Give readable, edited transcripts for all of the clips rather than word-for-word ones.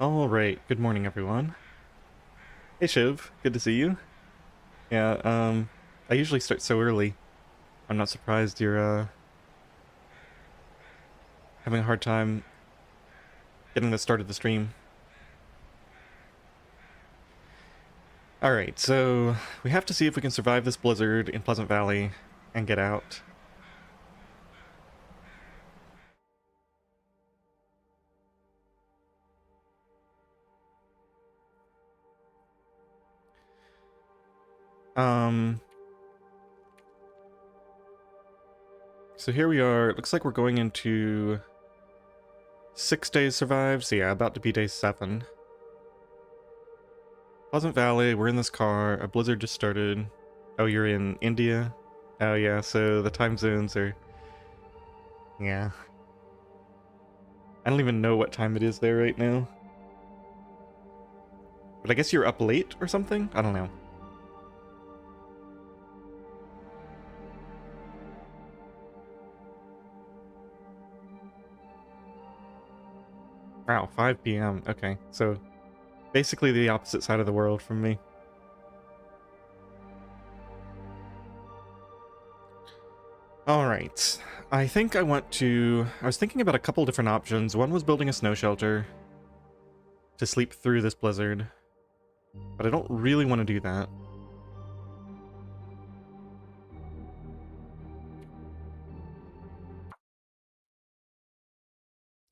All right. Good morning, everyone. Hey, Shiv. Good to see you. Yeah. I usually start so early. I'm not surprised you're having a hard time getting the start of the stream. All right. So we have to see if we can survive this blizzard in Pleasant Valley and get out. So here we are. It looks like we're going into 6 days survived. So yeah, about to be day 7. Pleasant Valley. We're in this car. A blizzard just started. Oh, you're in India? Oh yeah, so the time zones are... Yeah. I don't even know what time it is there right now. But I guess you're up late or something? I don't know. Wow, 5 p.m. Okay, so basically the opposite side of the world from me. Alright, I think I was thinking about a couple different options. One was building a snow shelter to sleep through this blizzard, but I don't really want to do that.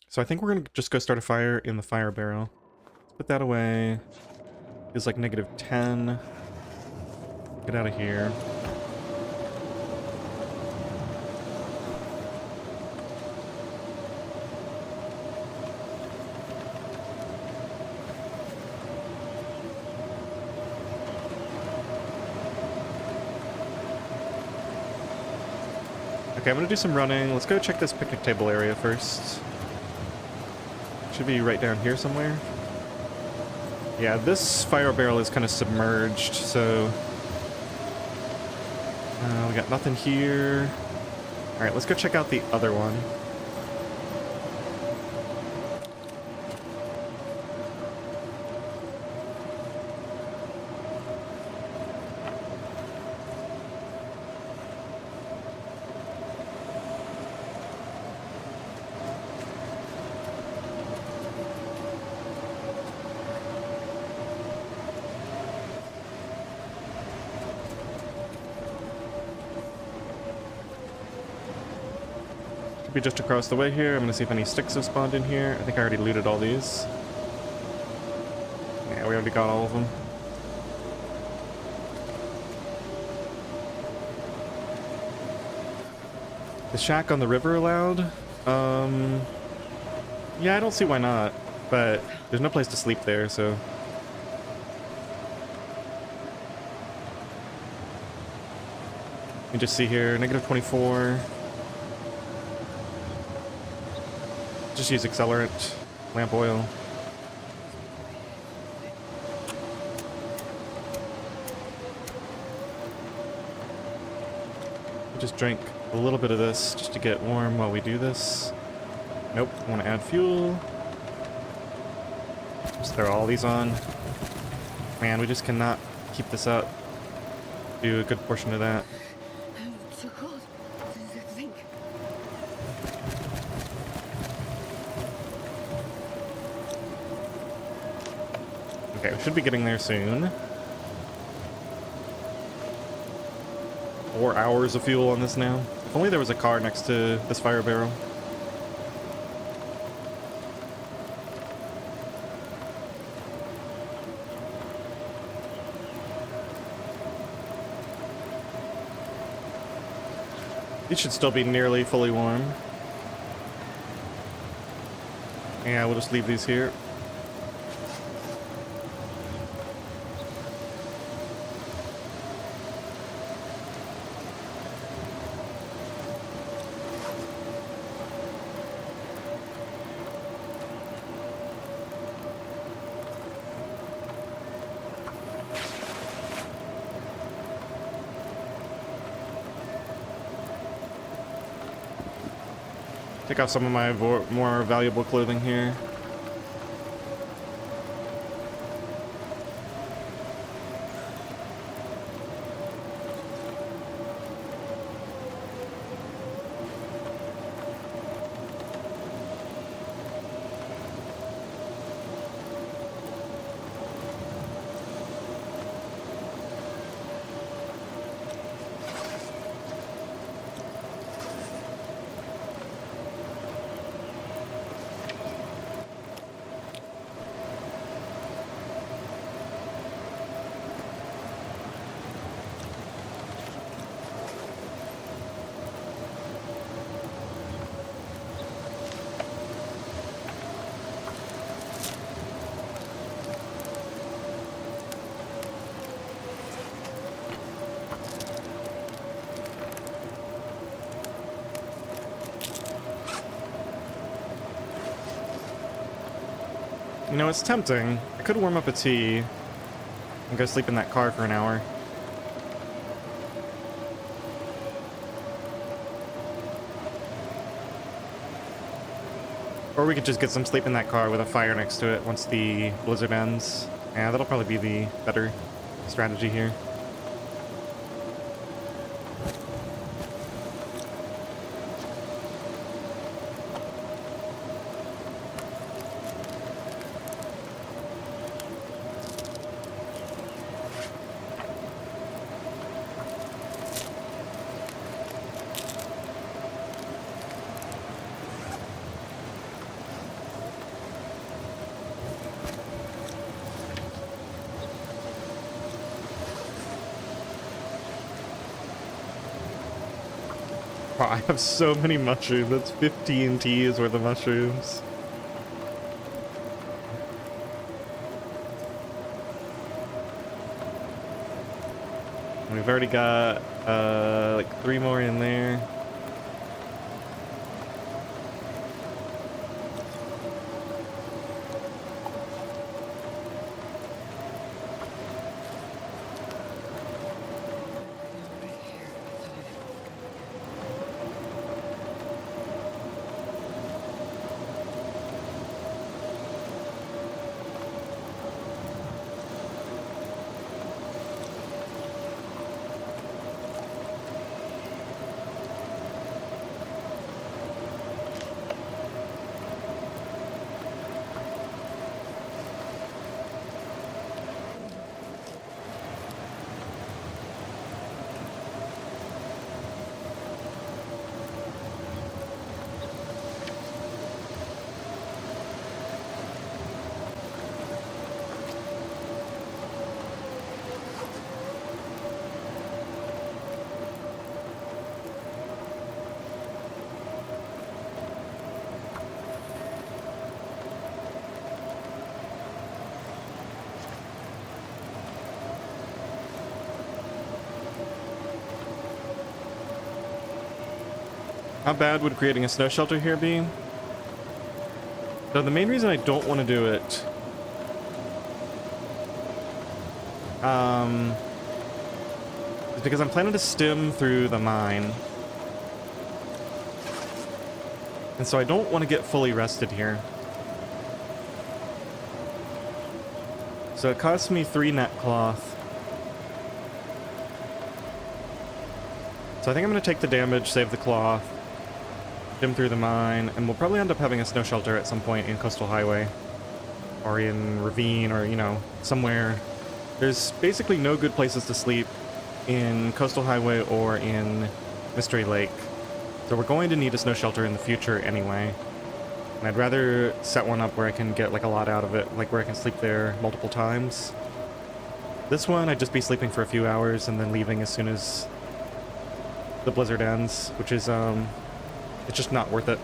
So I think we're gonna just go start a fire in the fire barrel. Let's put that away. Feels like -10. Get out of here. Okay, I'm gonna do some running. Let's go check this picnic table area first. Should be right down here somewhere. Yeah, this fire barrel is kind of submerged, so... we got nothing here. Alright, let's go check out the other one. Be just across the way here. I'm gonna see if any sticks have spawned in here. I think I already looted all these. Yeah, we already got all of them. The shack on the river allowed? Yeah, I don't see why not, but there's no place to sleep there, so... You can just see here, -24. Just use accelerant, lamp oil. Just drink a little bit of this just to get warm while we do this. Nope, I want to add fuel. Just throw all these on. Man, we just cannot keep this up. Do a good portion of that. Okay, we should be getting there soon. 4 hours of fuel on this now. If only there was a car next to this fire barrel. These should still be nearly fully warm. Yeah, we'll just leave these here. Take off some of my more valuable clothing here. You know, it's tempting. I could warm up a tea and go sleep in that car for an hour. Or we could just get some sleep in that car with a fire next to it once the blizzard ends. Yeah, that'll probably be the better strategy here. Wow, I have so many mushrooms. That's 15 teas worth of mushrooms. We've already got like 3 more in there. How bad would creating a snow shelter here be? So the main reason I don't want to do it is because I'm planning to stim through the mine. And so I don't want to get fully rested here. So it costs me 3 net cloth. So I think I'm going to take the damage, save the cloth, stim through the mine, and we'll probably end up having a snow shelter at some point in Coastal Highway. Or in Ravine, or, you know, somewhere. There's basically no good places to sleep in Coastal Highway or in Mystery Lake. So we're going to need a snow shelter in the future anyway. And I'd rather set one up where I can get like a lot out of it, like where I can sleep there multiple times. This one, I'd just be sleeping for a few hours and then leaving as soon as the blizzard ends, which is, it's just not worth it.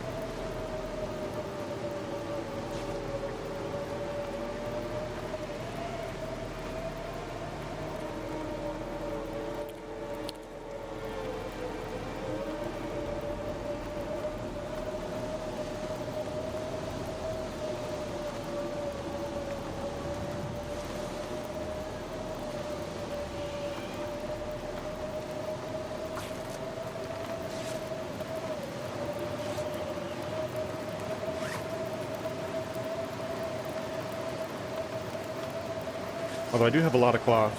Although I do have a lot of cloth.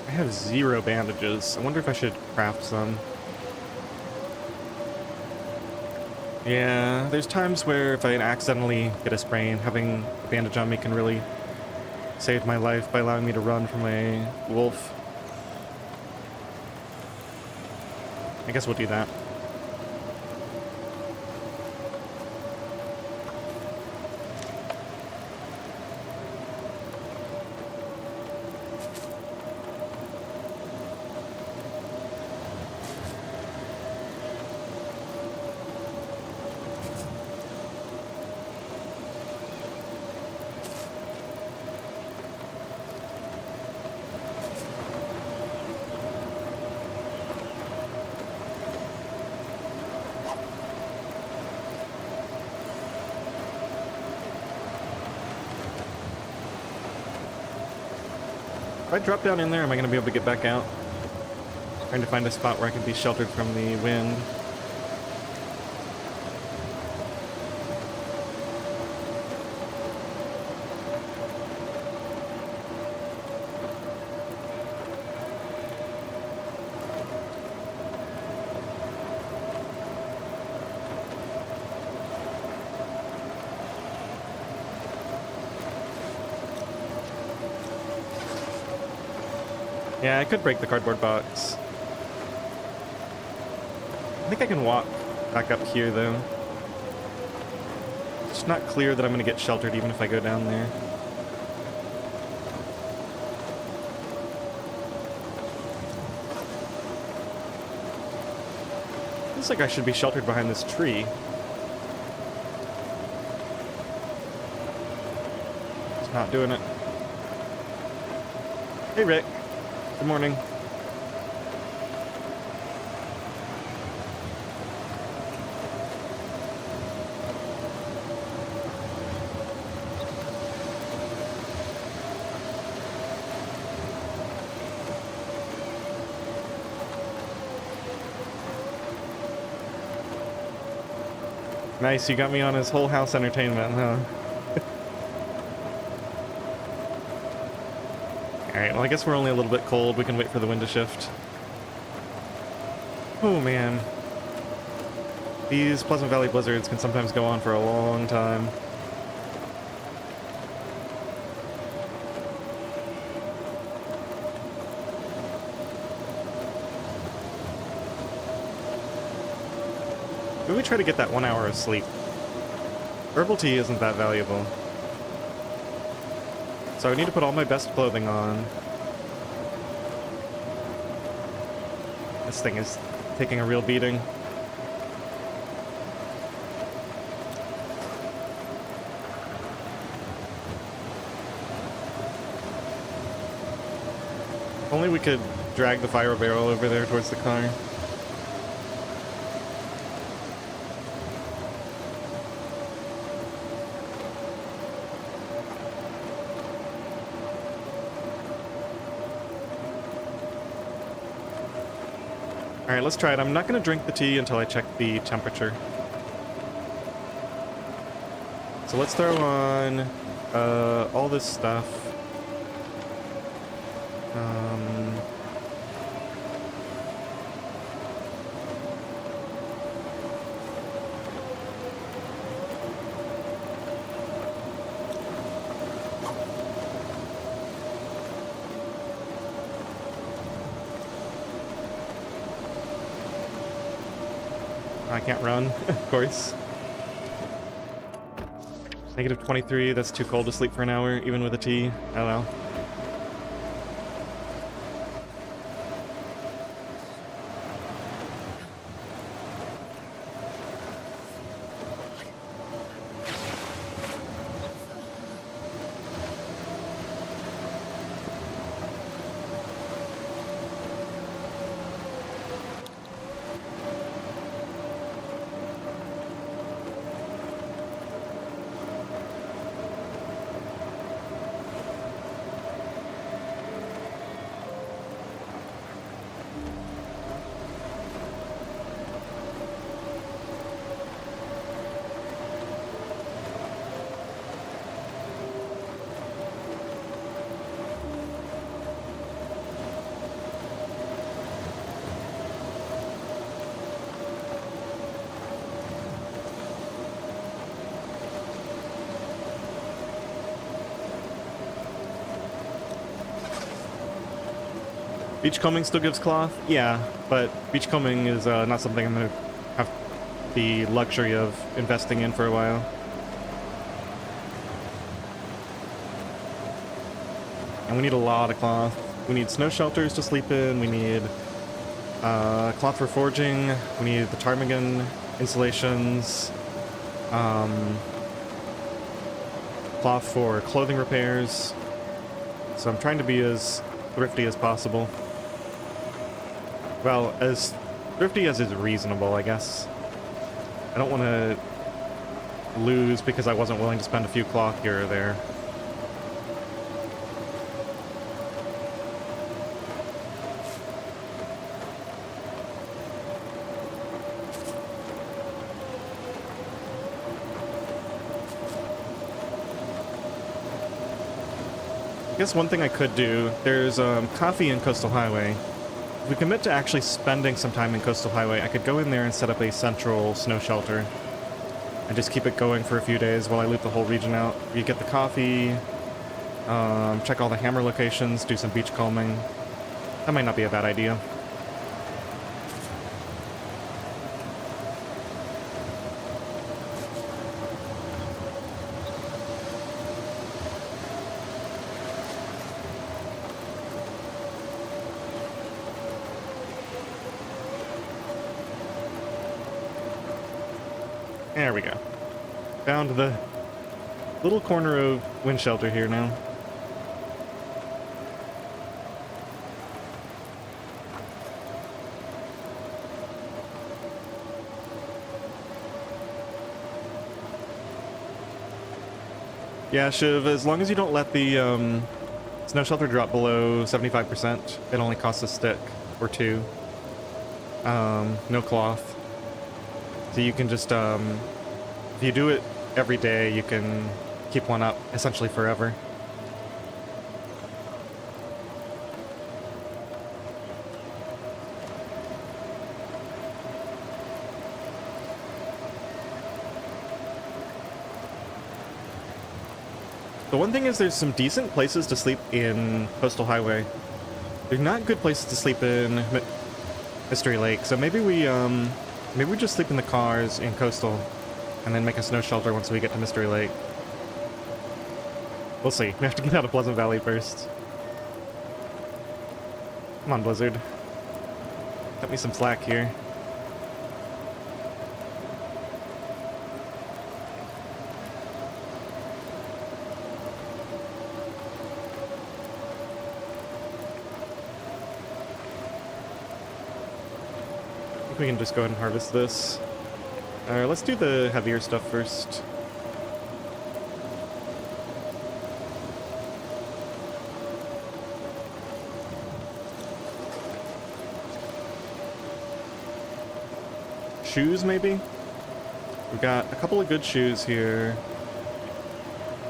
I have 0 bandages. I wonder if I should craft some. Yeah, there's times where if I accidentally get a sprain, having a bandage on me can really save my life by allowing me to run from a wolf. I guess we'll do that. I drop down in there, am I going to be able to get back out? Trying to find a spot where I can be sheltered from the wind. Yeah, I could break the cardboard box. I think I can walk back up here, though. It's not clear that I'm going to get sheltered even if I go down there. Looks like I should be sheltered behind this tree. It's not doing it. Hey, Rick. Good morning. Nice, you got me on his whole house entertainment, huh? Alright, well I guess we're only a little bit cold. We can wait for the wind to shift. Oh man. These Pleasant Valley blizzards can sometimes go on for a long time. Maybe we try to get that 1 hour of sleep. Herbal tea isn't that valuable. So I need to put all my best clothing on. This thing is taking a real beating. If only we could drag the fire barrel over there towards the car. Alright, let's try it. I'm not going to drink the tea until I check the temperature. So let's throw on all this stuff. I can't run, of course. Negative 23, that's too cold to sleep for an hour, even with a tea. Oh well. Beachcombing still gives cloth? Yeah, but beachcombing is not something I'm going to have the luxury of investing in for a while. And we need a lot of cloth. We need snow shelters to sleep in, we need cloth for forging, we need the ptarmigan insulations, cloth for clothing repairs. So I'm trying to be as thrifty as possible. Well, as thrifty as is reasonable, I guess. I don't want to lose because I wasn't willing to spend a few cloth here or there. I guess one thing I could do, there's coffee in Coastal Highway. If we commit to actually spending some time in Coastal Highway, I could go in there and set up a central snow shelter. And just keep it going for a few days while I loop the whole region out. You get the coffee, check all the hammer locations, do some beach combing. That might not be a bad idea. There we go. Found the little corner of wind shelter here now. Yeah, Shiv, as long as you don't let the snow shelter drop below 75%, it only costs a stick or two. No cloth. So you can just, if you do it every day, you can keep one up essentially forever. The one thing is there's some decent places to sleep in Coastal Highway. They're not good places to sleep in Mystery Lake, so maybe we just sleep in the cars in Coastal and then make a snow shelter once we get to Mystery Lake. We'll see. We have to get out of Pleasant Valley first. Come on, Blizzard. Cut me some slack here. I think we can just go ahead and harvest this. Let's do the heavier stuff first. Shoes, maybe? We've got a couple of good shoes here.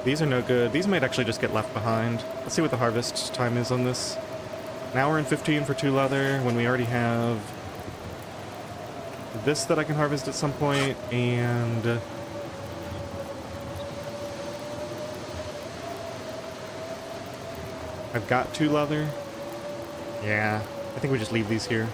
These are no good. These might actually just get left behind. Let's see what the harvest time is on this. An hour and 15 for 2 leather, when we already have this that I can harvest at some point, and I've got 2 leather. Yeah, I think we just leave these here.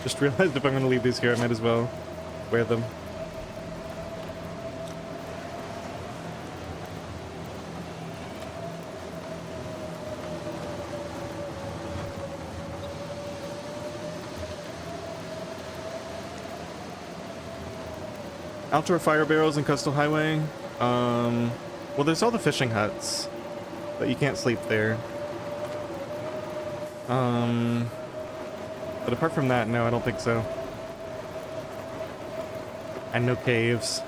Just realized if I'm going to leave these here, I might as well wear them. Outdoor fire barrels and Coastal Highway. Well, there's all the fishing huts, but you can't sleep there. But apart from that, no, I don't think so. And no caves.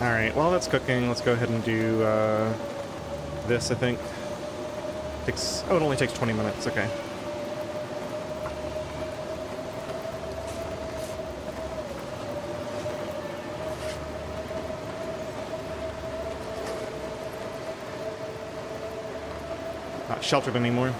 Alright, while that's cooking, let's go ahead and do this, I think. Oh, it only takes 20 minutes, okay. Not sheltered anymore.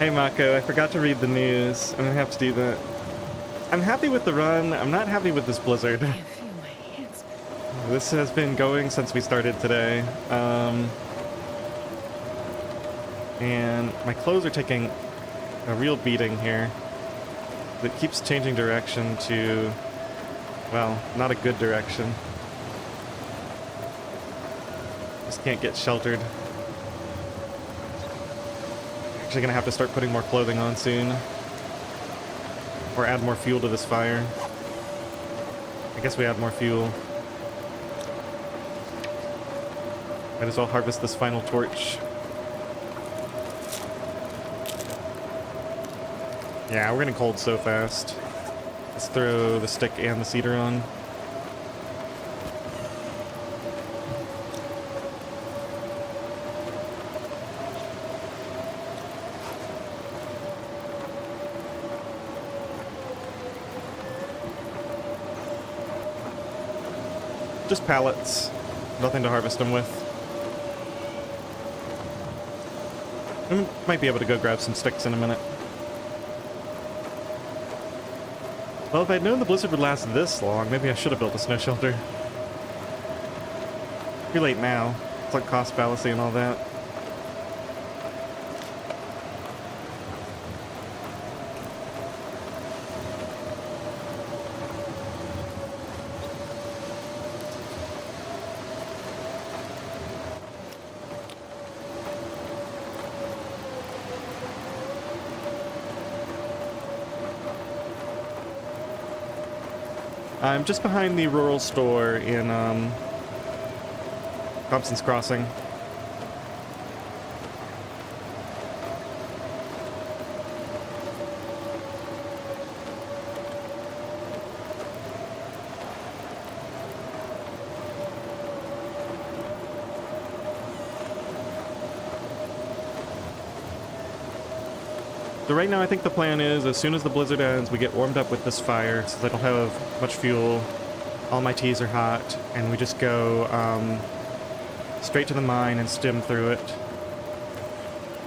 Hey Mako, I forgot to read the news. I'm gonna have to do that. I'm happy with the run. I'm not happy with this blizzard. I can't feel my hands. This has been going since we started today. And my clothes are taking a real beating here. It keeps changing direction to, well, not a good direction. Just can't get sheltered. Actually gonna have to start putting more clothing on soon. Or add more fuel to this fire. I guess we add more fuel. Might as well harvest this final torch. Yeah, we're getting cold so fast. Let's throw the stick and the cedar on. Just pallets. Nothing to harvest them with. We might be able to go grab some sticks in a minute. Well, if I'd known the blizzard would last this long, maybe I should have built a snow shelter. Too late now. It's like cost fallacy and all that. I'm just behind the rural store in Thompson's Crossing. So right now I think the plan is as soon as the blizzard ends, we get warmed up with this fire so that I don't have much fuel. All my teas are hot, and we just go straight to the mine and stim through it.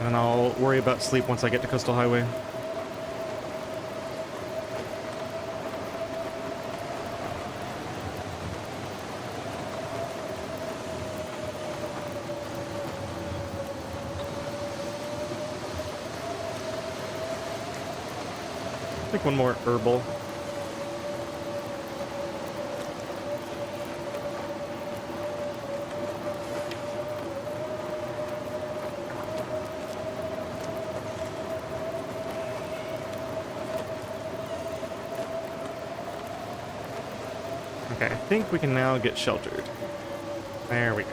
And then I'll worry about sleep once I get to Coastal Highway. I think one more herbal. Okay, I think we can now get sheltered. There we go.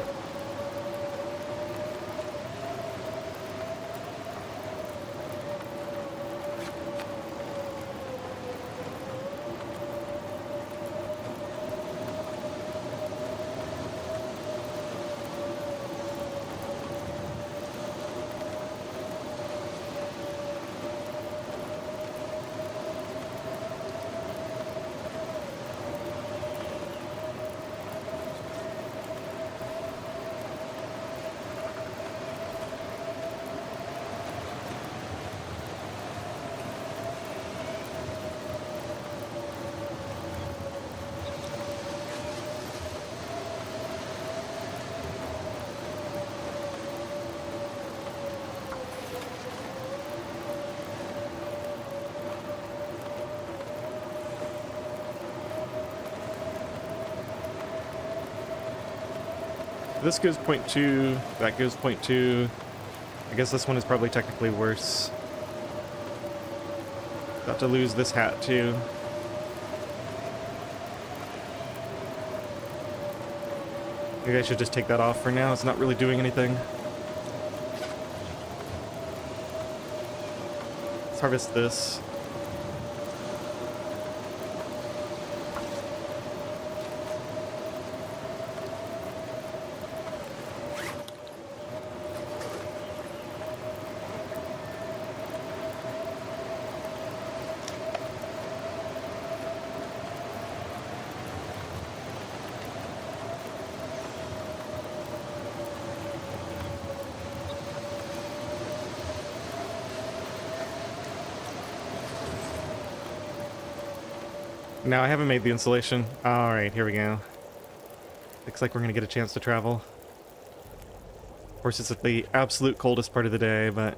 This goes 0.2, that goes 0.2. I guess this one is probably technically worse. Got to lose this hat too. Maybe I should just take that off for now. It's not really doing anything. Let's harvest this. No, I haven't made the installation. Alright, here we go. Looks like we're gonna get a chance to travel. Of course, it's at the absolute coldest part of the day, but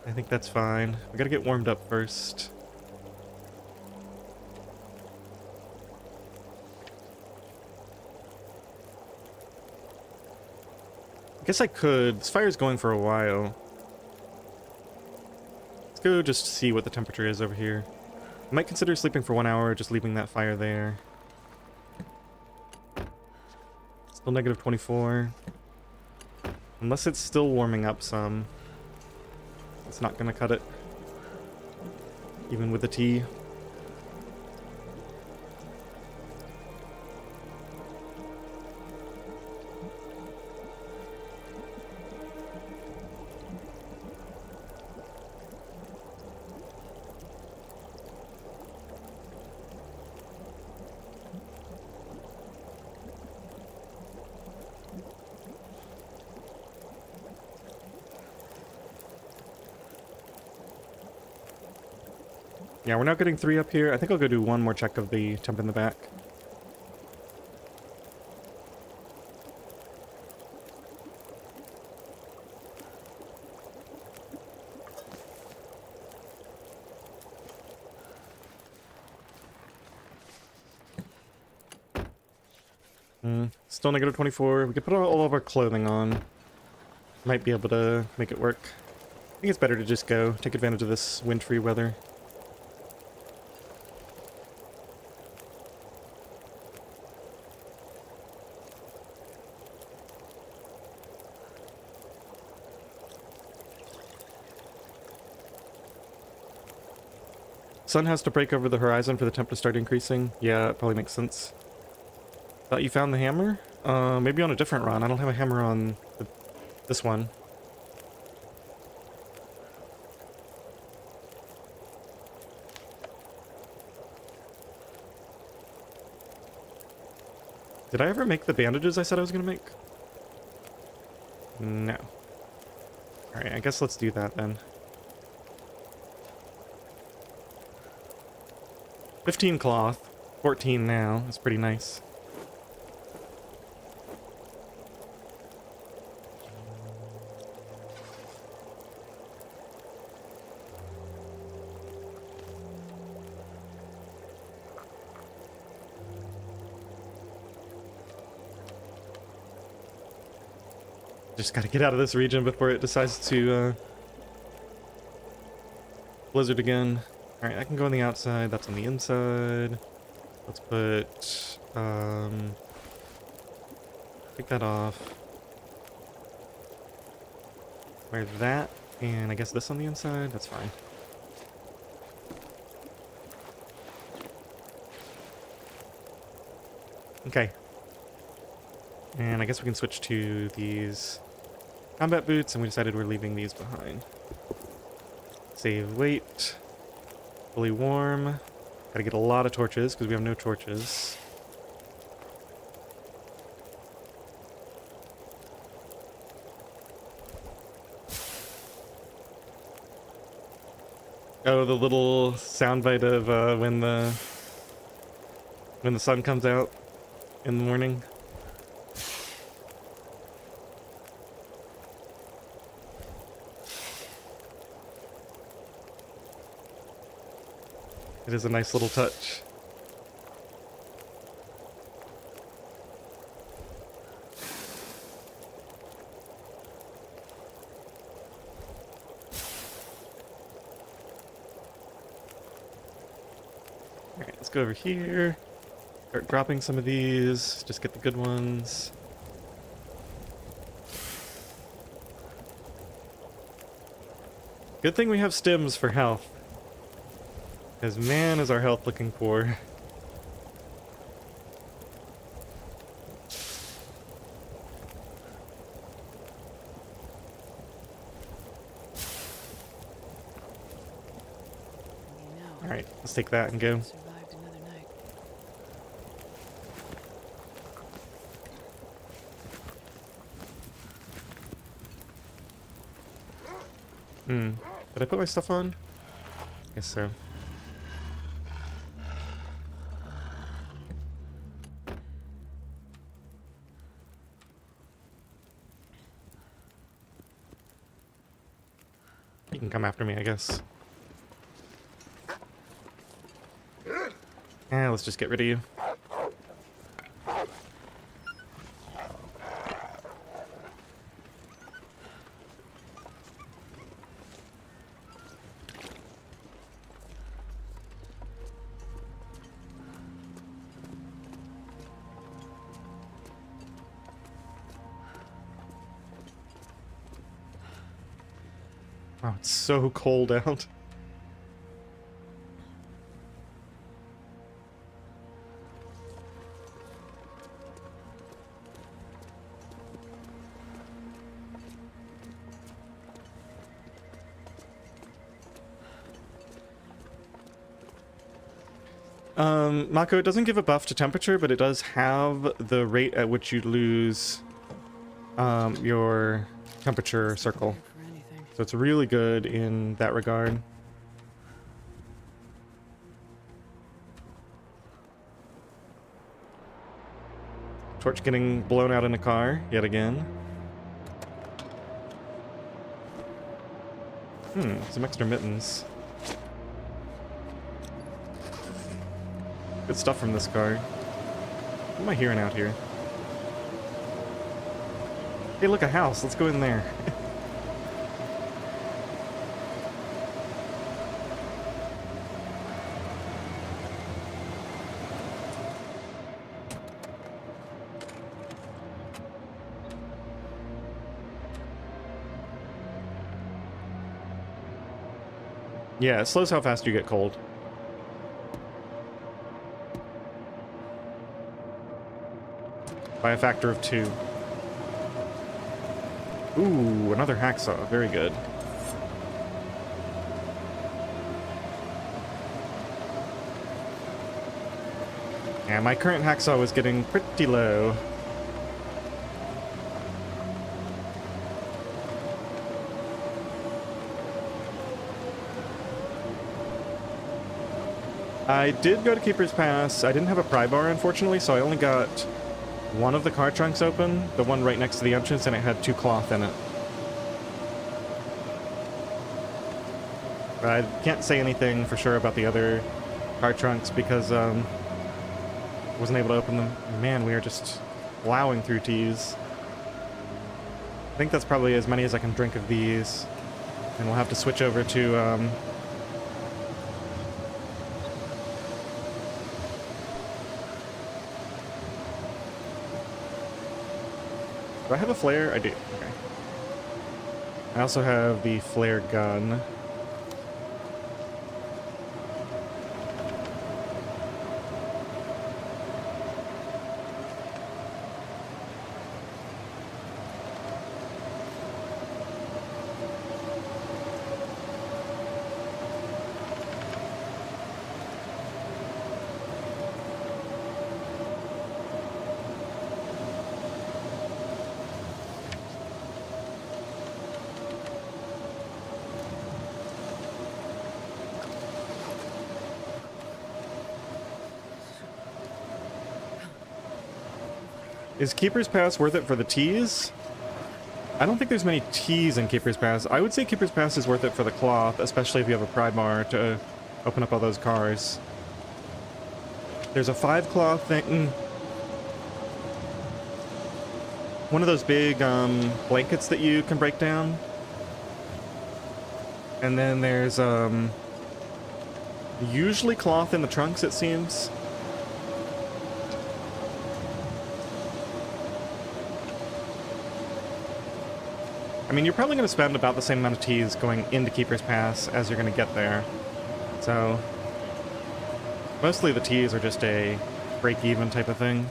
I think that's fine. We gotta get warmed up first. I guess I could. This fire's going for a while. Let's go just see what the temperature is over here. I might consider sleeping for 1 hour, just leaving that fire there. Still negative 24. Unless it's still warming up some. It's not gonna cut it. Even with the tea. Yeah, we're now getting 3 up here. I think I'll go do one more check of the temp in the back. Still negative 24. We could put all of our clothing on. Might be able to make it work. I think it's better to just go, take advantage of this wind-free weather. Sun has to break over the horizon for the temp to start increasing. Yeah, it probably makes sense. Thought you found the hammer? Maybe on a different run. I don't have a hammer on this one. Did I ever make the bandages I said I was gonna make? No. Alright, I guess let's do that then. 15 cloth, 14 now. That's pretty nice. Just gotta get out of this region before it decides to blizzard again. Alright, I can go on the outside, that's on the inside. Let's put take that off. Wear that, and I guess this on the inside, that's fine. Okay. And I guess we can switch to these combat boots, and we decided we're leaving these behind. Save weight. Fully warm. Gotta get a lot of torches, because we have no torches. Oh, the little soundbite of when the sun comes out in the morning. It is a nice little touch. Alright, let's go over here. Start dropping some of these. Just get the good ones. Good thing we have stims for health. Because man, is our health looking poor. Alright, let's take that and go. Did I put my stuff on? Guess so. come after me, I guess. Let's just get rid of you. Oh, it's so cold out. Mako, it doesn't give a buff to temperature, but it does have the rate at which you lose your temperature circle. So it's really good in that regard. Torch getting blown out in a car yet again. Some extra mittens. Good stuff from this car. What am I hearing out here? Hey, look, a house. Let's go in there. Yeah, it slows how fast you get cold. By a factor of 2. Ooh, another hacksaw. Very good. Yeah, my current hacksaw is getting pretty low. I did go to Keeper's Pass. I didn't have a pry bar, unfortunately, so I only got one of the car trunks open, the one right next to the entrance, and it had 2 cloth in it. But I can't say anything for sure about the other car trunks because I wasn't able to open them. Man, we are just plowing through teas. I think that's probably as many as I can drink of these. And we'll have to switch over to do I have a flare? I do. Okay. I also have the flare gun. Is Keeper's Pass worth it for the teas? I don't think there's many teas in Keeper's Pass. I would say Keeper's Pass is worth it for the cloth, especially if you have a pry bar to open up all those cars. There's a 5 cloth thing. One of those big blankets that you can break down. And then there's usually cloth in the trunks, it seems. I mean, you're probably going to spend about the same amount of teas going into Keeper's Pass as you're going to get there. So, mostly the teas are just a break-even type of thing.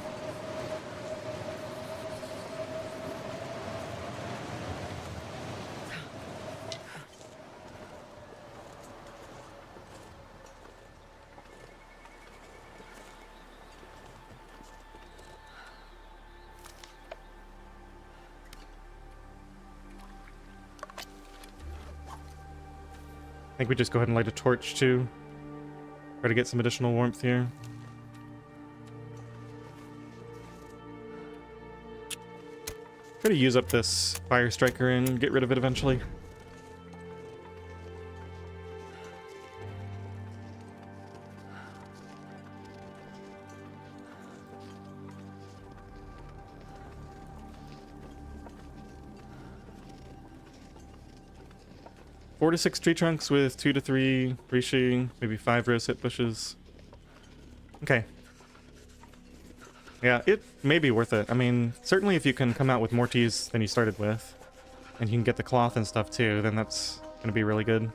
I think we just go ahead and light a torch too. Try to get some additional warmth here. Try to use up this fire striker and get rid of it eventually. 4 to 6 tree trunks with 2 to 3 reishi, maybe 5 rosehip bushes. Okay. Yeah, it may be worth it. I mean, certainly if you can come out with more teas than you started with, and you can get the cloth and stuff too, then that's gonna be really good.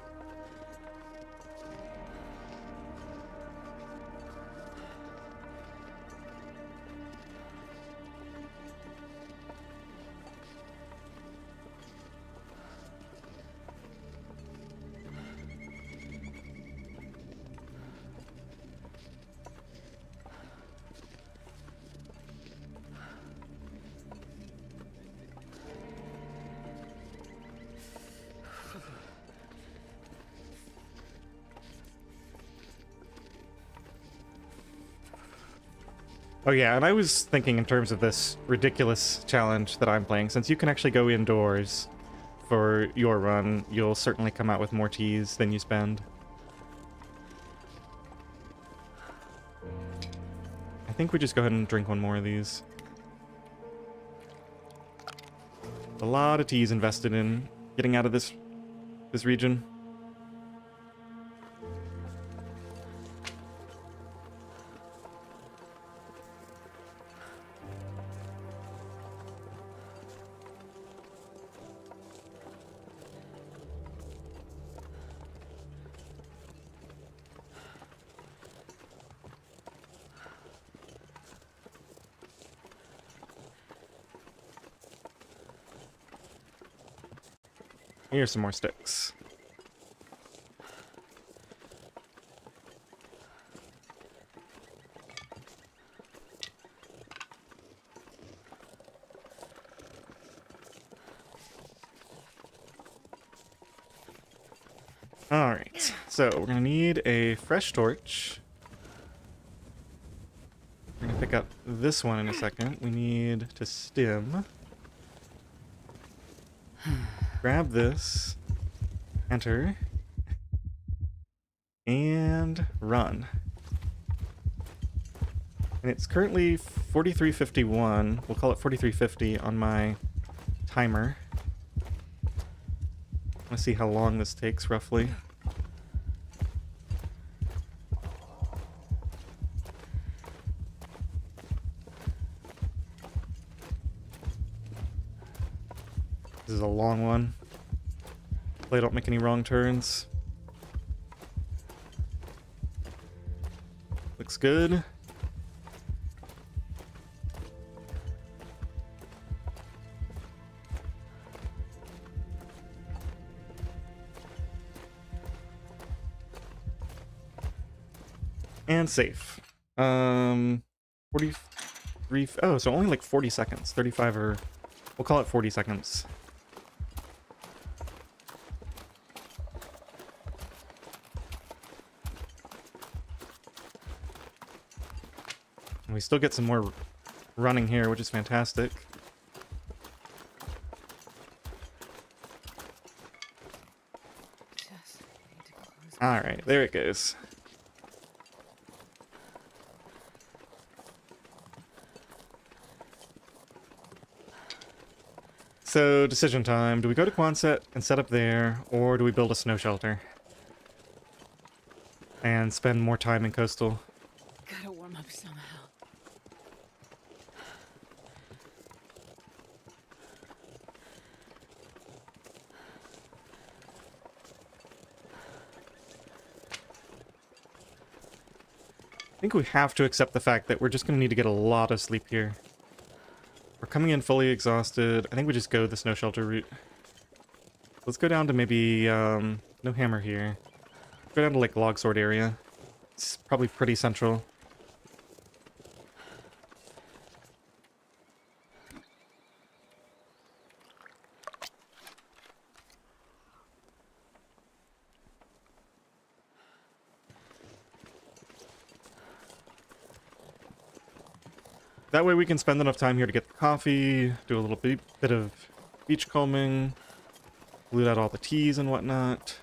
Oh yeah, and I was thinking in terms of this ridiculous challenge that I'm playing, since you can actually go indoors for your run, you'll certainly come out with more teas than you spend. I think we just go ahead and drink one more of these. A lot of teas invested in getting out of this region. Here's some more sticks. Alright, so we're gonna need a fresh torch. We're gonna pick up this one in a second. We need to stim. Grab this. Enter. And run. And it's currently 43:51. We'll call it 43:50 on my timer. Let's see how long this takes, roughly. This is a long one. Hopefully I don't make any wrong turns. Looks good. And safe. 43. Oh, so only like 40 seconds. 35 or we'll call it 40 seconds. And we still get some more running here, which is fantastic. All right, there it goes. So, decision time. Do we go to Quonset and set up there, or do we build a snow shelter? And spend more time in coastal? Gotta warm up somehow. I think we have to accept the fact that we're just going to need to get a lot of sleep here. We're coming in fully exhausted. I think we just go the snow shelter route. Let's go down to maybe, no hammer here. Go down to, like, log sword area. It's probably pretty central. That way we can spend enough time here to get the coffee, do a little bit of beach combing, loot out all the teas and whatnot.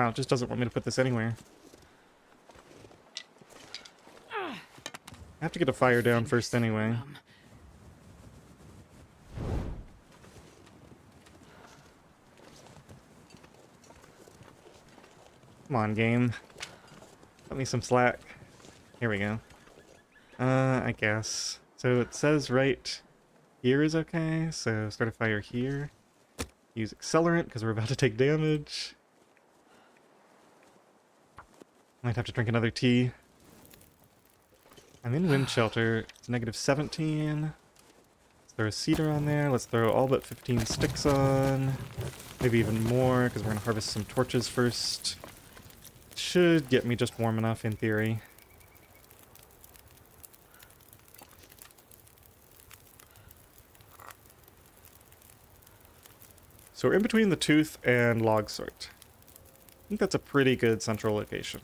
Wow, it just doesn't want me to put this anywhere. I have to get a fire down first anyway. Come on, game. Cut me some slack. Here we go. I guess. So it says right here is okay, so start a fire here. Use accelerant, because we're about to take damage. Might have to drink another tea. I'm in wind shelter. It's negative 17. Let's throw a cedar on there. Let's throw all but 15 sticks on. Maybe even more, because we're going to harvest some torches first. Should get me just warm enough, in theory. So we're in between the tooth and log sort. I think that's a pretty good central location.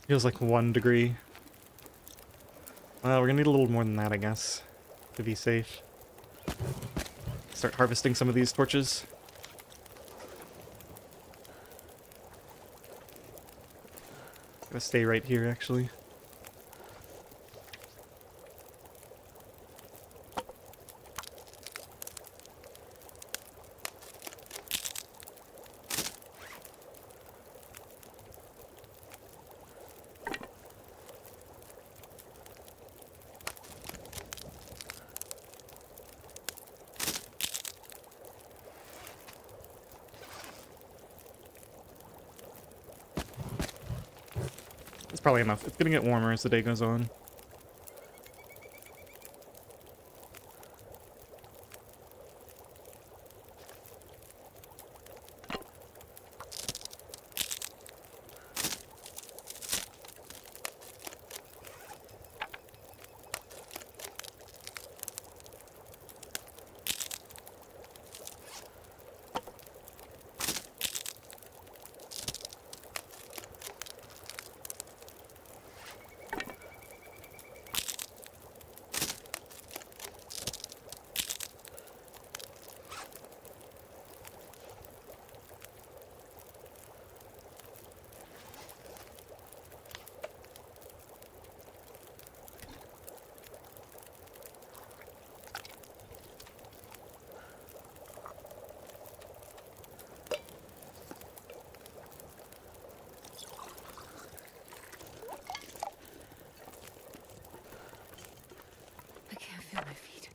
Feels like 1 degree. Well, we're gonna need a little more than that, I guess, to be safe. Start harvesting some of these torches. Gotta stay right here, actually. It's probably enough. It's gonna get warmer as the day goes on. I can't feel my feet.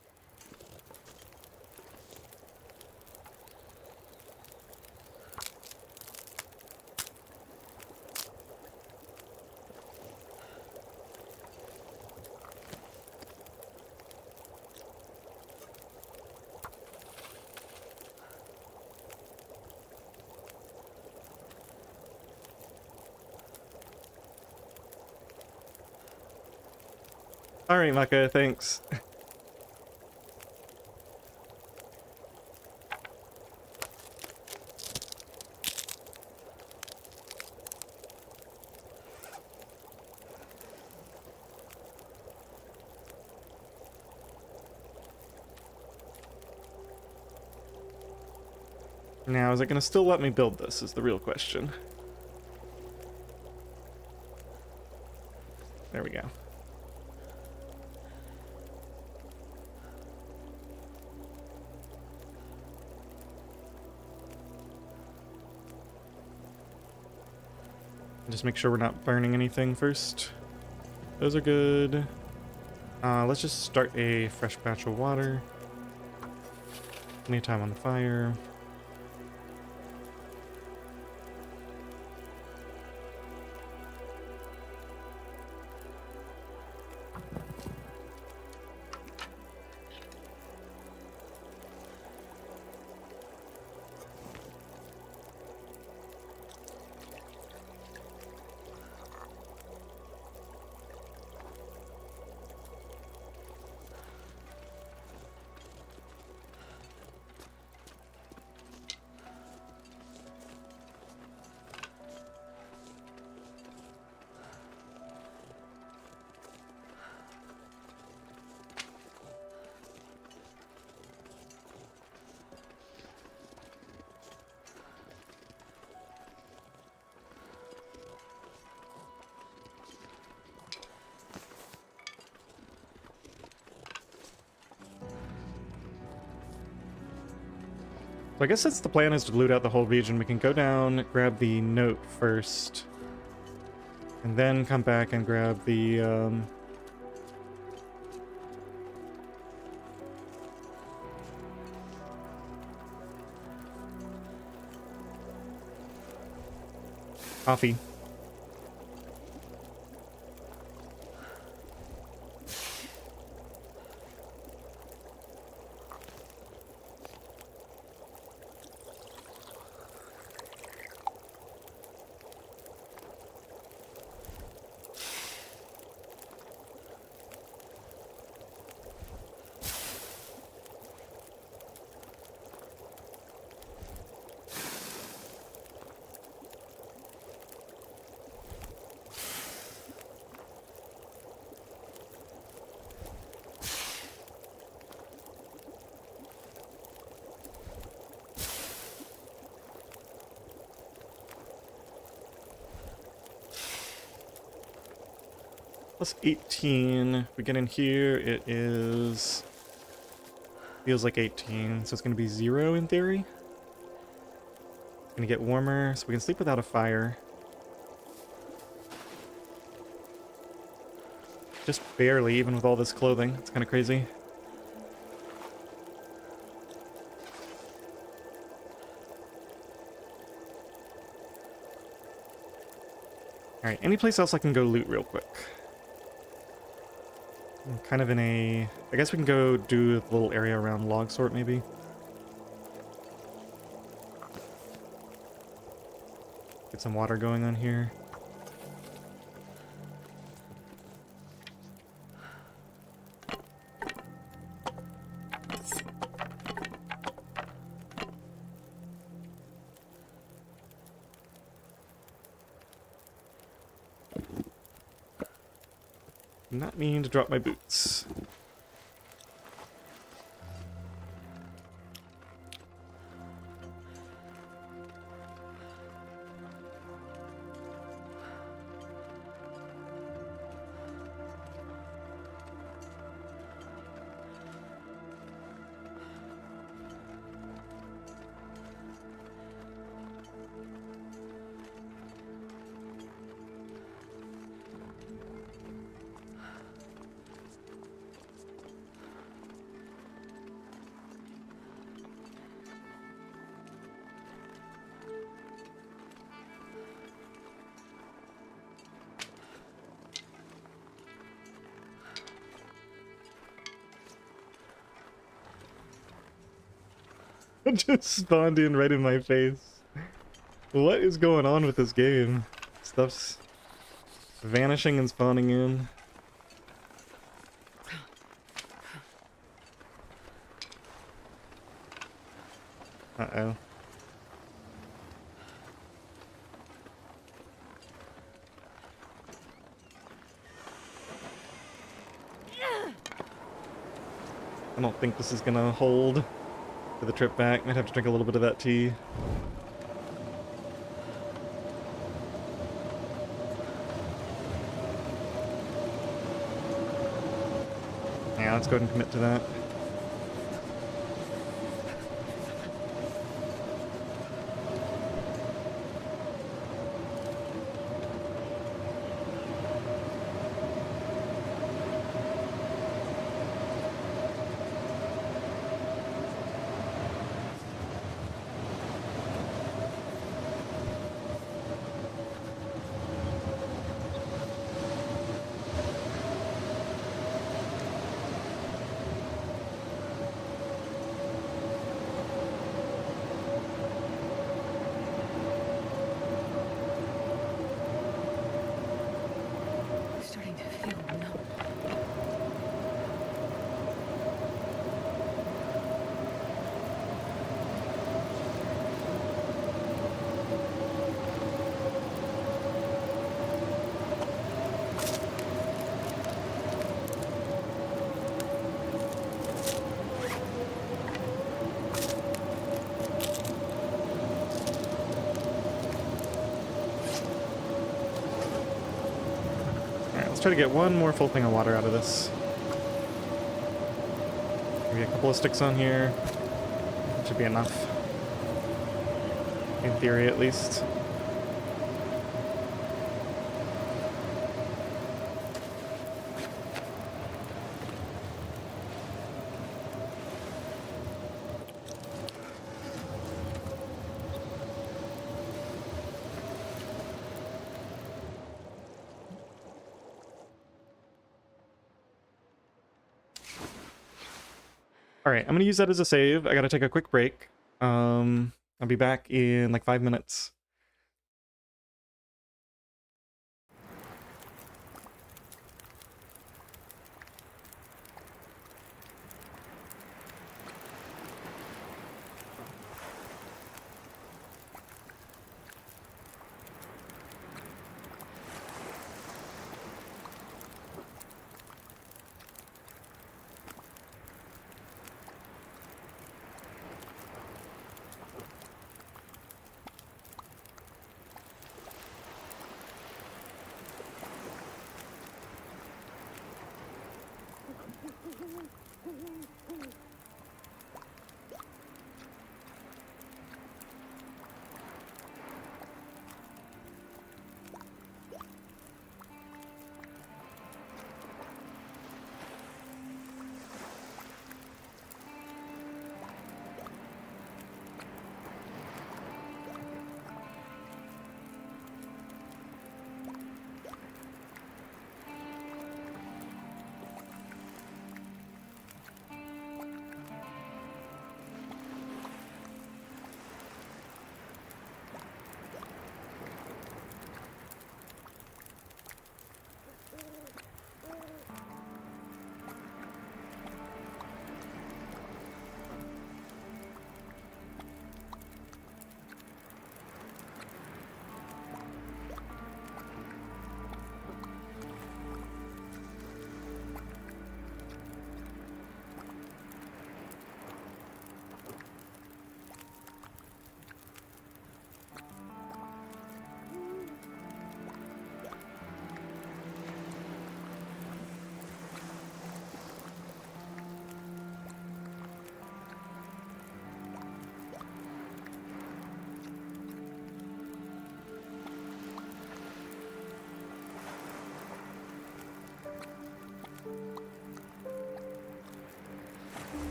Alright, Maka, thanks. Now, is it going to still let me build this, is the real question. There we go. Just make sure we're not burning anything first. Those are good. Let's just start a fresh batch of water. Plenty of time on the fire. So I guess since the plan is to loot out the whole region, we can go down, grab the note first, and then come back and grab the, coffee. Plus 18. We get in here, it is... feels like 18, so it's going to be 0 in theory. It's going to get warmer, so we can sleep without a fire. Just barely, even with all this clothing. It's kind of crazy. Alright, any place else I can go loot real quick? I'm kind of in a... I guess we can go do the little area around log sort, maybe? Get some water going on here. Not mean to drop my boots. Just spawned in right in my face. What is going on with this game? Stuff's vanishing and spawning in. Uh-oh. I don't think this is gonna hold for the trip back. Might have to drink a little bit of that tea. Yeah, let's go ahead and commit to that. Starting to feel numb. Let's try to get one more full thing of water out of this. Maybe a couple of sticks on here. Should be enough. In theory, at least. Alright, I'm gonna use that as a save. I gotta take a quick break. I'll be back in like 5 minutes.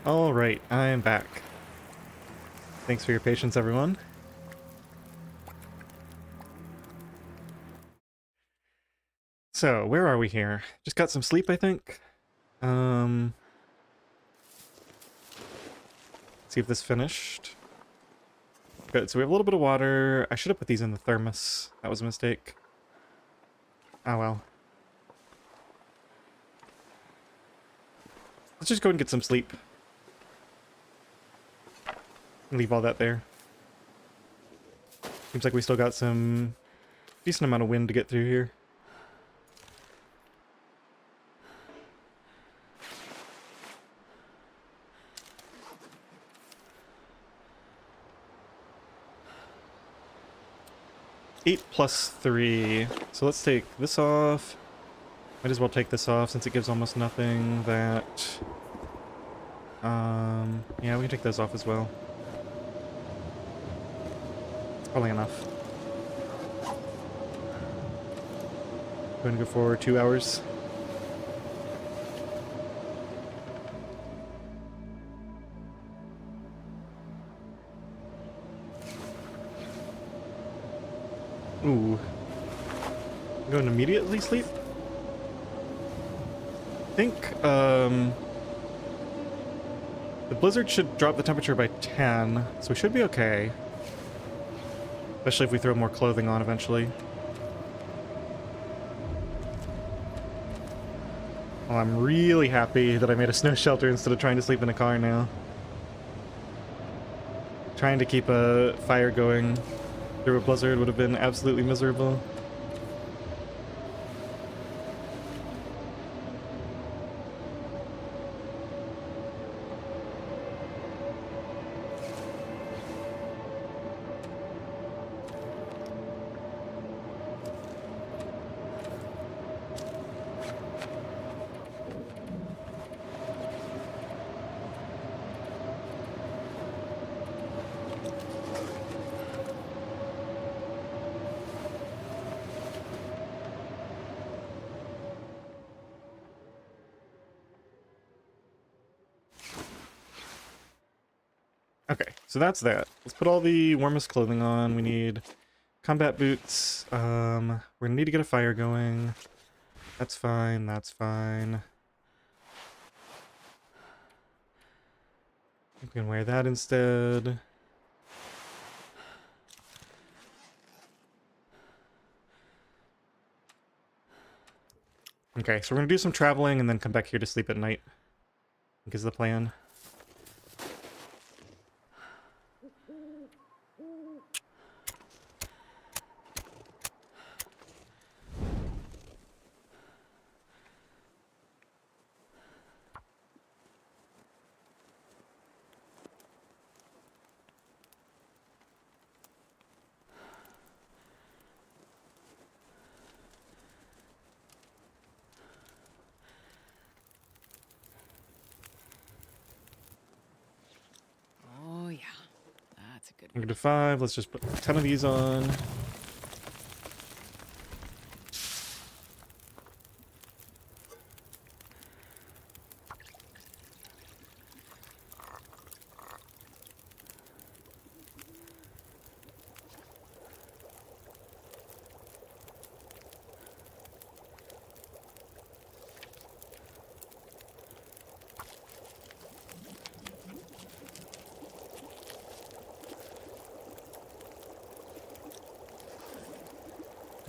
Alright, I am back. Thanks for your patience, everyone. So, where are we here? Just got some sleep, I think. See if this finished. Good, so we have a little bit of water. I should have put these in the thermos. That was a mistake. Oh well. Let's just go and get some sleep. Leave all that there. Seems like we still got some decent amount of wind to get through here. Eight plus 3. So let's take this off. Might as well take this off since it gives almost nothing. That... yeah, we can take those off as well. It's probably enough. Going to go for 2 hours. Ooh. Go and immediately sleep? I think, the blizzard should drop the temperature by 10, so we should be okay. Especially if we throw more clothing on eventually. Well, I'm really happy that I made a snow shelter instead of trying to sleep in a car now. Trying to keep a fire going through a blizzard would have been absolutely miserable. Okay, so that's that. Let's put all the warmest clothing on. We need combat boots. We're gonna need to get a fire going. That's fine, that's fine. We can wear that instead. Okay, so we're gonna do some traveling and then come back here to sleep at night. I think is the plan. Oh, yeah. That's a good I'm one. gonna do 5. Let's just put 10 of these on.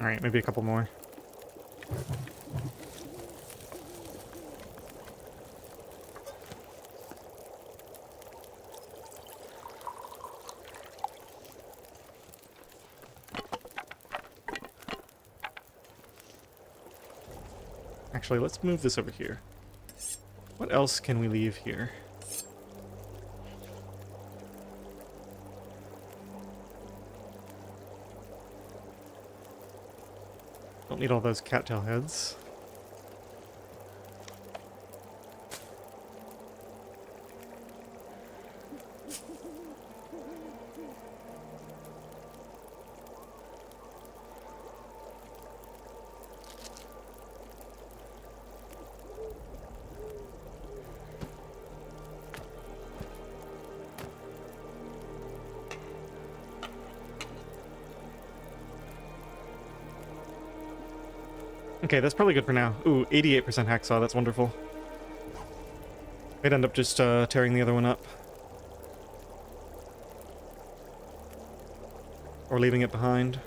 Alright, maybe a couple more. Actually, let's move this over here. What else can we leave here? Don't need all those cattail heads. Okay, that's probably good for now. Ooh, 88% hacksaw, that's wonderful. I'd end up just tearing the other one up. Or leaving it behind.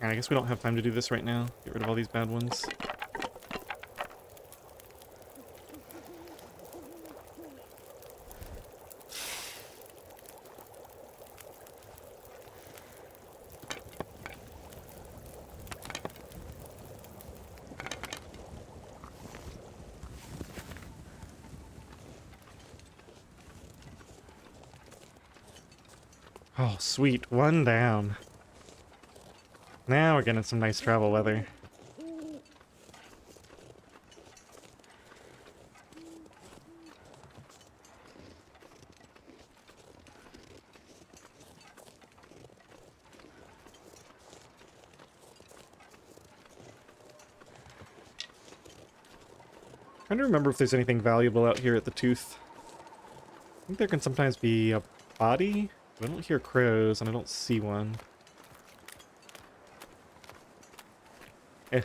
I guess we don't have time to do this right now. Get rid of all these bad ones. Oh, sweet. One down. Now we're getting some nice travel weather. Trying to remember if there's anything valuable out here at the tooth. I think there can sometimes be a body, but I don't hear crows and I don't see one. Eh.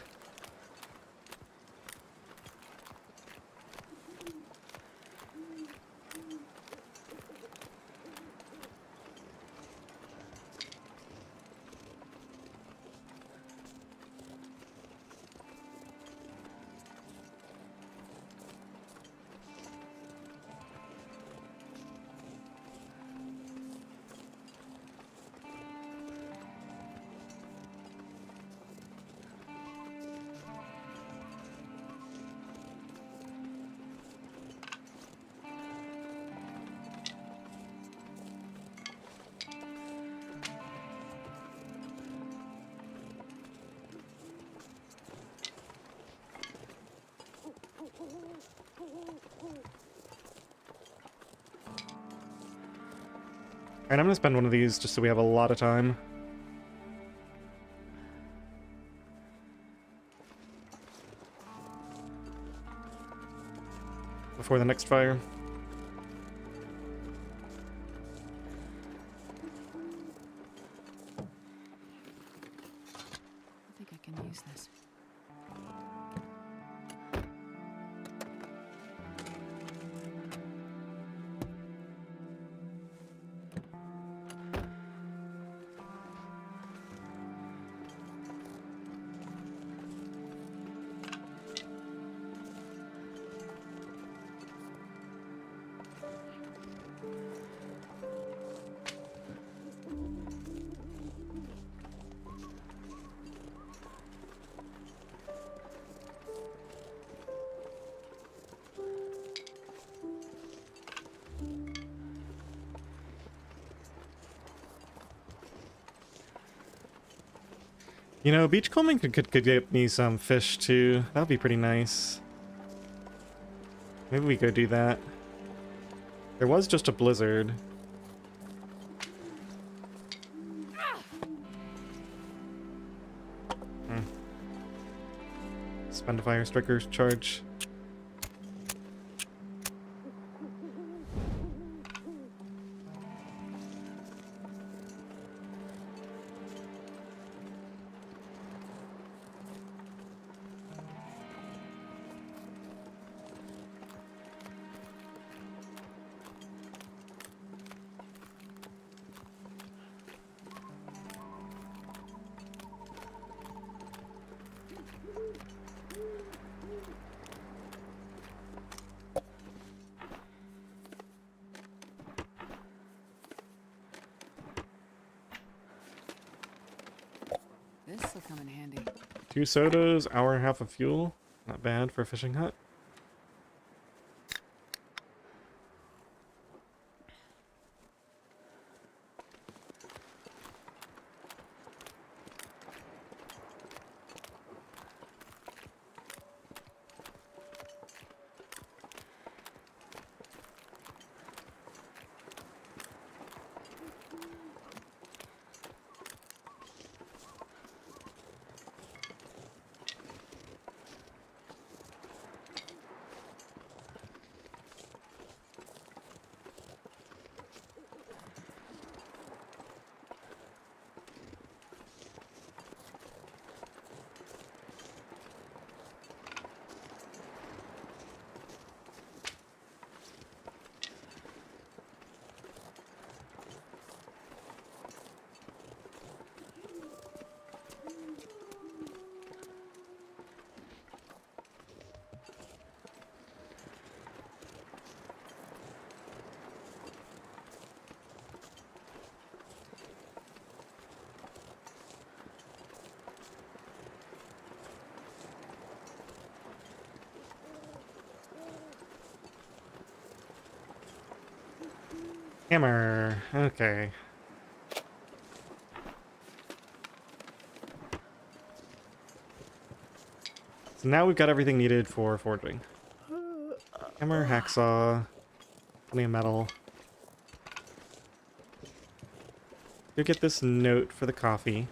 Alright, I'm gonna spend one of these just so we have a lot of time. Before the next fire. I think I can use this. You know, beachcombing could get me some fish too. That would be pretty nice. Maybe we go do that. There was just a blizzard. Spend a fire striker charge. This will come in handy. 2 sodas, hour and a half of fuel. Not bad for a fishing hut. Hammer. Okay. So now we've got everything needed for forging. Hammer, hacksaw, plenty of metal. Go get this note for the coffee.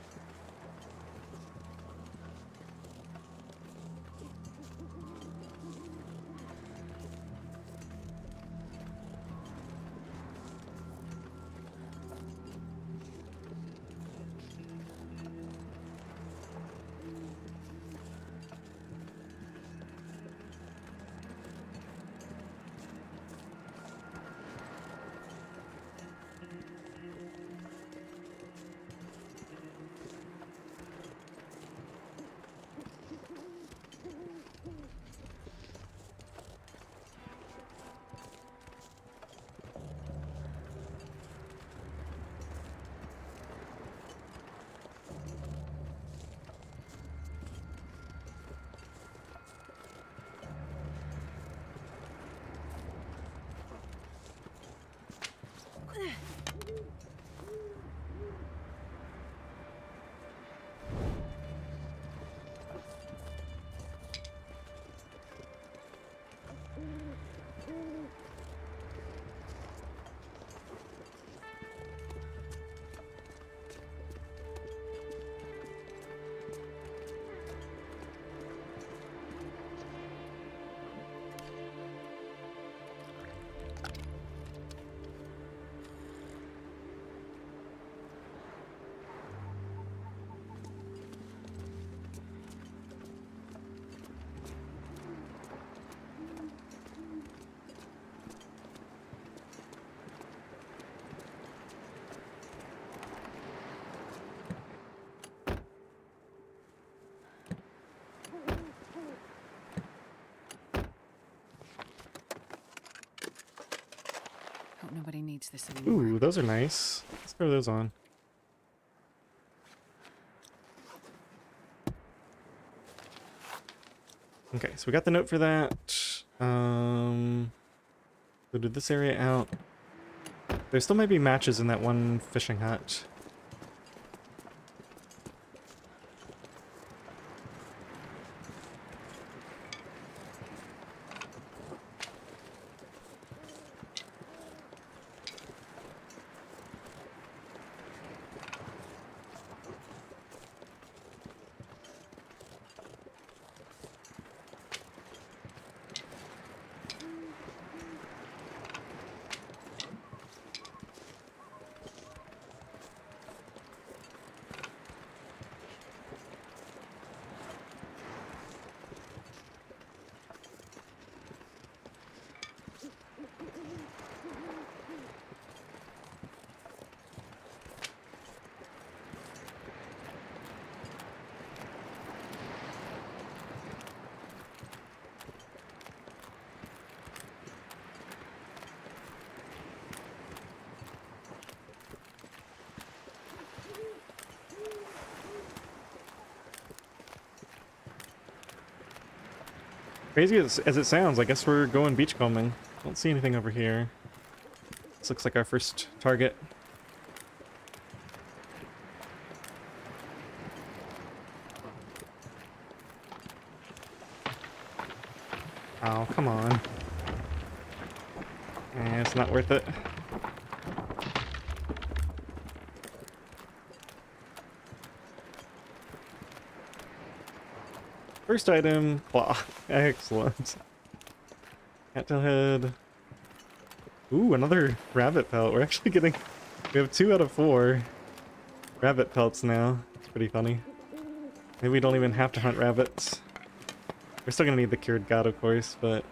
Hope nobody needs this anymore. Ooh, those are nice. Let's throw those on. Okay, so we got the note for that. So did this area out? There still might be matches in that one fishing hut. Crazy as it sounds, I guess we're going beachcombing. Don't see anything over here. This looks like our first target. Oh, come on. It's not worth it. First item, claw. Excellent. Cattail head. Ooh, another rabbit pelt. We're actually getting... We have 2 out of 4 rabbit pelts now. It's pretty funny. Maybe we don't even have to hunt rabbits. We're still gonna need the cured god, of course, but...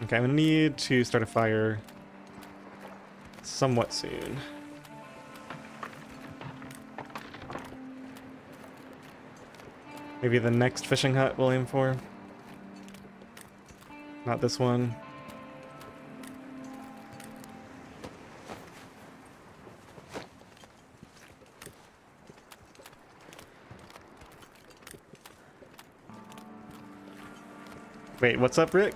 Okay, I'm gonna need to start a fire somewhat soon. Maybe the next fishing hut we'll aim for. Not this one. Wait, what's up, Rick?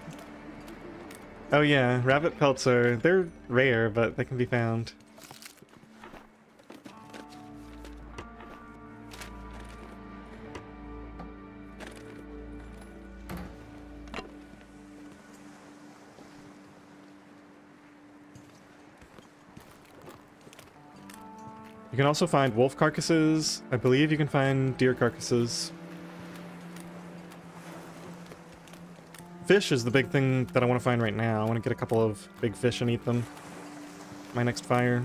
Oh yeah, rabbit pelts they're rare, but they can be found. You can also find wolf carcasses. I believe you can find deer carcasses. Fish is the big thing that I want to find right now. I want to get a couple of big fish and eat them. My next fire.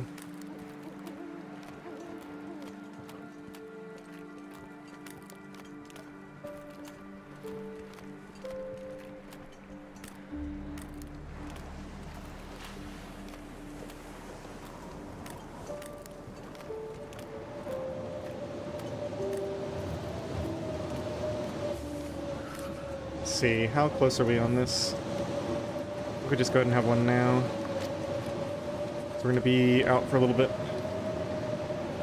See, how close are we on this? We could just go ahead and have one now. So we're gonna be out for a little bit.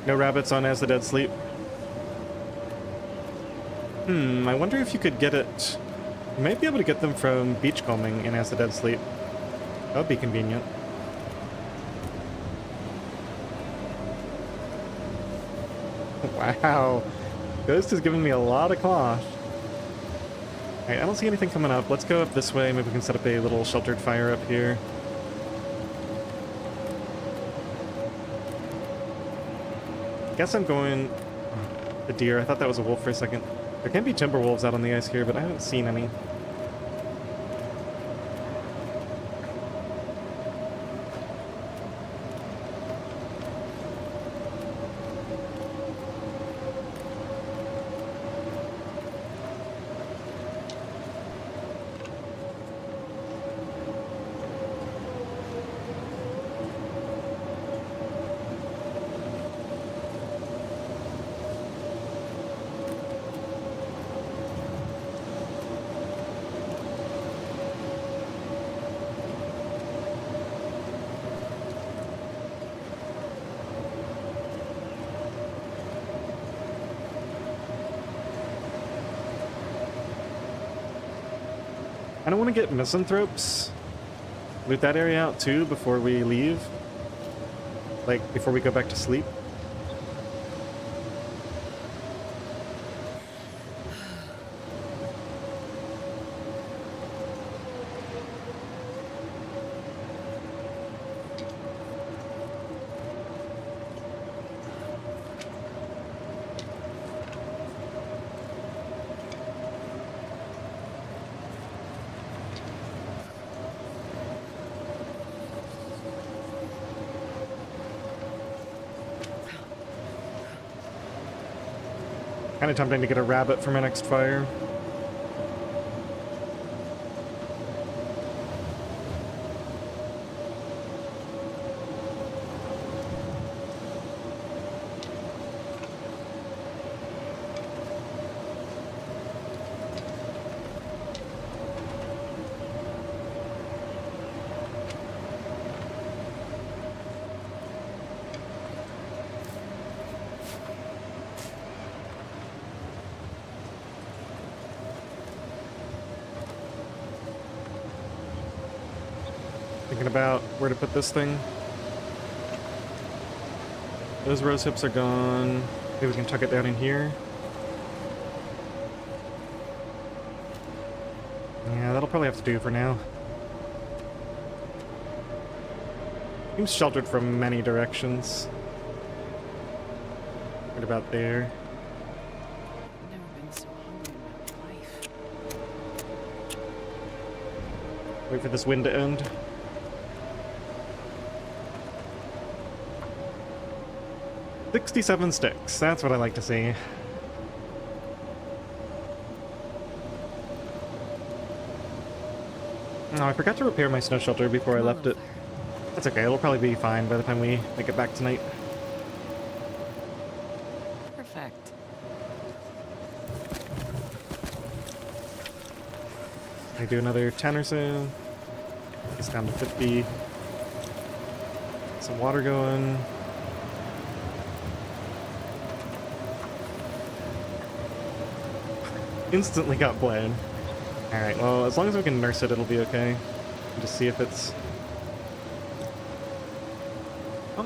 No rabbits on As the Dead Sleep. I wonder if you could get it... You might be able to get them from beachcombing in As the Dead Sleep. That would be convenient. Wow. Ghost has given me a lot of cloth. Alright, I don't see anything coming up. Let's go up this way. Maybe we can set up a little sheltered fire up here. Guess I'm going... The deer. I thought that was a wolf for a second. There can be timber wolves out on the ice here, but I haven't seen any. I don't want to get misanthropes. Loot that area out too before we leave. Like, before we go back to sleep. Kind of tempting to get a rabbit for my next fire. Thinking about where to put this thing. Those rose hips are gone. Maybe we can tuck it down in here. Yeah, that'll probably have to do for now. Seems sheltered from many directions. Right about there. I've never been so hungry in my life. Wait for this wind to end. "67 sticks. That's what I like to see. Oh, I forgot to repair my snow shelter before I left it. That's okay. It'll probably be fine by the time we make it back tonight. Perfect. I do another 10 or so. It's down to 50. Some water going. Instantly got bled. Alright, well, as long as we can nurse it, it'll be okay. Just see if it's...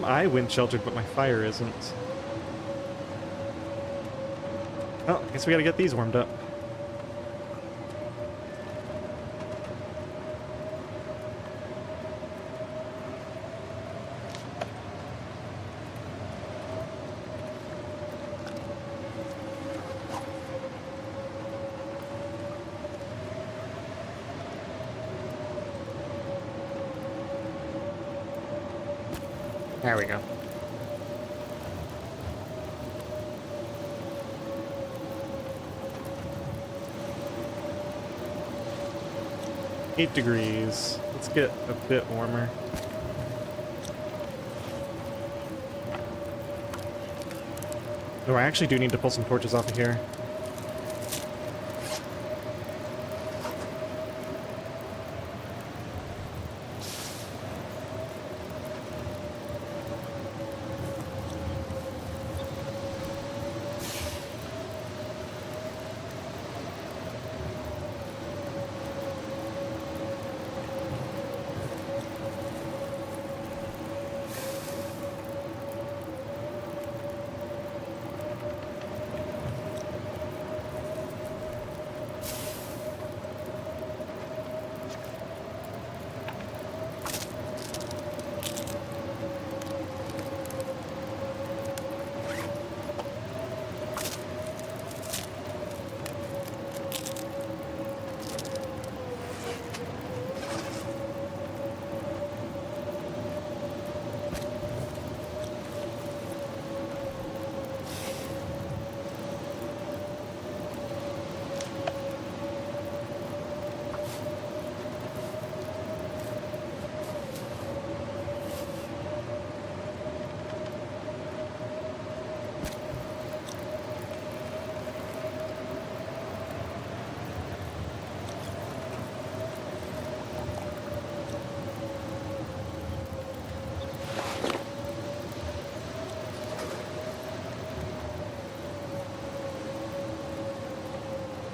I wind sheltered, but my fire isn't. Well, I guess we gotta get these warmed up. There we go. $8 degrees. Let's get a bit warmer. No, I actually do need to pull some torches off of here.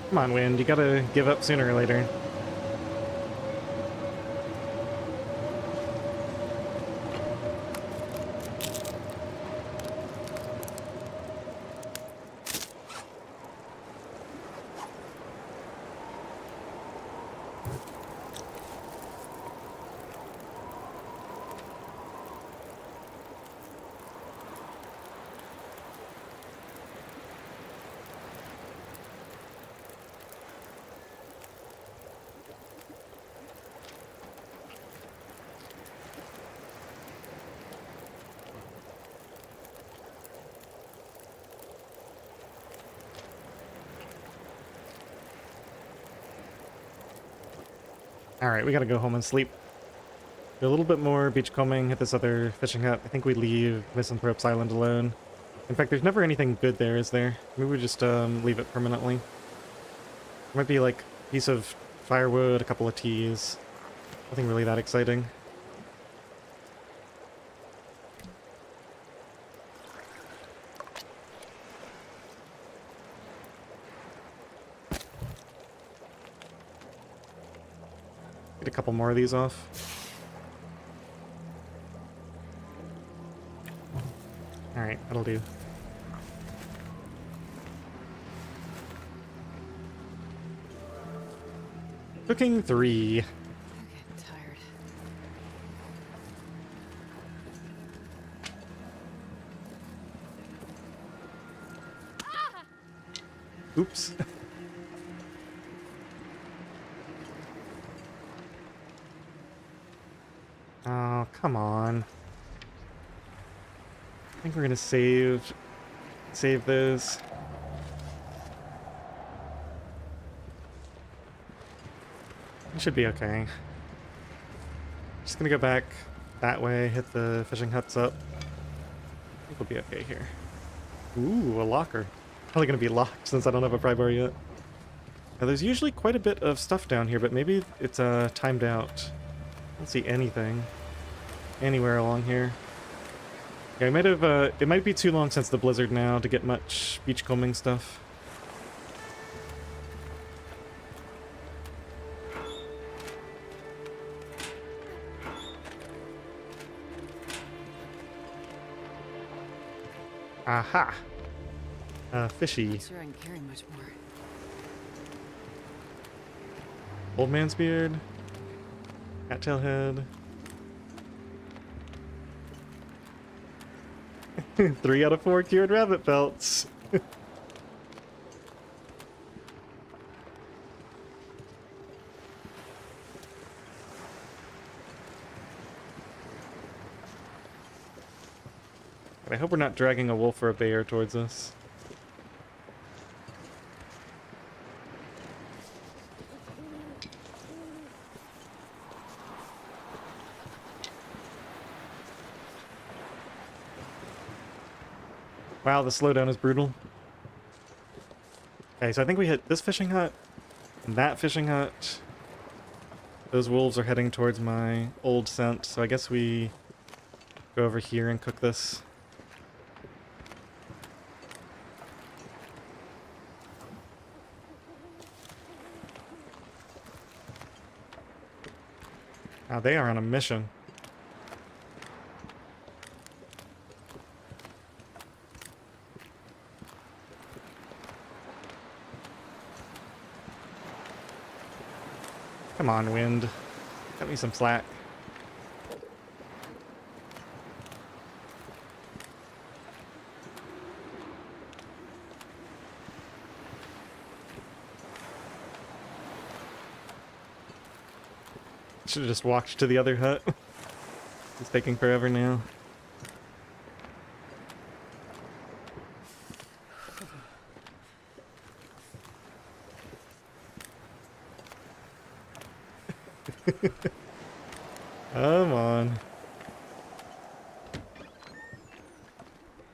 Come on, wind. You gotta give up sooner or later. Alright, we gotta go home and sleep. Do a little bit more beachcombing at this other fishing hut. I think we leave Misanthrope's Island alone. In fact, there's never anything good there, is there? Maybe we just leave it permanently. Might be like a piece of firewood, a couple of teas. Nothing really that exciting. Get a couple more of these off. Alright, that'll do. Cooking 3. I'm getting tired. Oops. Oh, come on. I think we're gonna save this. We should be okay. Just gonna go back that way, hit the fishing huts up. I think we'll be okay here. Ooh, a locker. Probably gonna be locked since I don't have a pry bar yet. Now, there's usually quite a bit of stuff down here, but maybe it's timed out. I don't see anything anywhere along here. Yeah, I might have, it might be too long since the blizzard now to get much beachcombing stuff. Aha! Fishy. Not sure I can carry much more. Old man's beard. Cattail head. 3 out of 4 cured rabbit pelts. I hope we're not dragging a wolf or a bear towards us. Wow, the slowdown is brutal. Okay, so I think we hit this fishing hut, and that fishing hut. Those wolves are heading towards my old scent, so I guess we go over here and cook this. Now they are on a mission. Come on, wind. Cut me some slack. Should have just walked to the other hut. It's taking forever now. Come on.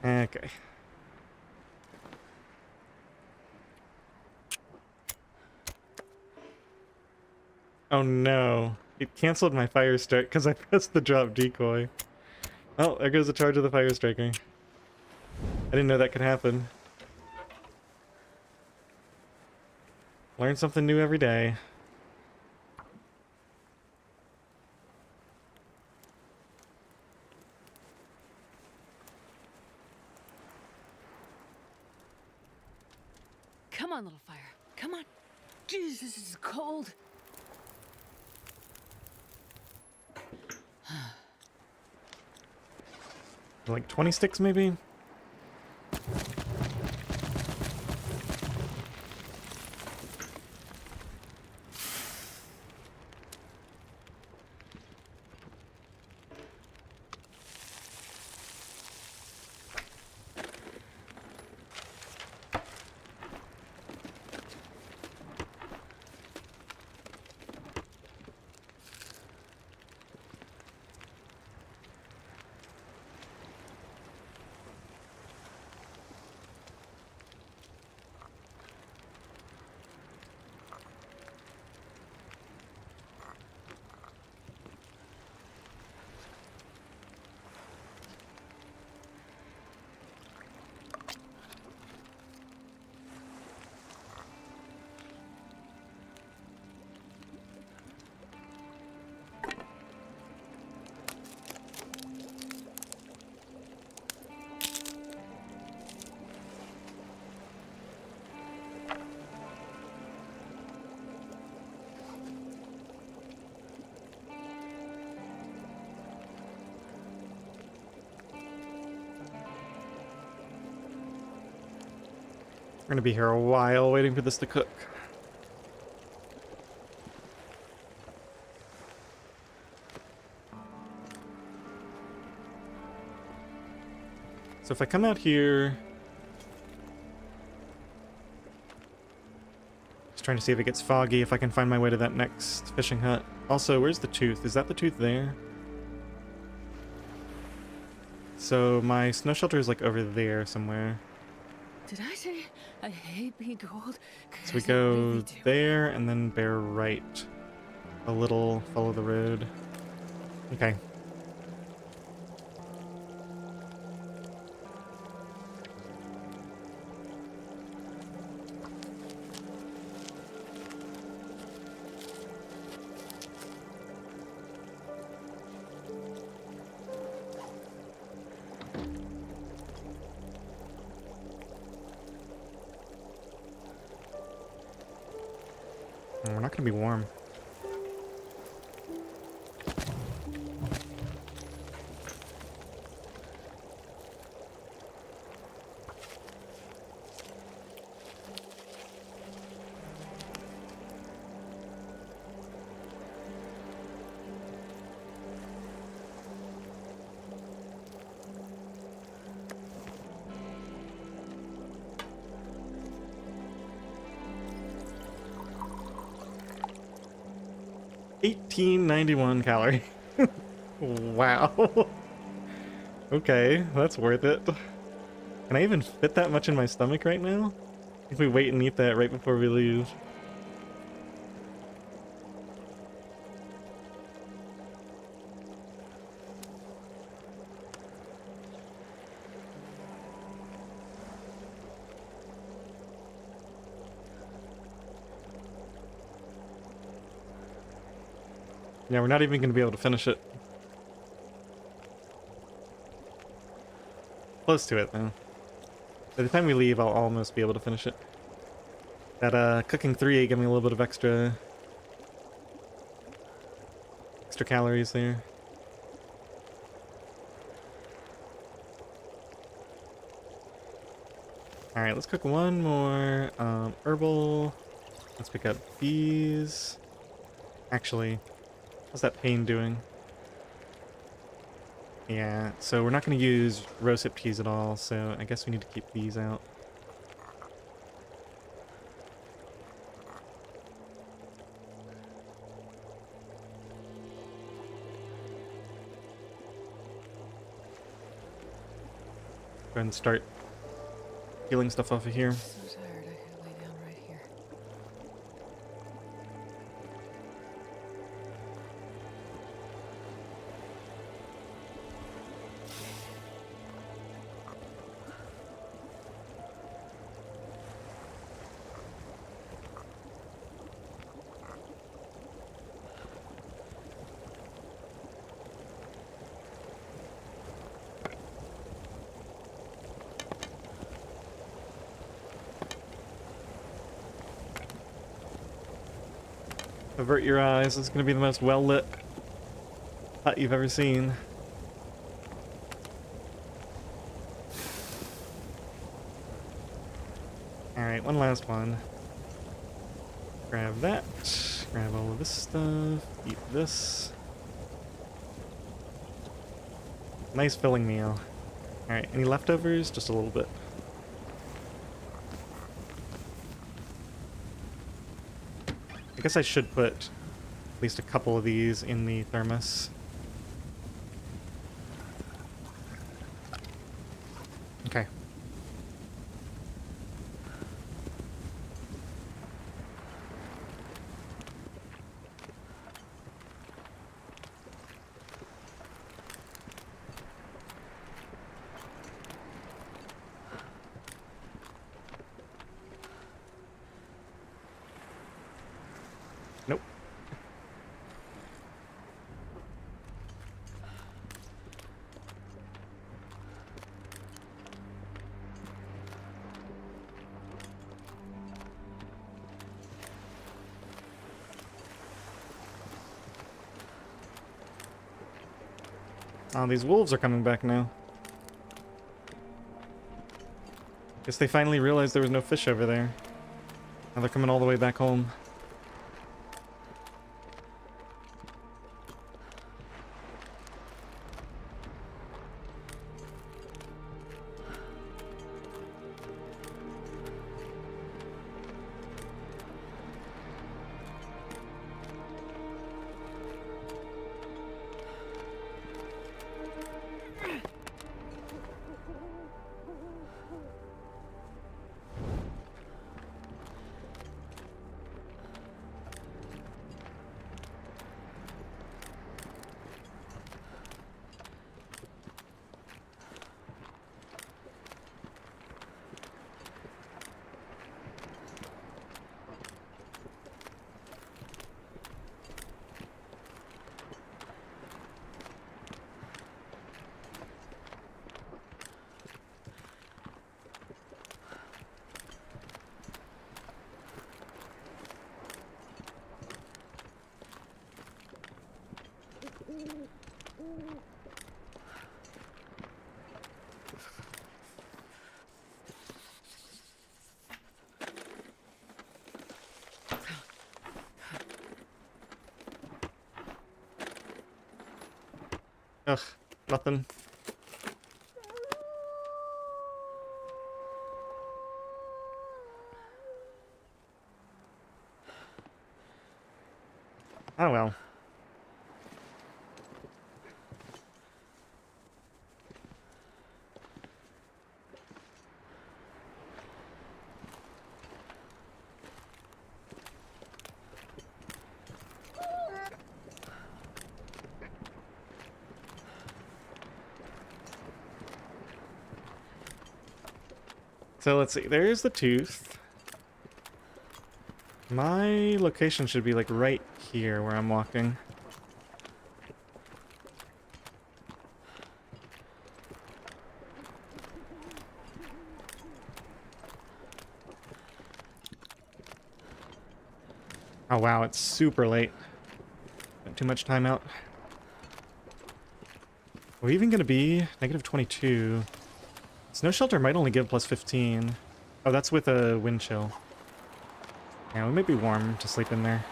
Okay. Oh no. It canceled my fire strike because I pressed the drop decoy. Oh, there goes the charge of the fire striker. I didn't know that could happen. Learn something new every day. Come on, little fire. Come on. Jeez, this is cold. Like 20 sticks maybe? We're gonna be here a while waiting for this to cook. So if I come out here... Just trying to see if it gets foggy, if I can find my way to that next fishing hut. Also, where's the tooth? Is that the tooth there? So my snow shelter is like over there somewhere. Did I say I hate being cold? So we 'Cause I go really do. there and then bear right. A little, follow the road. Okay. We're not gonna be warm. $18.91 calorie. Wow. Okay, that's worth it. Can I even fit that much in my stomach right now? If we wait and eat that right before we leave. Yeah, we're not even going to be able to finish it. Close to it, though. By the time we leave, I'll almost be able to finish it. That, cooking 3 gave me a little bit of extra calories there. Alright, let's cook one more, herbal. Let's pick up these. Actually, how's that pain doing? Yeah, so we're not going to use rosehip teas at all, so I guess we need to keep these out. Go ahead and start peeling stuff off of here. I'm so tired. I could lay down right here. Avert your eyes. It's going to be the most well-lit hut you've ever seen. Alright, one last one. Grab that. Grab all of this stuff. Eat this. Nice filling meal. Alright, any leftovers? Just a little bit. I guess I should put at least a couple of these in the thermos. Okay. Nope. Oh, these wolves are coming back now. Guess they finally realized there was no fish over there. Now they're coming all the way back home. Ugh, nothing. Oh well. So let's see, there's the tooth. My location should be like right here where I'm walking. Oh wow, it's super late. Spent too much time out. Are we even gonna be negative 22? Snow shelter might only give plus 15. Oh, that's with a wind chill. Yeah, we might be warm to sleep in there.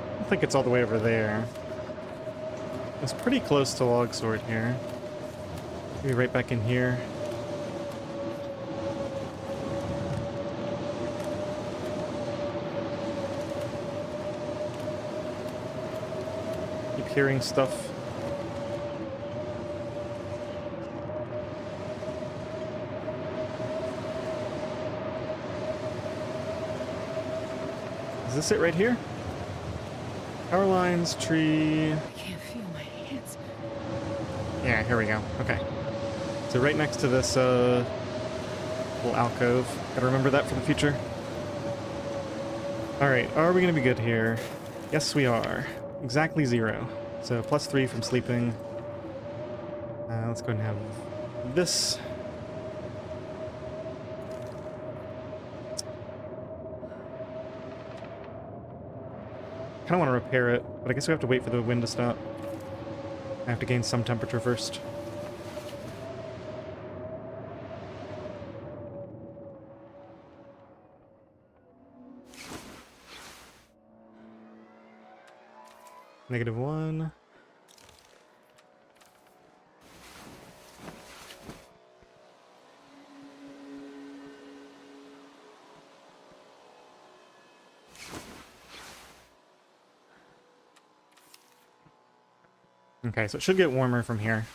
I don't think it's all the way over there. It's pretty close to log sort here. Maybe right back in here. Keep hearing stuff. Is this it right here? Power lines, tree. I can't feel my hands. Yeah, here we go. Okay. So right next to this little alcove. Gotta remember that for the future. Alright, are we gonna be good here? Yes, we are. Exactly 0. So plus 3 from sleeping. Let's go ahead and have this. I kind of want to repair it, but I guess we have to wait for the wind to stop. I have to gain some temperature first. -1. Okay, so it should get warmer from here.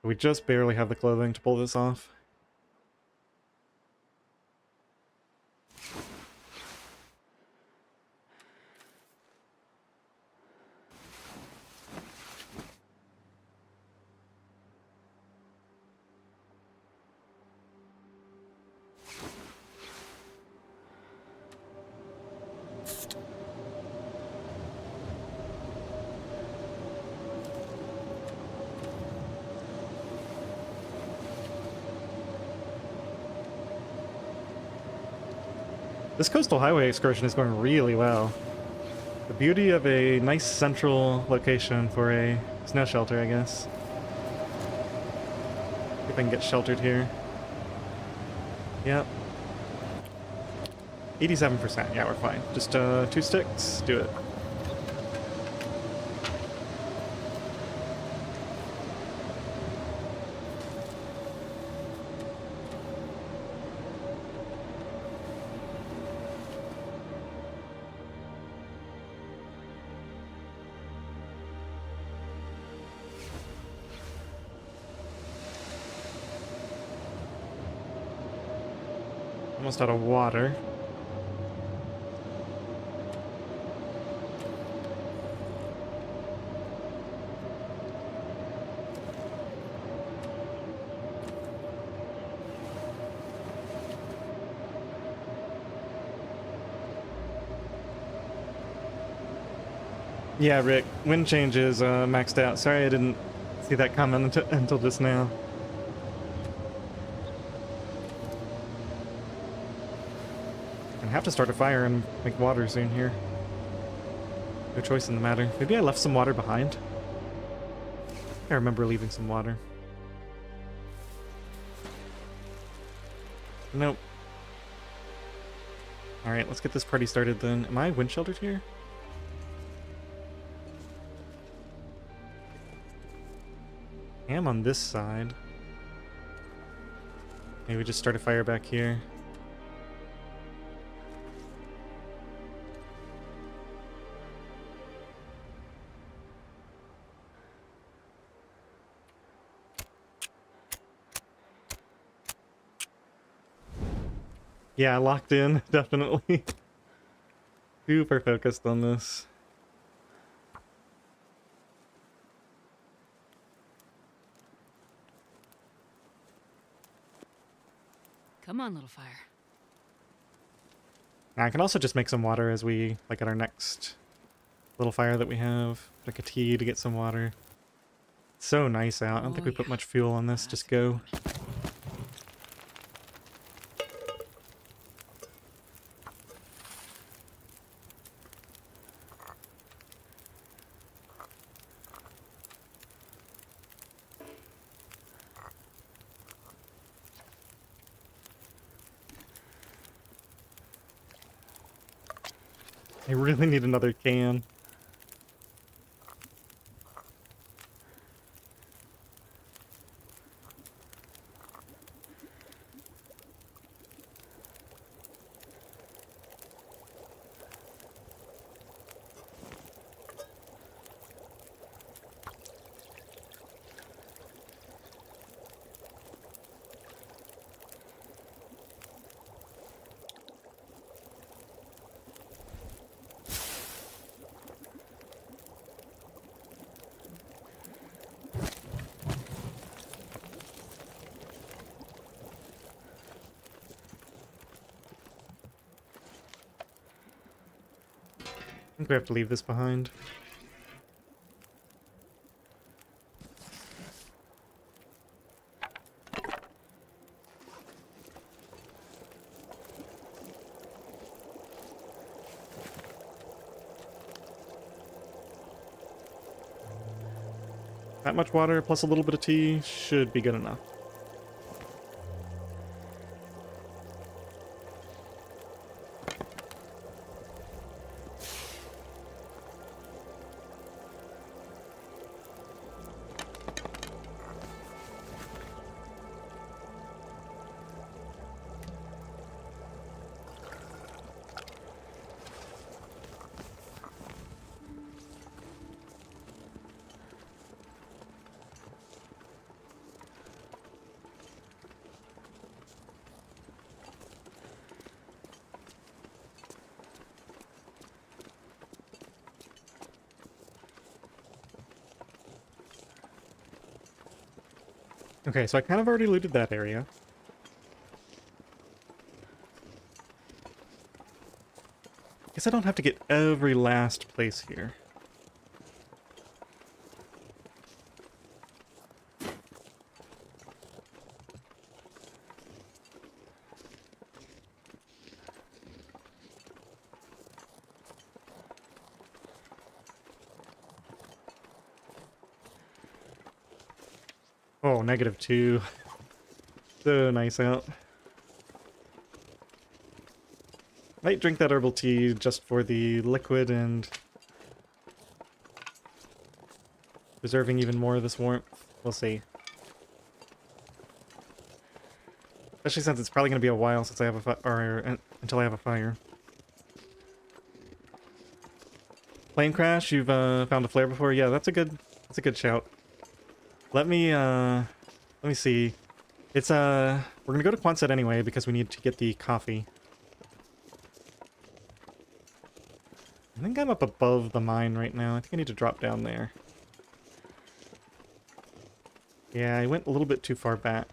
We just barely have the clothing to pull this off. This coastal highway excursion is going really well. The beauty of a nice central location for a snow shelter, I guess. See if I can get sheltered here. Yep. 87%, yeah, we're fine. Just 2 sticks, do it. Almost out of water. Yeah, Rick, wind change is maxed out. Sorry I didn't see that comment until just now. I have to start a fire and make water soon here. No choice in the matter. Maybe I left some water behind? I remember leaving some water. Nope. Alright, let's get this party started then. Am I wind sheltered here? I am on this side. Maybe we just start a fire back here. Yeah, locked in, definitely. Super focused on this. Come on, little fire. I can also just make some water as we, like, at our next little fire that we have. Like a tea to get some water. It's so nice out. I don't think we put much fuel on this. Just go. I really need another can. I think we have to leave this behind. That much water plus a little bit of tea should be good enough. Okay, so I kind of already looted that area. Guess I don't have to get every last place here. Oh, -2. So nice out. Might drink that herbal tea just for the liquid and preserving even more of this warmth. We'll see. Especially since it's probably going to be a while since I have until I have a fire. Plane crash? You've found a flare before? Yeah, that's a good shout. Let me see. It's, we're gonna go to Quonset anyway because we need to get the coffee. I think I'm up above the mine right now. I think I need to drop down there. Yeah, I went a little bit too far back.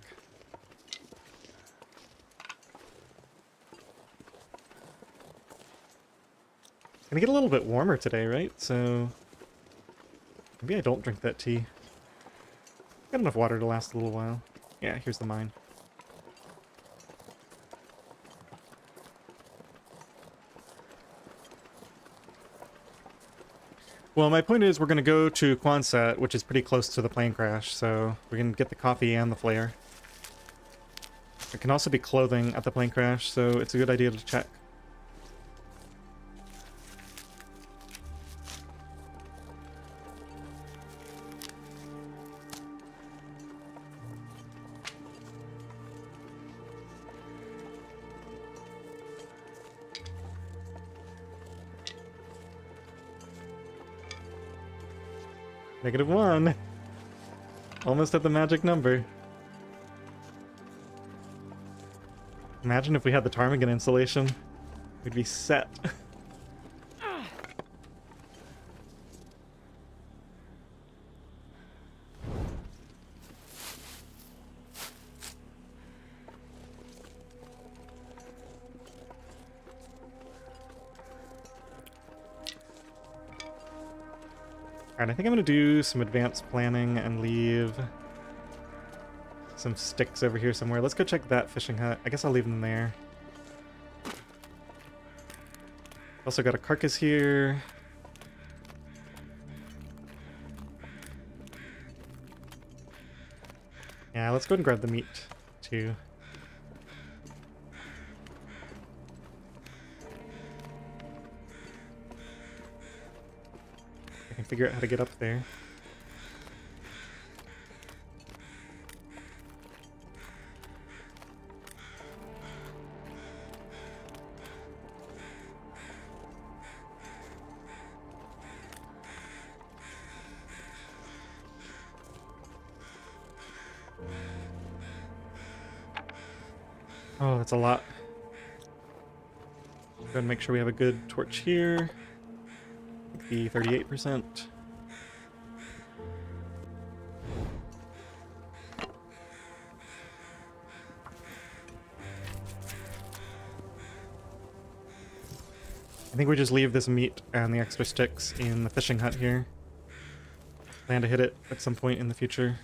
It's gonna get a little bit warmer today, right? So maybe I don't drink that tea. Got enough water to last a little while. Yeah, here's the mine. Well, my point is we're going to go to Quonset, which is pretty close to the plane crash, so we can get the coffee and the flare. There can also be clothing at the plane crash, so it's a good idea to check. -1. Almost at the magic number. Imagine if we had the ptarmigan installation. We'd be set. Alright, I think I'm going to do some advanced planning and leave some sticks over here somewhere. Let's go check that fishing hut. I guess I'll leave them there. Also got a carcass here. Yeah, let's go ahead and grab the meat, too. I can figure out how to get up there. Oh, that's a lot. Go ahead and make sure we have a good torch here. The 38%. I think we just leave this meat and the extra sticks in the fishing hut here. Plan to hit it at some point in the future.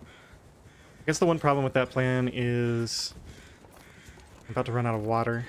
I guess the one problem with that plan is I'm about to run out of water.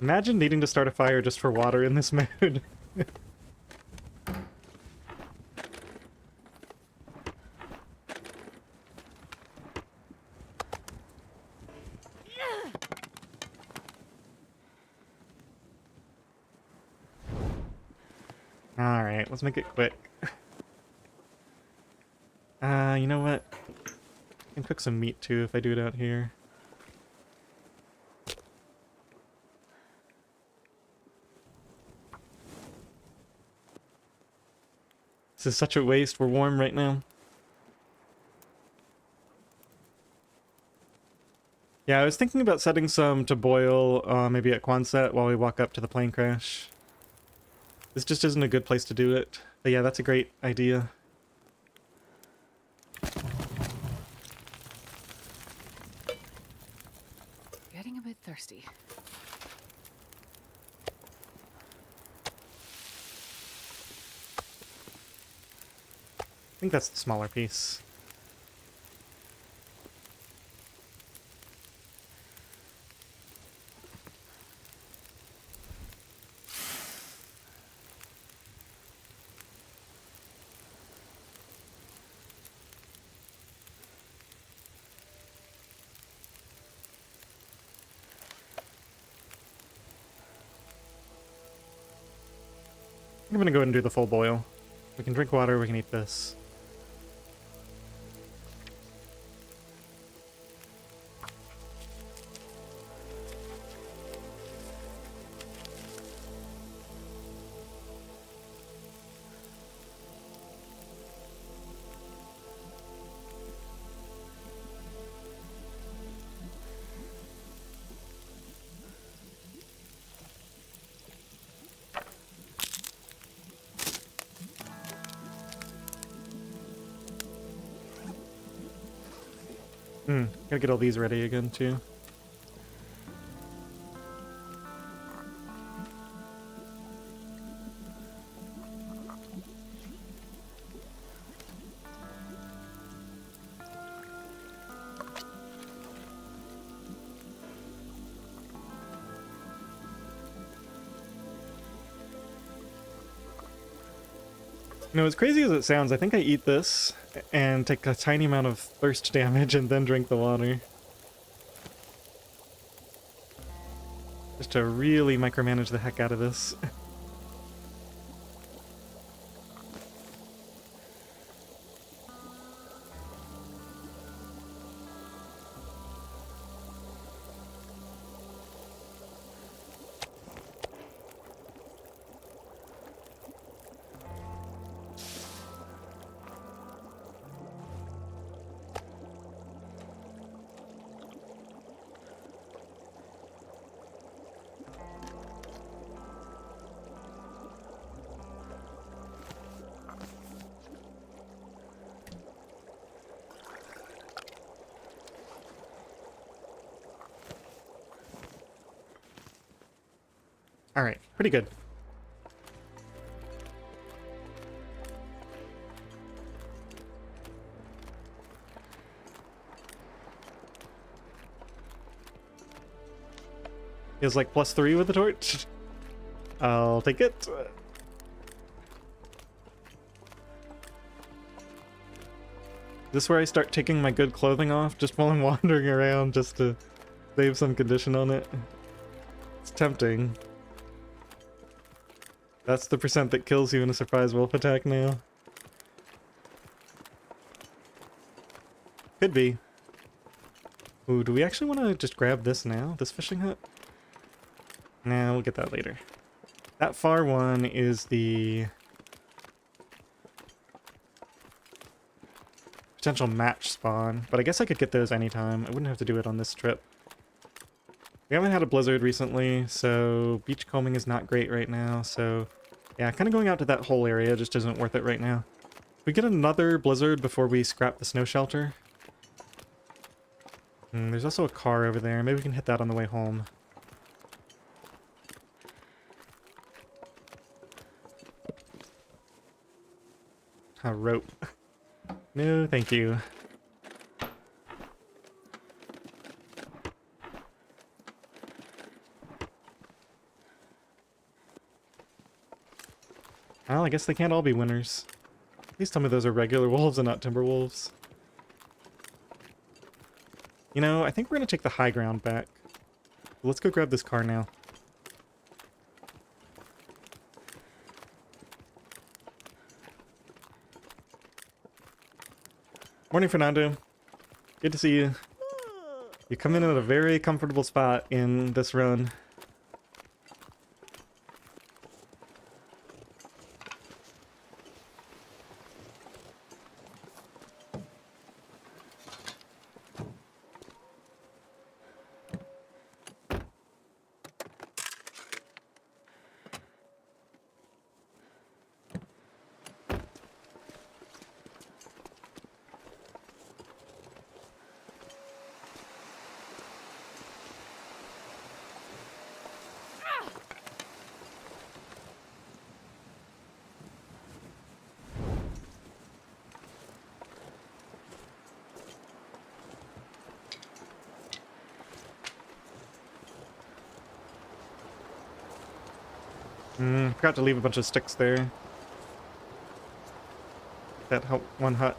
Imagine needing to start a fire just for water in this mode. Alright, let's make it quick. You know what? I can cook some meat too if I do it out here. This is such a waste. We're warm right now. Yeah, I was thinking about setting some to boil maybe at Quonset while we walk up to the plane crash. This just isn't a good place to do it. But yeah, that's a great idea. Getting a bit thirsty. I think that's the smaller piece. I'm gonna go ahead and do the full boil. We can drink water, we can eat this. Gotta get all these ready again, too. You know, as crazy as it sounds, I think I eat this and take a tiny amount of thirst damage and then drink the water. Just to really micromanage the heck out of this. Alright, pretty good. Feels like +3 with the torch. I'll take it. This is where I start taking my good clothing off just while I'm wandering around just to save some condition on it. It's tempting. That's the percent that kills you in a surprise wolf attack now. Could be. Ooh, do we actually want to just grab this now? This fishing hut? Nah, we'll get that later. That far one is the potential match spawn, but I guess I could get those anytime. I wouldn't have to do it on this trip. We haven't had a blizzard recently, so beachcombing is not great right now, so yeah, kind of going out to that whole area just isn't worth it right now. We get another blizzard before we scrap the snow shelter. There's also a car over there. Maybe we can hit that on the way home. A rope. No, thank you. Well, I guess they can't all be winners. Please tell me those are regular wolves and not timber wolves. You know, I think we're gonna take the high ground back. Let's go grab this car now. Morning, Fernando. Good to see you. You come in at a very comfortable spot in this run. Forgot to leave a bunch of sticks there. That helped one hut.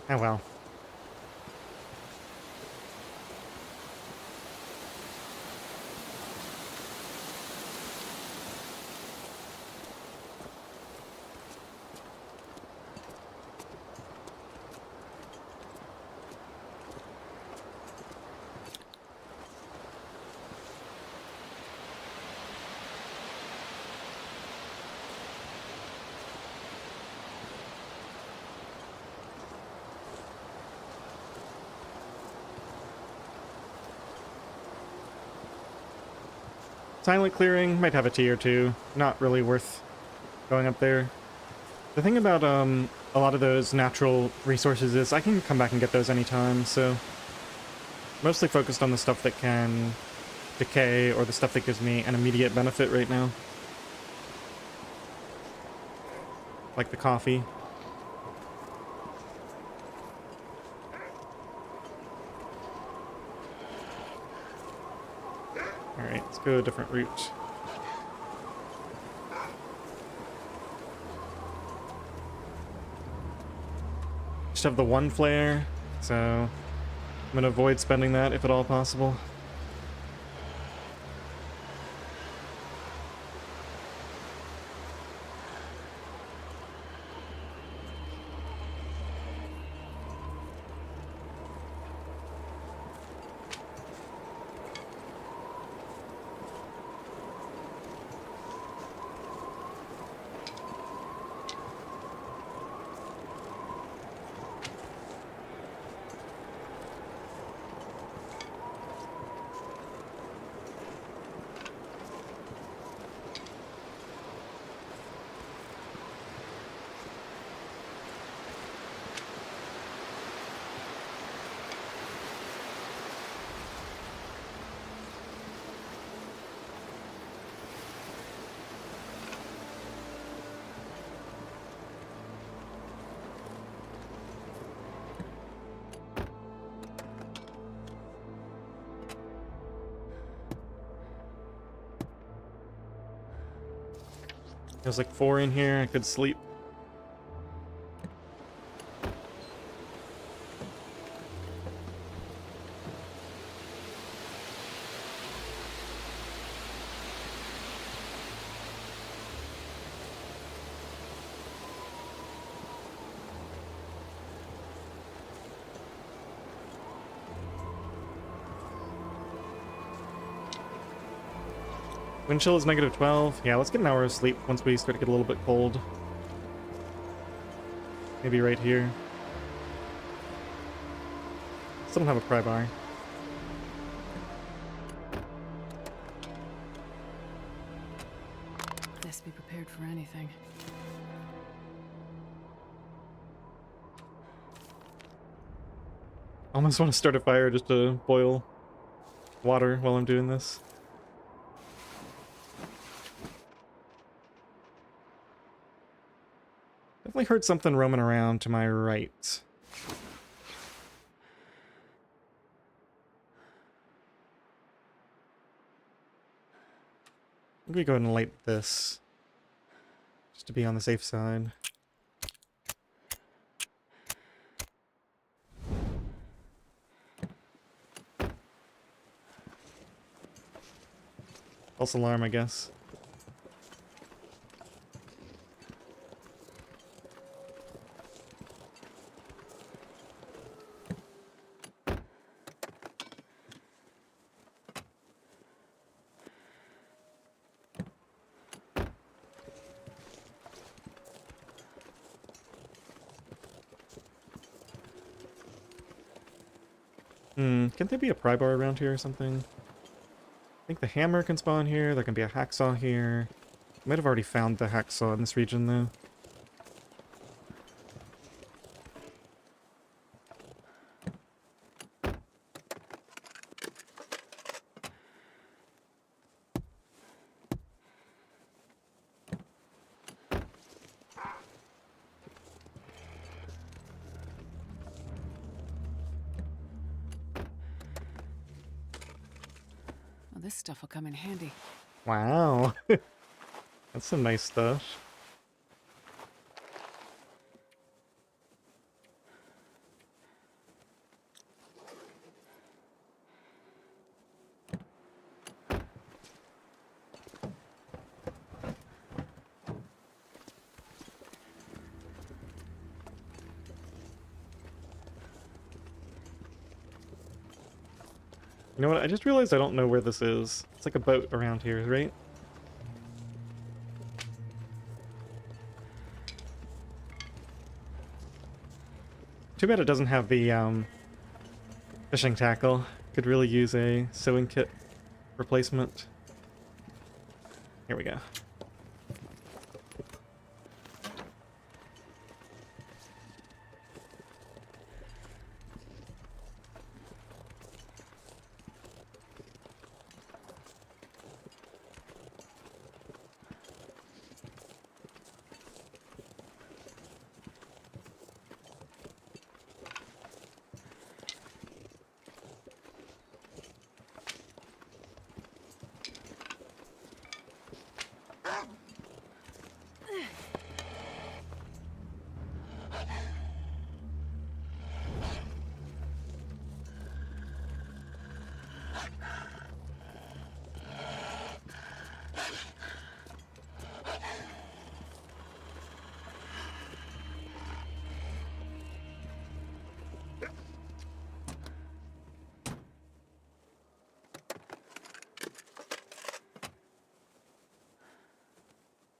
Oh well. Silent clearing, might have a tea or two. Not really worth going up there. The thing about a lot of those natural resources is I can come back and get those anytime, so mostly focused on the stuff that can decay or the stuff that gives me an immediate benefit right now. Like the coffee. Alright, let's go a different route. Just have the one flare, so I'm gonna avoid spending that if at all possible. There's like 4 in here, I could sleep. Wind chill is -12. Yeah, let's get an hour of sleep once we start to get a little bit cold. Maybe right here. Still don't have a pry bar. Best be prepared for anything. Almost want to start a fire just to boil water while I'm doing this. Definitely heard something roaming around to my right. Maybe go ahead and light this, just to be on the safe side. False alarm, I guess. Can't there be a pry bar around here or something? I think the hammer can spawn here. There can be a hacksaw here. I might have already found the hacksaw in this region, though. Well, this stuff will come in handy. Wow. That's some nice stuff. You know what? I just realized I don't know where this is. It's like a boat around here, right? Too bad it doesn't have the fishing tackle. Could really use a sewing kit replacement. Here we go.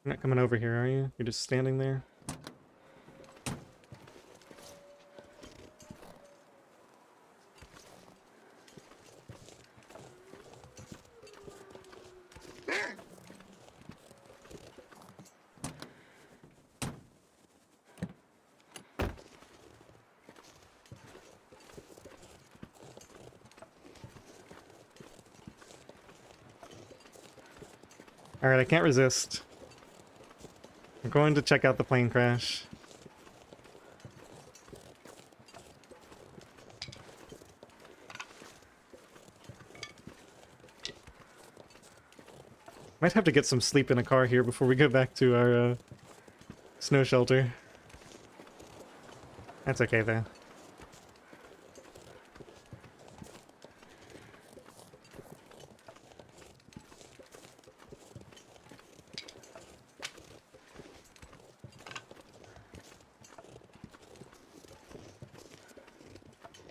You're not coming over here, are you? You're just standing there? Alright, I can't resist. We're going to check out the plane crash. Might have to get some sleep in a car here before we go back to our snow shelter. That's okay though.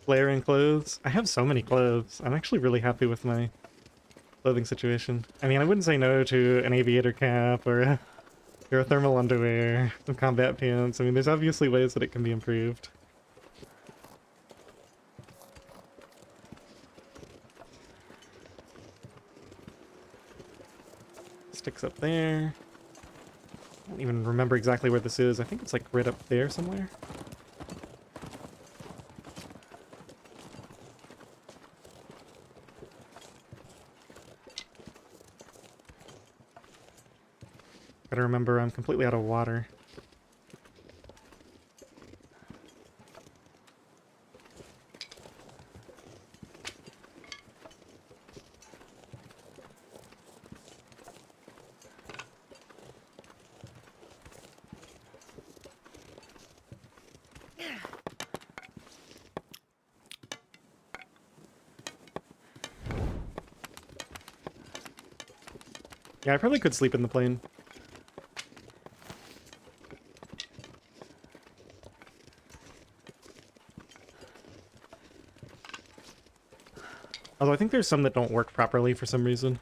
Layering clothes. I have so many clothes. I'm actually really happy with my clothing situation. I mean, I wouldn't say no to an aviator cap or a thermal underwear, some combat pants. I mean, there's obviously ways that it can be improved. Sticks up there. I don't even remember exactly where this is. I think it's like right up there somewhere. Gotta remember I'm completely out of water. Yeah, I probably could sleep in the plane. Although I think there's some that don't work properly for some reason.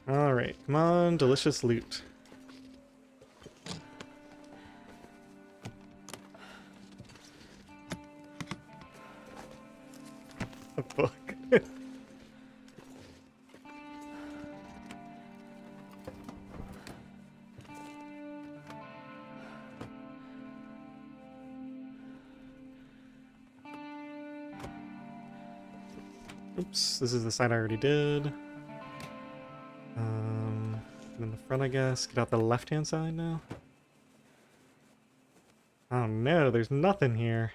Alright, come on, delicious loot. A book. Oops, this is the side I already did. In the front, I guess. Get out the left-hand side now. Oh no, there's nothing here.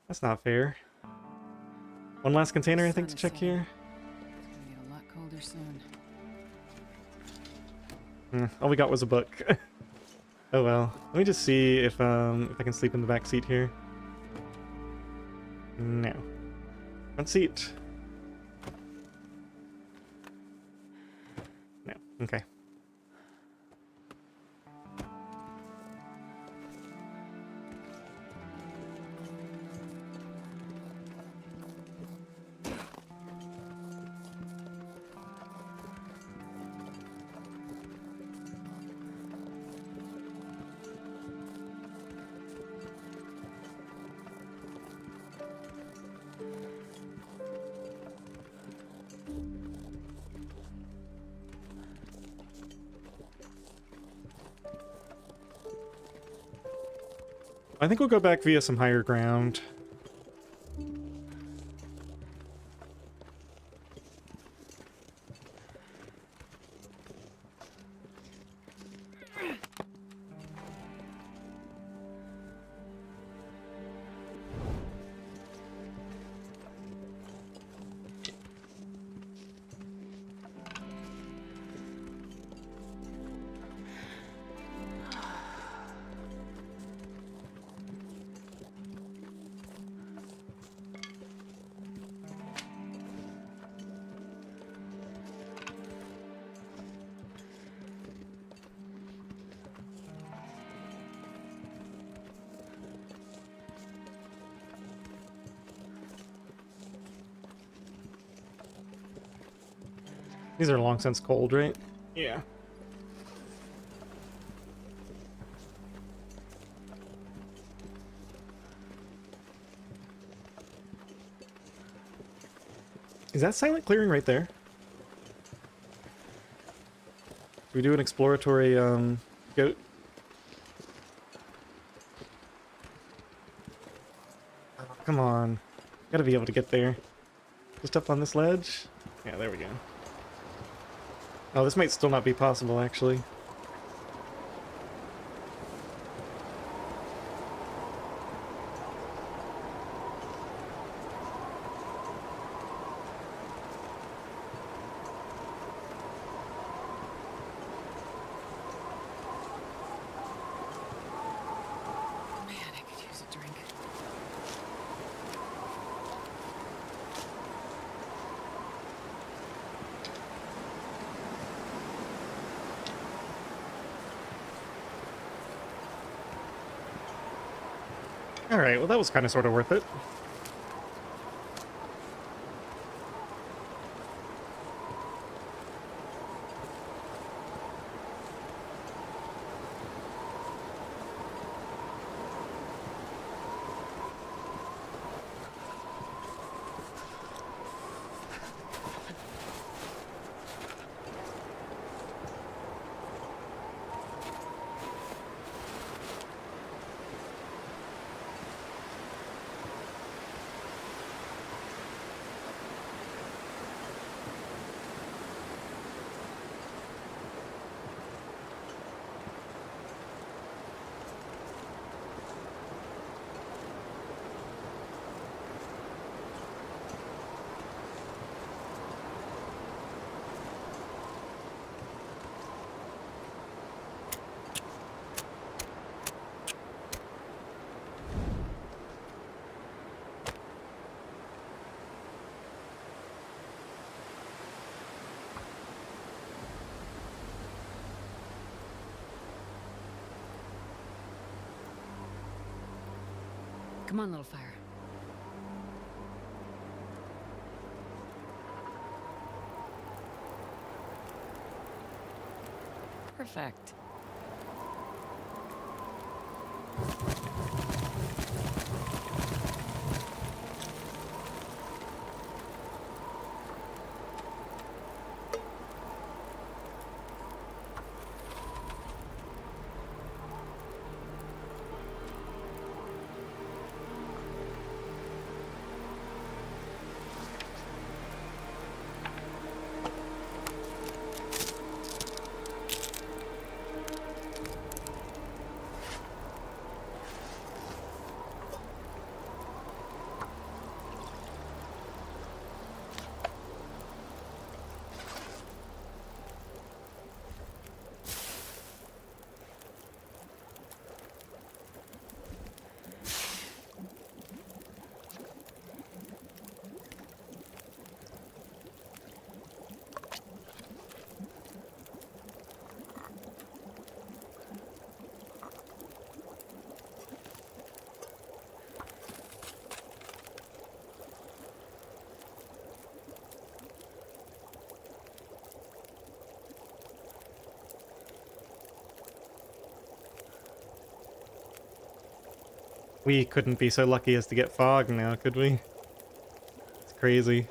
That's not fair. One last container, I think, to check here. It's gonna get a lot colder soon. All we got was a book. Oh well. Let me just see if I can sleep in the back seat here. No. Front seat. No. Okay. I think we'll go back via some higher ground. These are long since cold, right? Yeah. Is that silent clearing right there? We do an exploratory goat. Oh, come on. Gotta be able to get there. Just up on this ledge? Yeah, there we go. Oh, this might still not be possible, actually. Man, I could use a drink. Alright, well that was kind of sort of worth it. Come on, little fire. Perfect. We couldn't be so lucky as to get fog now, could we? It's crazy.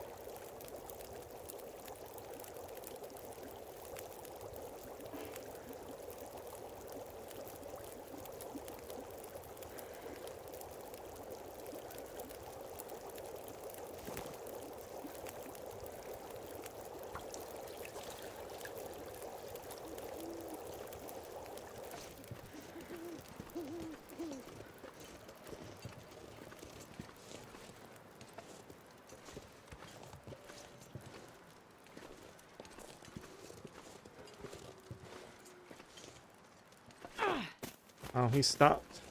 Oh, he stopped.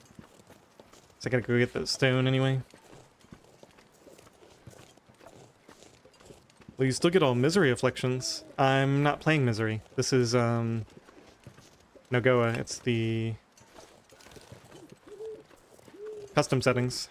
So I gotta go get that stone anyway. Well, you still get all misery afflictions. I'm not playing misery. This is, NOGOA. It's the custom settings.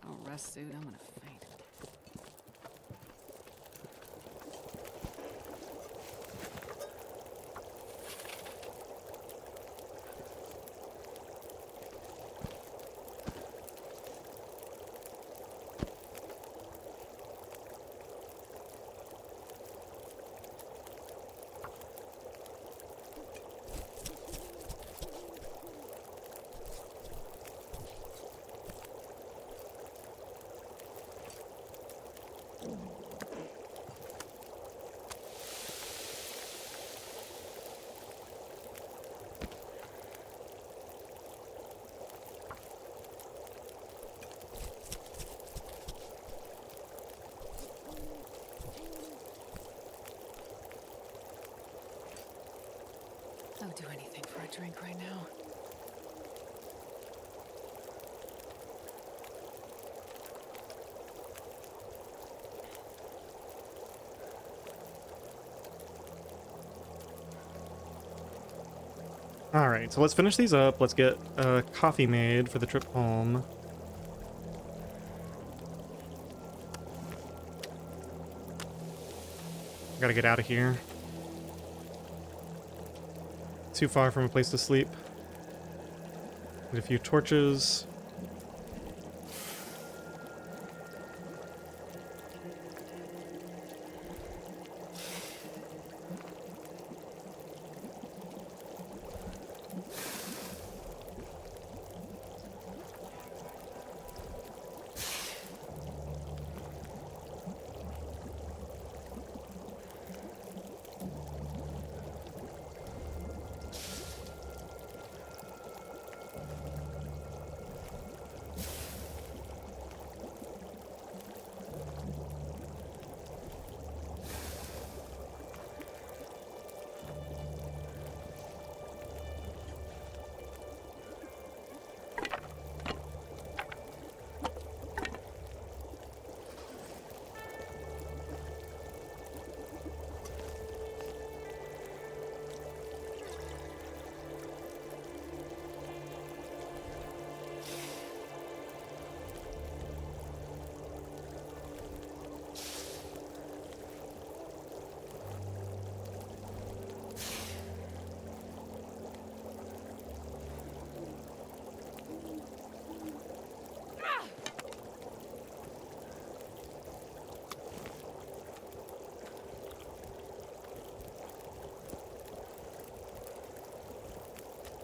Oh, rest suit. I'm gonna faint. I'll do anything for a drink right now. Alright, so let's finish these up. Let's get coffee made for the trip home. Gotta get out of here. Too far from a place to sleep. Get a few torches.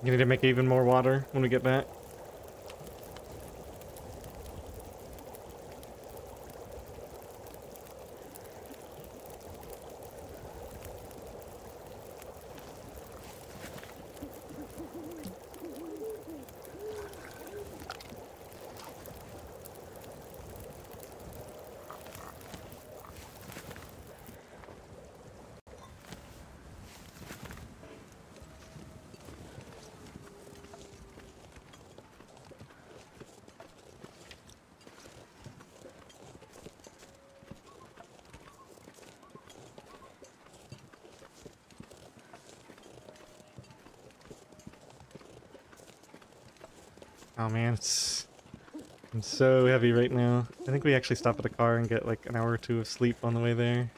You need to make even more water when we get back. Oh man, I'm so heavy right now. I think we actually stop at the car and get like an hour or two of sleep on the way there.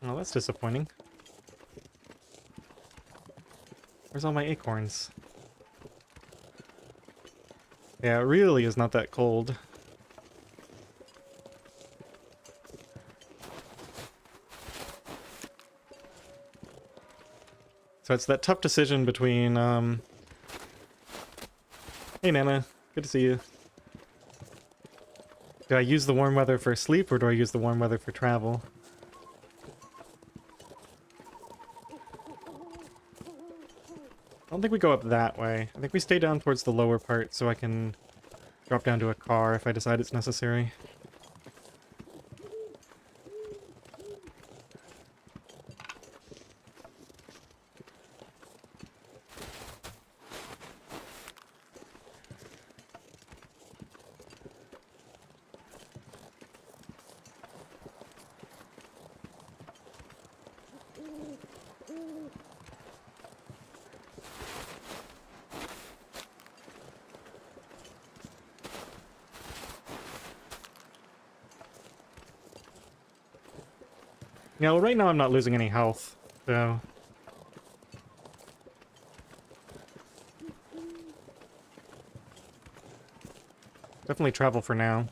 Oh, that's disappointing. Where's all my acorns? Yeah, it really is not that cold. So it's that tough decision between, hey Nana, good to see you. Do I use the warm weather for sleep, or do I use the warm weather for travel? I don't think we go up that way. I think we stay down towards the lower part so I can drop down to a car if I decide it's necessary. Yeah, well, right now I'm not losing any health, so... Definitely travel for now.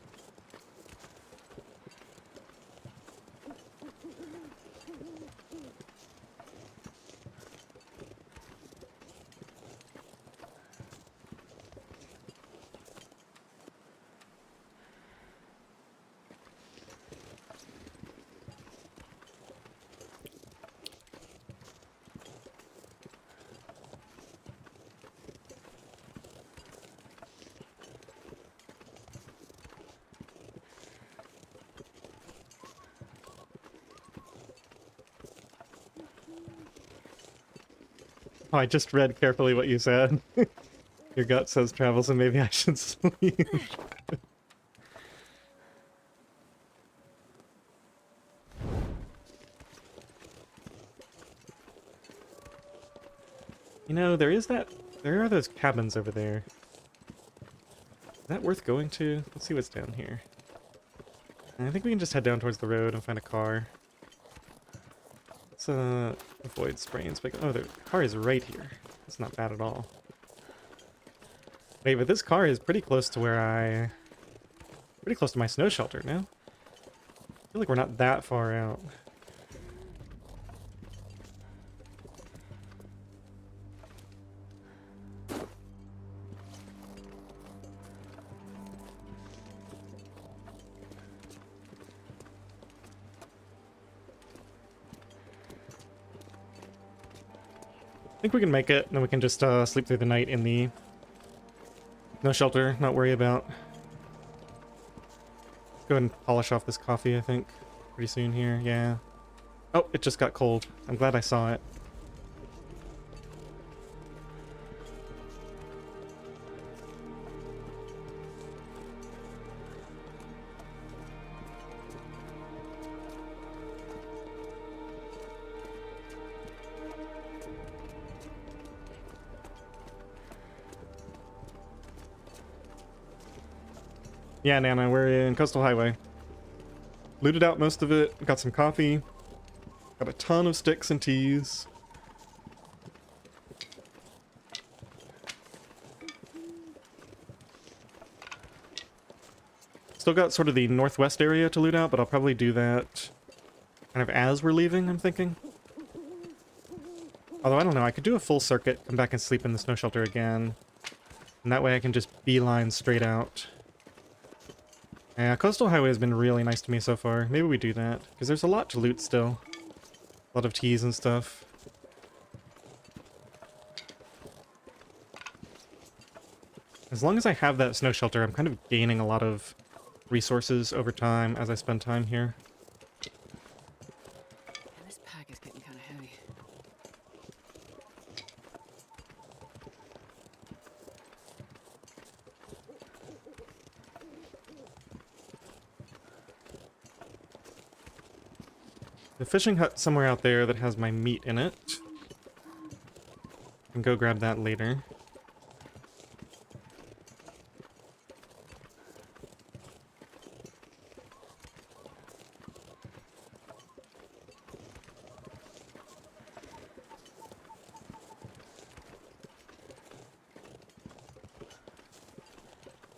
Oh, I just read carefully what you said. Your gut says travel, so maybe I should sleep. You know, there are those cabins over there. Is that worth going to? Let's see what's down here. I think we can just head down towards the road and find a car. Let's avoid sprains. Oh, the car is right here. That's not bad at all. Wait, but this car is pretty close to pretty close to my snow shelter, no? I feel like we're not that far out. I think we can make it, and then we can just sleep through the night in the no shelter, not worry about. Go ahead and polish off this coffee, I think, pretty soon here, yeah. Oh, it just got cold. I'm glad I saw it. Yeah, Nana, we're in Coastal Highway. Looted out most of it, got some coffee, got a ton of sticks and teas. Still got sort of the northwest area to loot out, but I'll probably do that kind of as we're leaving, I'm thinking. Although, I don't know, I could do a full circuit, come back and sleep in the snow shelter again. And that way I can just beeline straight out. Yeah, Coastal Highway has been really nice to me so far. Maybe we do that, because there's a lot to loot still. A lot of teas and stuff. As long as I have that snow shelter, I'm kind of gaining a lot of resources over time as I spend time here. Yeah, this pack is getting kind of heavy. The fishing hut somewhere out there that has my meat in it. I can go grab that later.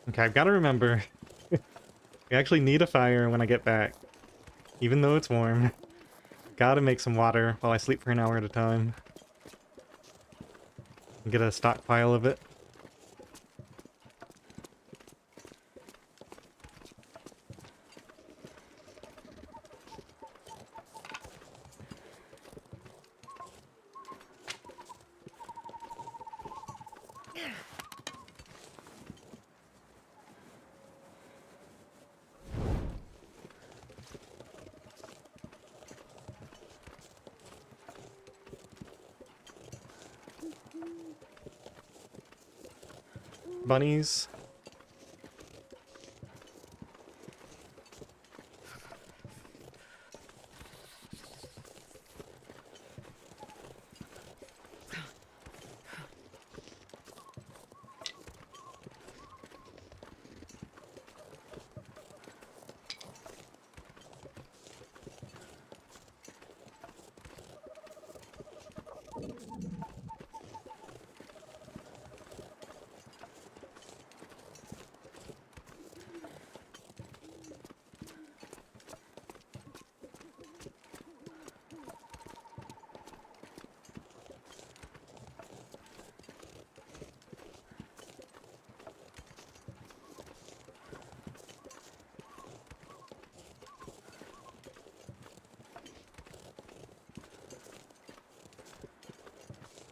Okay, I've got to remember. We actually need a fire when I get back. Even though it's warm. Gotta make some water while I sleep for an hour at a time. And get a stockpile of it. Bunnies.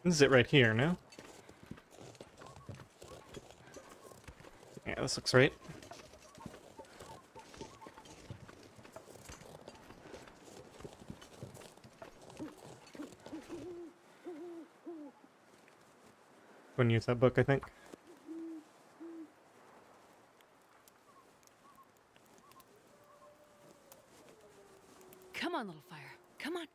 This is it right here, no? Yeah, this looks right. Wouldn't use that book, I think. Come on, little fire. Come on.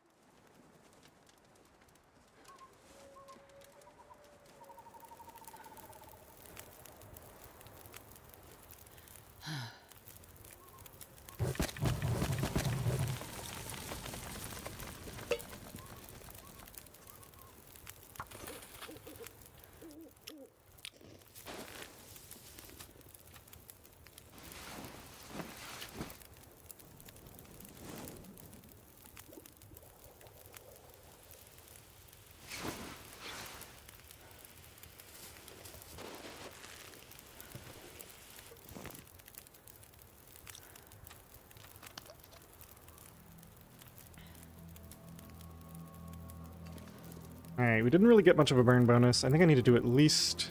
Alright, we didn't really get much of a burn bonus. I think I need to do at least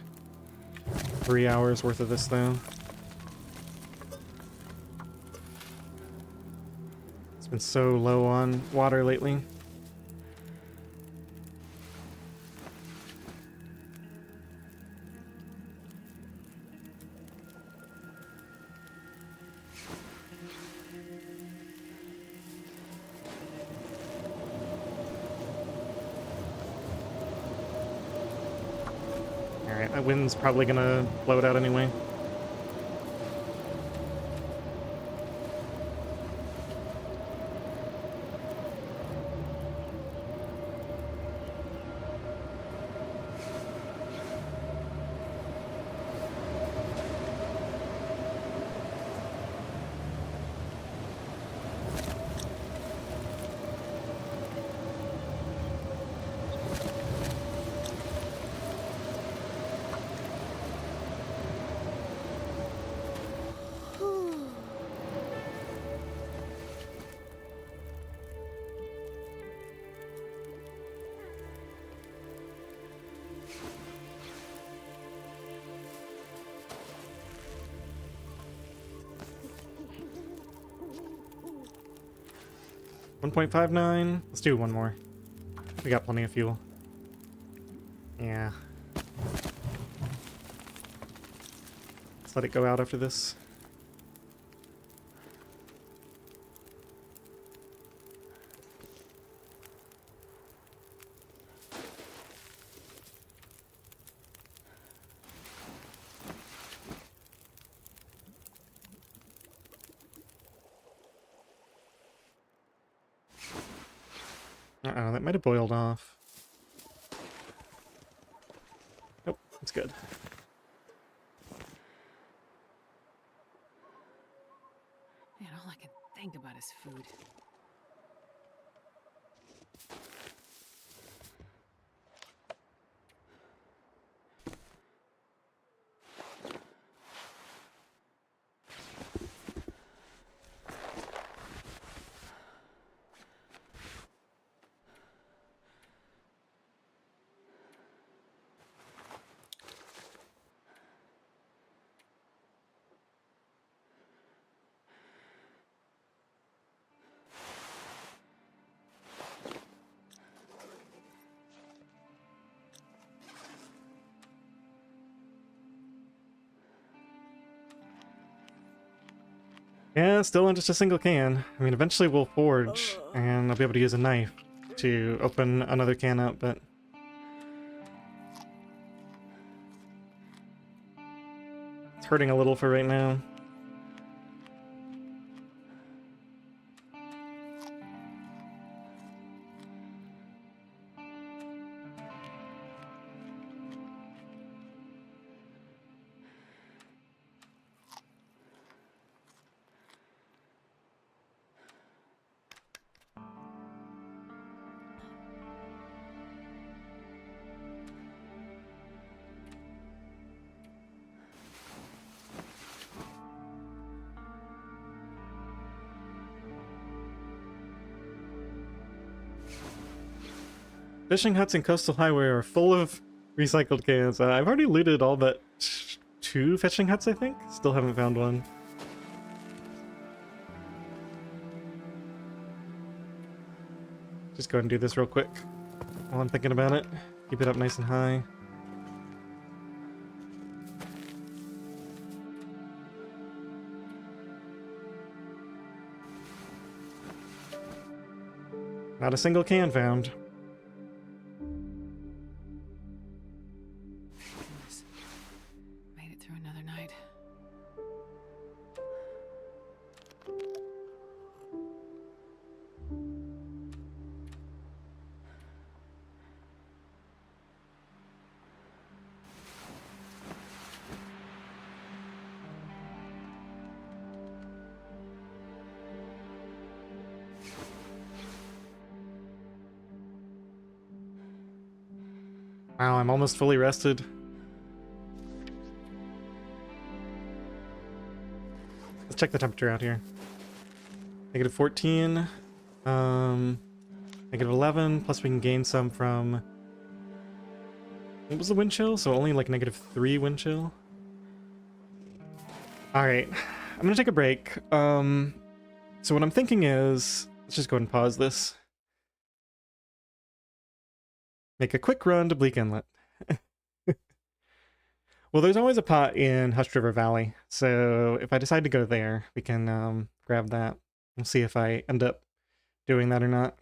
3 hours worth of this, though. It's been so low on water lately. Alright, that wind's probably gonna blow it out anyway. $1.59. Let's do one more. We got plenty of fuel. Yeah. Let's let it go out after this. Uh-oh, that might have boiled off. Nope, it's good. this food. Yeah, still on just a single can. I mean, eventually we'll forge, and I'll be able to use a knife to open another can up, but... it's hurting a little for right now. Fishing huts and coastal highway are full of recycled cans. I've already looted all but 2 fishing huts, I think. Still haven't found one. Just go ahead and do this real quick while I'm thinking about it. Keep it up nice and high. Not a single can found. Made it through another night. Wow, I'm almost fully rested. Let's check the temperature out here. Negative 14. Negative 11, plus we can gain some from... what was the wind chill? So only like negative 3 wind chill. Alright, I'm gonna take a break. So what I'm thinking is... let's just go ahead and pause this. Make a quick run to Bleak Inlet. Well, there's always a pot in Hushed River Valley, so if I decide to go there, we can grab that. We'll see if I end up doing that or not.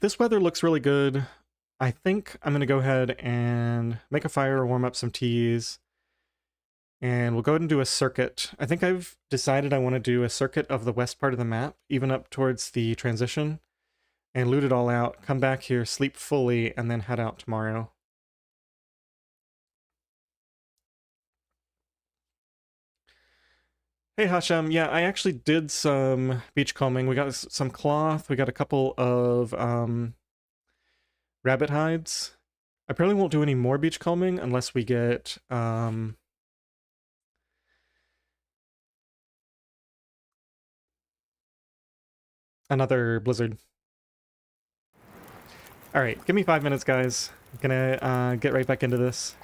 This weather looks really good. I think I'm going to go ahead and make a fire, warm up some teas, and we'll go ahead and do a circuit. I think I've decided I want to do a circuit of the west part of the map, even up towards the transition, and loot it all out, come back here, sleep fully, and then head out tomorrow. Hey Hashem, yeah, I actually did some beachcombing. We got some cloth, we got a couple of rabbit hides. I probably won't do any more beachcombing unless we get another blizzard. Alright, give me 5 minutes, guys. I'm gonna get right back into this.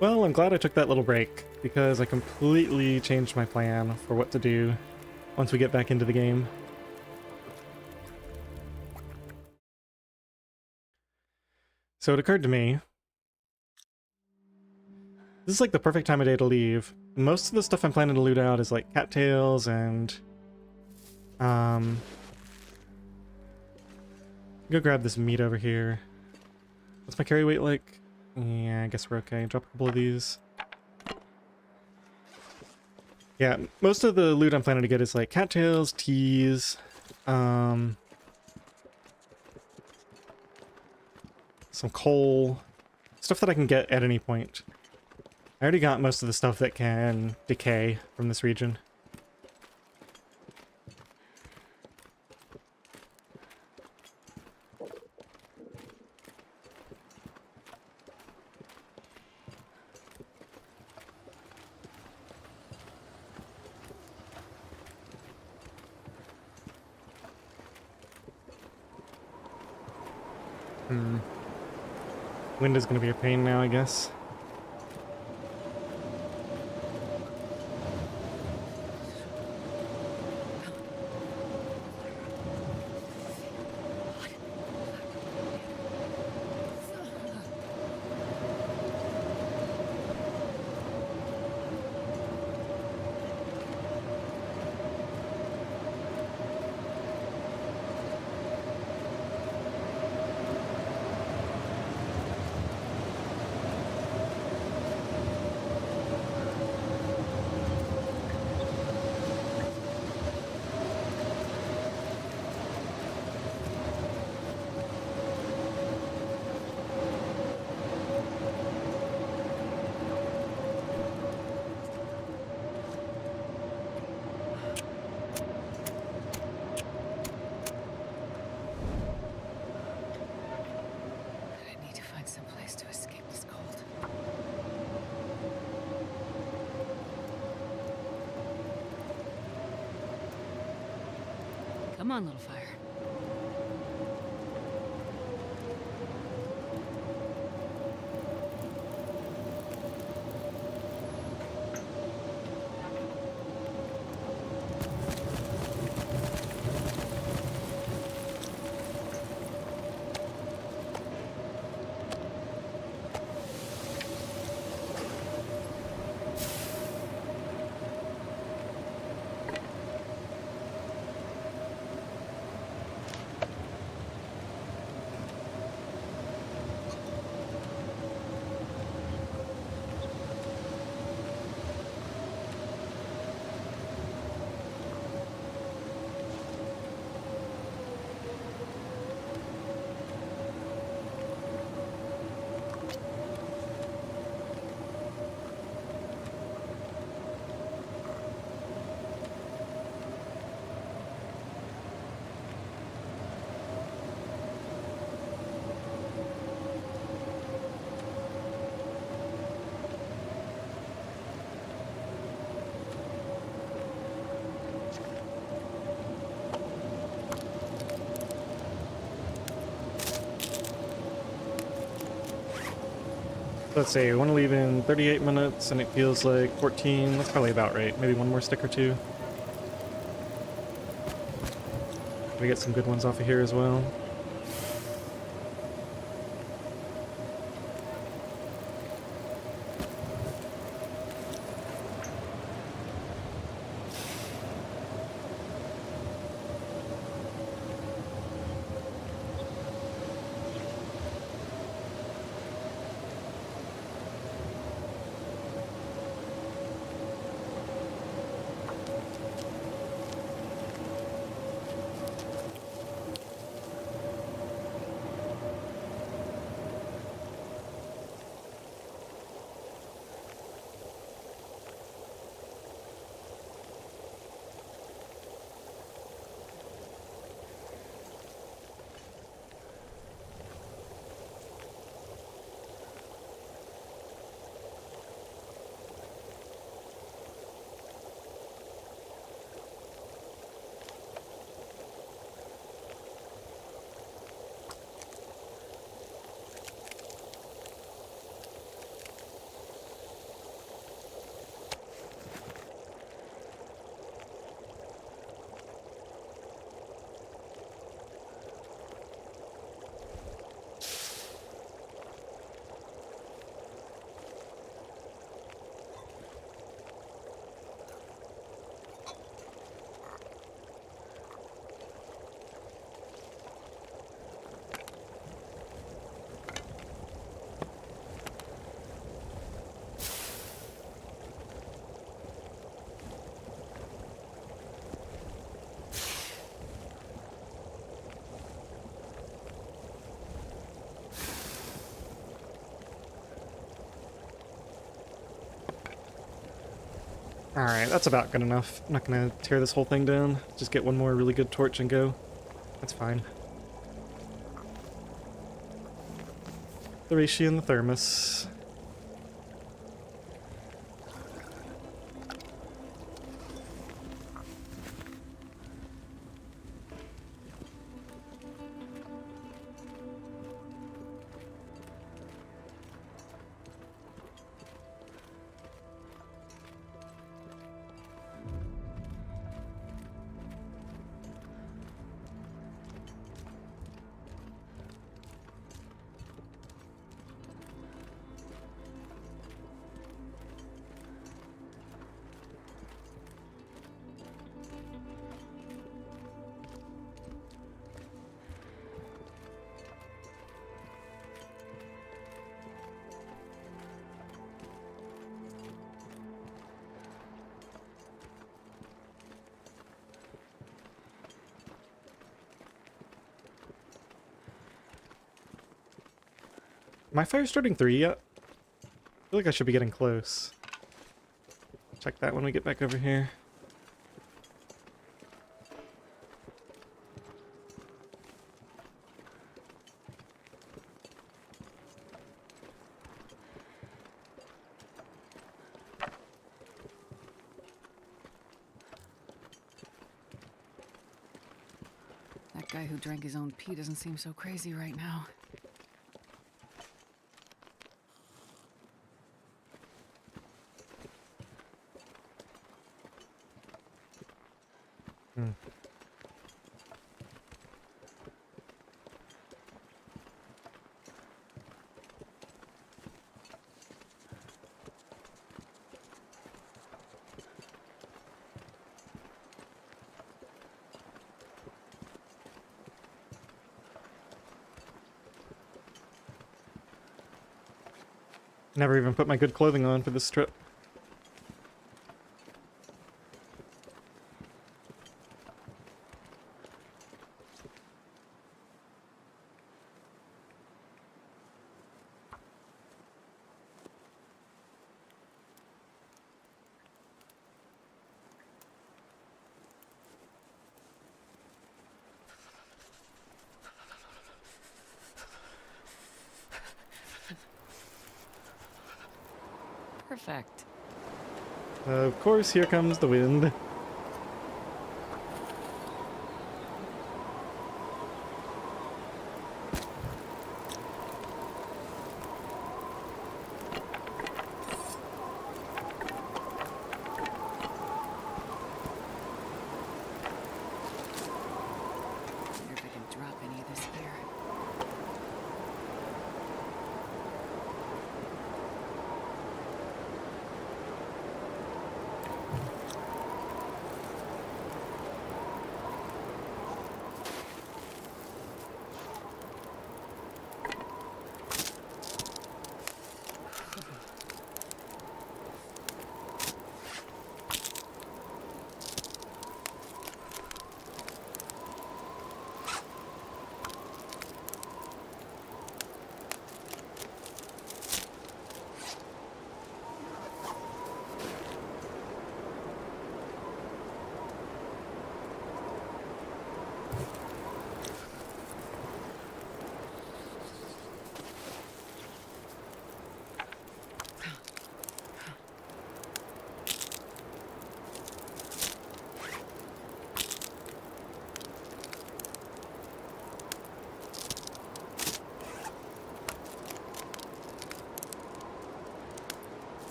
Well, I'm glad I took that little break, because I completely changed my plan for what to do once we get back into the game. So it occurred to me, this is like the perfect time of day to leave. Most of the stuff I'm planning to loot out is like cattails and go grab this meat over here. What's my carry weight like? Yeah, I guess we're okay. Drop a couple of these. Yeah, most of the loot I'm planning to get is like cattails, teas, some coal, stuff that I can get at any point. I already got most of the stuff that can decay from this region. Wind is going to be a pain now, I guess. I need to find some place to escape this cold. Come on, little fire. Let's see, we want to leave in 38 minutes, and it feels like 14. That's probably about right. Maybe one more stick or two. We get some good ones off of here as well. Alright, that's about good enough. I'm not gonna tear this whole thing down. Just get one more really good torch and go. That's fine. The Reishi and the thermos. Am I fire starting 3 yet? I feel like I should be getting close. Check that when we get back over here. That guy who drank his own pee doesn't seem so crazy right now. Never even put my good clothing on for this trip. Perfect. Of course, here comes the wind. Wonder if I can drop any of this here.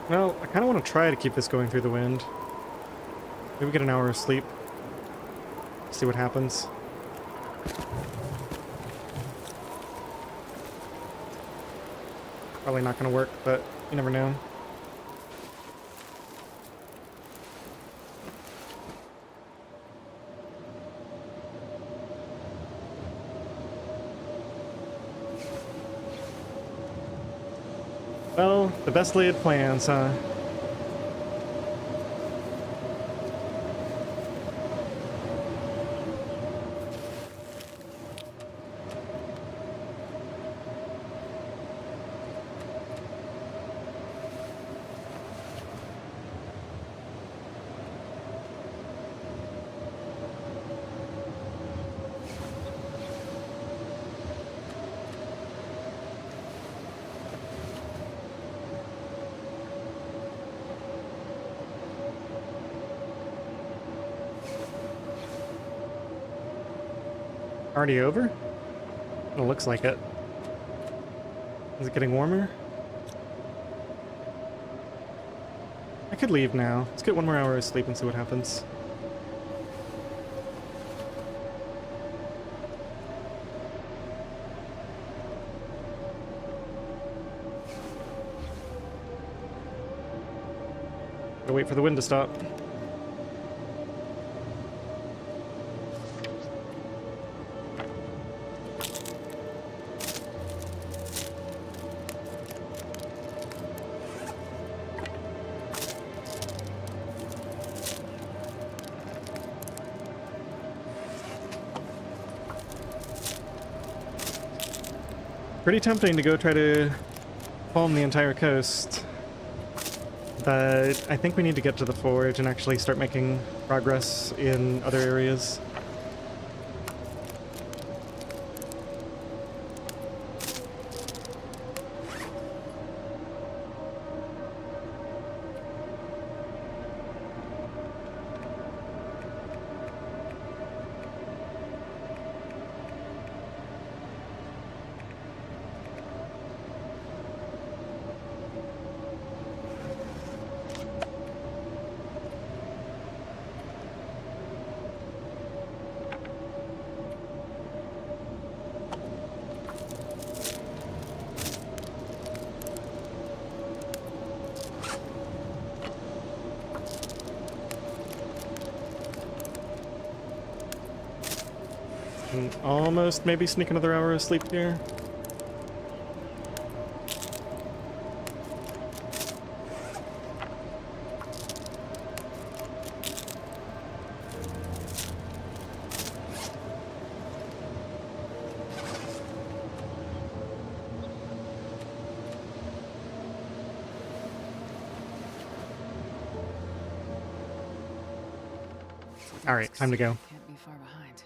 Well, I kind of want to try to keep this going through the wind. Maybe get an hour of sleep. See what happens. Probably not gonna work, but you never know. Well, the best laid plans, huh? Already over? It looks like it. Is it getting warmer? I could leave now. Let's get one more hour of sleep and see what happens. Gotta wait for the wind to stop. Pretty tempting to go try to palm the entire coast, but I think we need to get to the forge and actually start making progress in other areas. And almost maybe sneak another hour of sleep here. All right, time to go. Can't be far behind.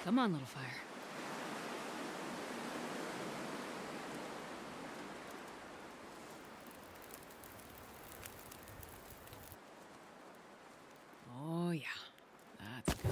Come on, little fire. Oh, yeah. That's good.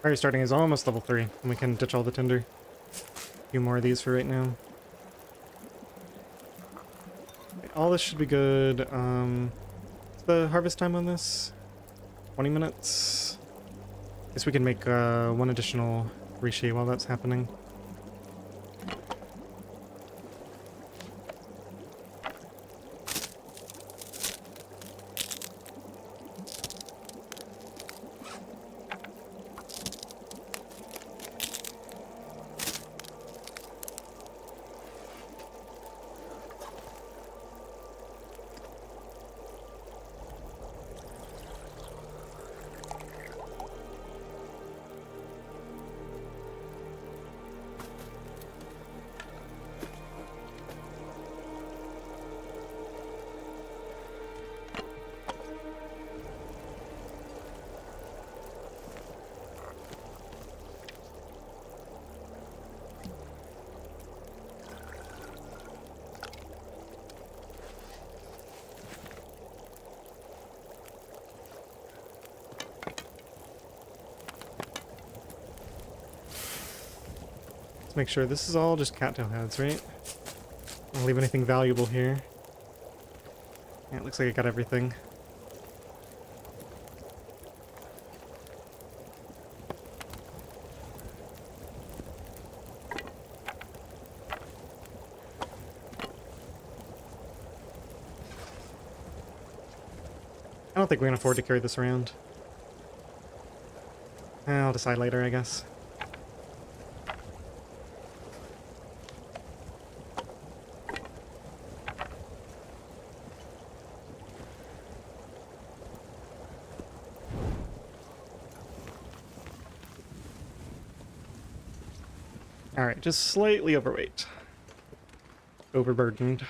Fire starting is almost level 3, and we can ditch all the tinder. A few more of these for right now. all this should be good. What's the harvest time on this? 20 minutes? Guess we can make one additional reshape while that's happening. Make sure this is all just cattail heads, right? Don't leave anything valuable here. Yeah, it looks like I got everything. I don't think we can afford to carry this around. I'll decide later, I guess. Alright, just slightly overweight. Overburdened.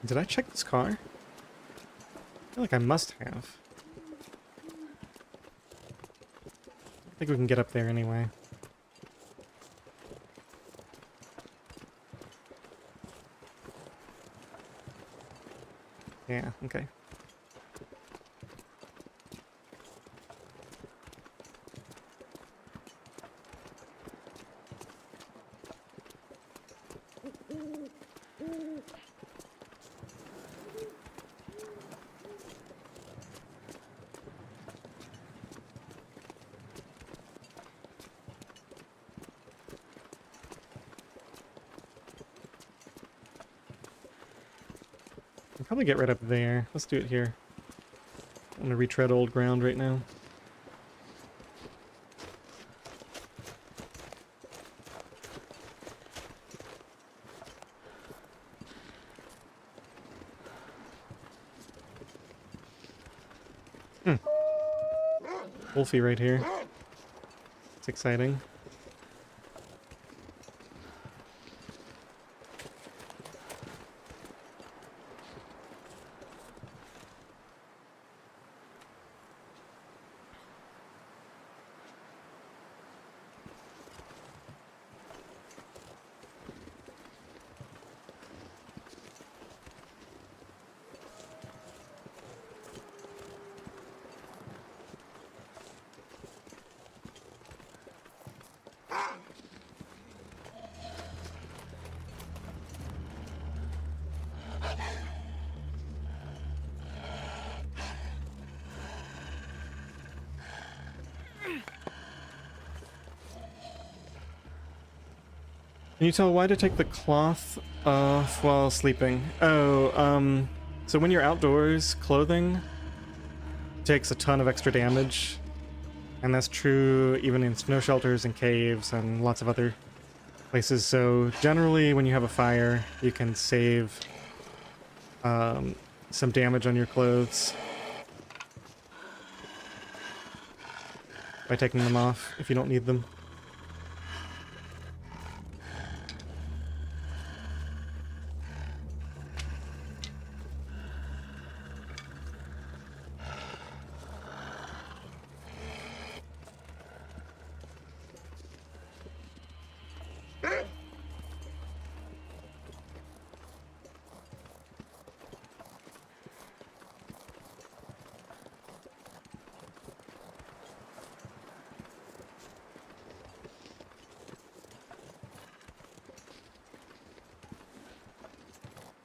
Did I check this car? I feel like I must have. I think we can get up there anyway. Yeah, okay. Probably get right up there. Let's do it here. I'm gonna retread old ground right now. Wolfie right here. It's exciting. Can you tell why to take the cloth off while sleeping? Oh, so when you're outdoors, clothing takes a ton of extra damage. And that's true even in snow shelters and caves and lots of other places. So generally when you have a fire, you can save some damage on your clothes by taking them off if you don't need them.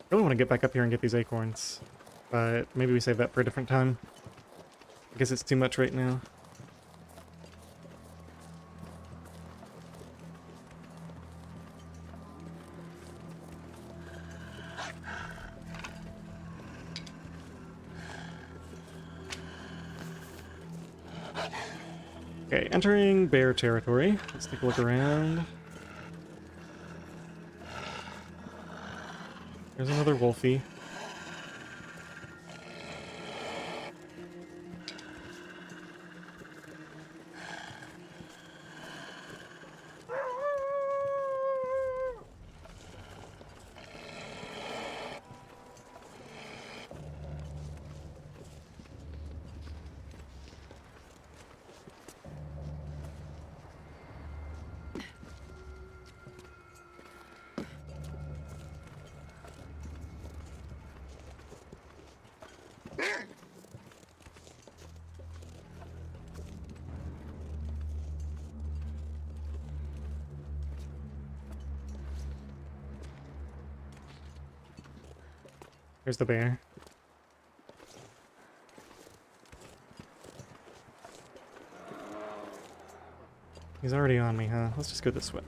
I really want to get back up here and get these acorns, but maybe we save that for a different time. I guess it's too much right now. Okay, entering bear territory. Let's take a look around. There's another wolfie. There's the bear. He's already on me, huh? Let's just go this way.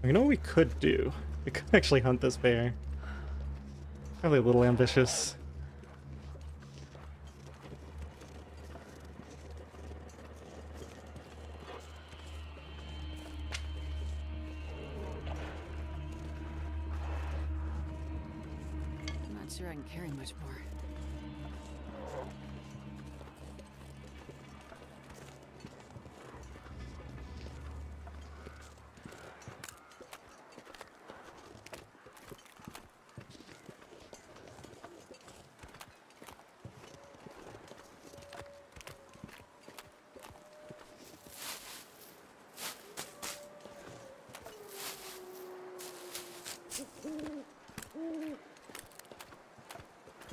You know what we could do? We could actually hunt this bear. Probably a little ambitious. I'm not sure I can carry much more.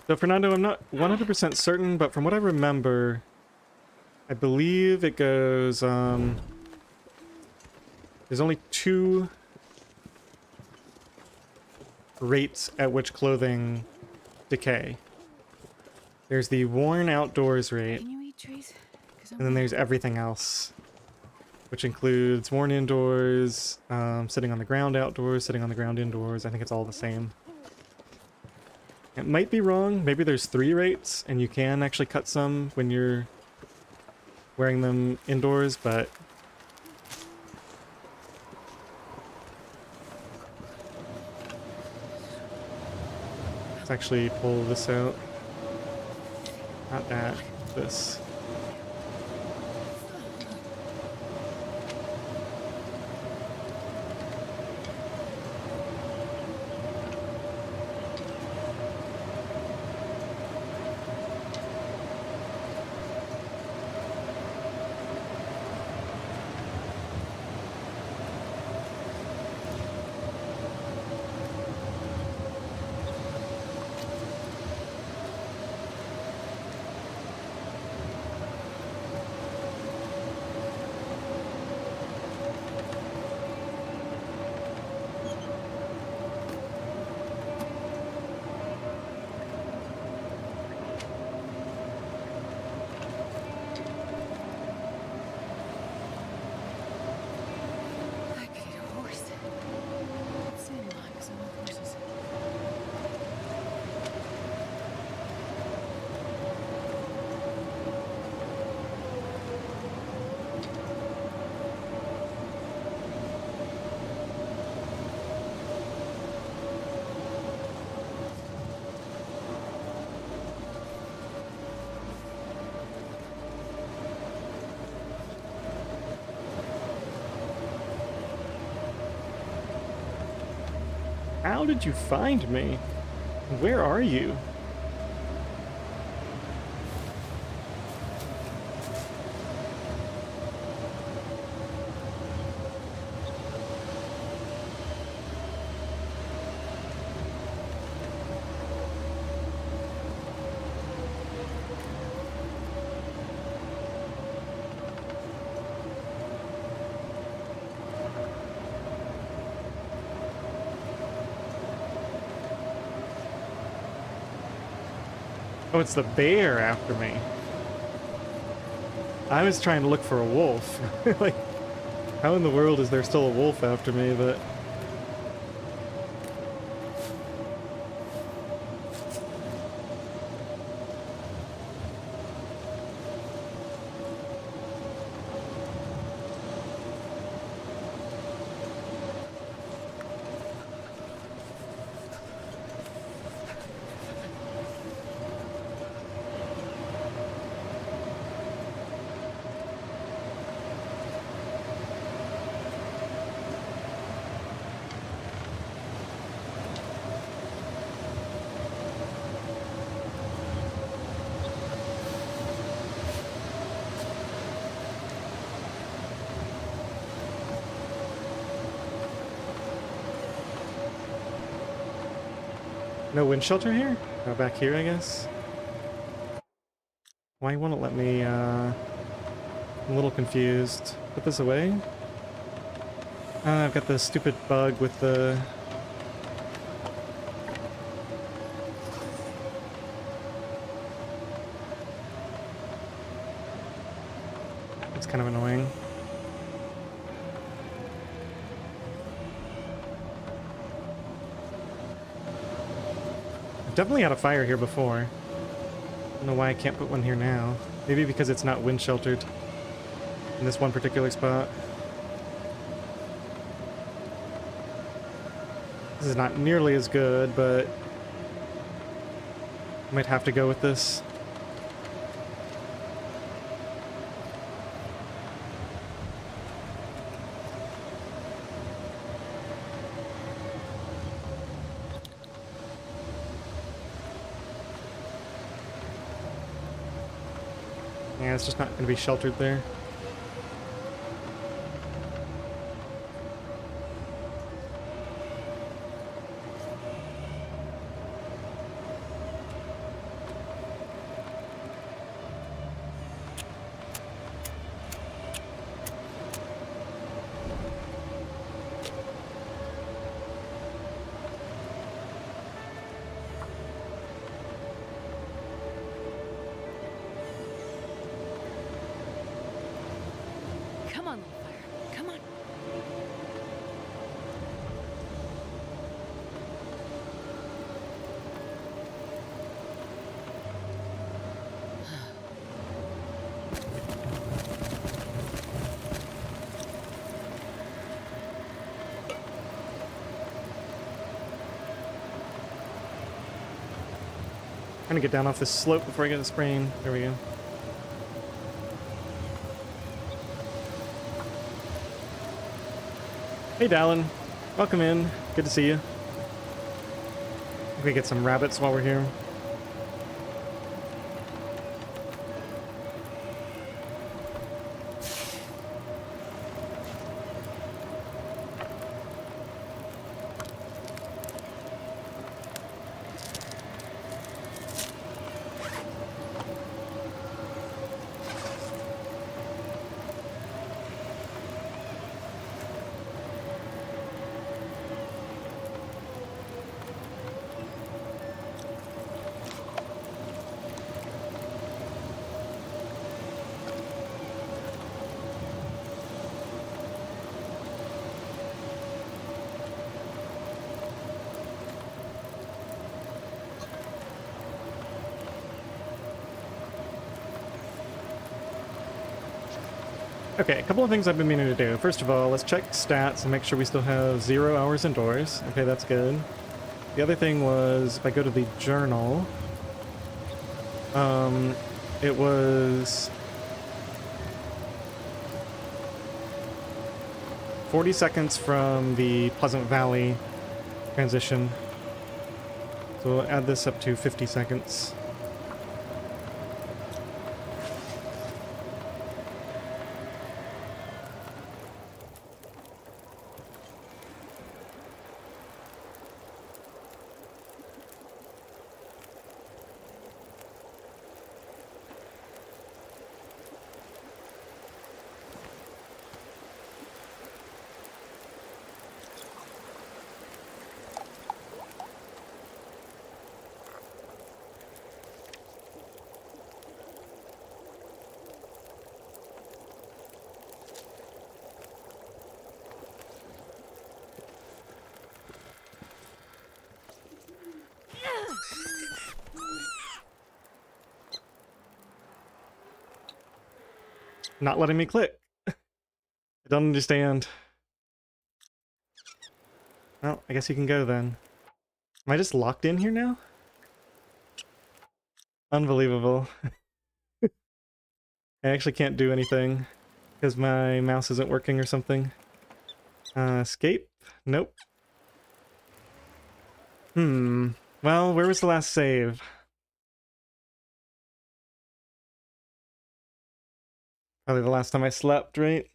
So Fernando, I'm not 100% certain, but from what I remember, I believe it goes, there's only 2 rates at which clothing decay. There's the worn outdoors rate, Can you eat trees? 'Cause I'm and then there's everything else, which includes worn indoors, sitting on the ground outdoors, sitting on the ground indoors. I think it's all the same. It might be wrong. Maybe there's 3 rates, and you can actually cut some when you're wearing them indoors, but let's actually pull this out. Not that, this. How did you find me? Where are you? Oh, it's the bear after me. I was trying to look for a wolf. Like, how in the world is there still a wolf after me, but... No wind shelter here? Oh, back here, I guess? Why won't it let me, I'm a little confused. Put this away? I've got the stupid bug with the... It's kind of annoying. I've definitely had a fire here before. I don't know why I can't put one here now. Maybe because it's not wind sheltered in this one particular spot. This is not nearly as good, but I might have to go with this. Yeah, it's just not going to be sheltered there. Come on, little fire. Come on. Trying to get down off this slope before I get a sprain. There we go. Hey, Dallin. Welcome in. Good to see you. We get some rabbits while we're here. Okay, a couple of things I've been meaning to do. First of all, let's check stats and make sure we still have 0 hours indoors. Okay, that's good. The other thing was, if I go to the journal, it was 40 seconds from the Pleasant Valley transition. So we'll add this up to 50 seconds. Not letting me click. I don't understand. Well, I guess you can go then. Am I just locked in here now? Unbelievable. I actually can't do anything because my mouse isn't working or something. Escape? Nope. Well, where was the last save? Probably the last time I slept, right?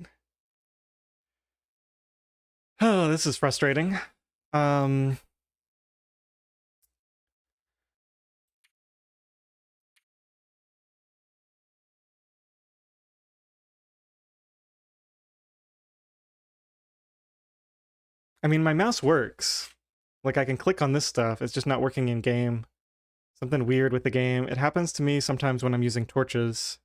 Oh, this is frustrating. I mean, my mouse works. Like, I can click on this stuff, it's just not working in game. Something weird with the game. It happens to me sometimes when I'm using torches.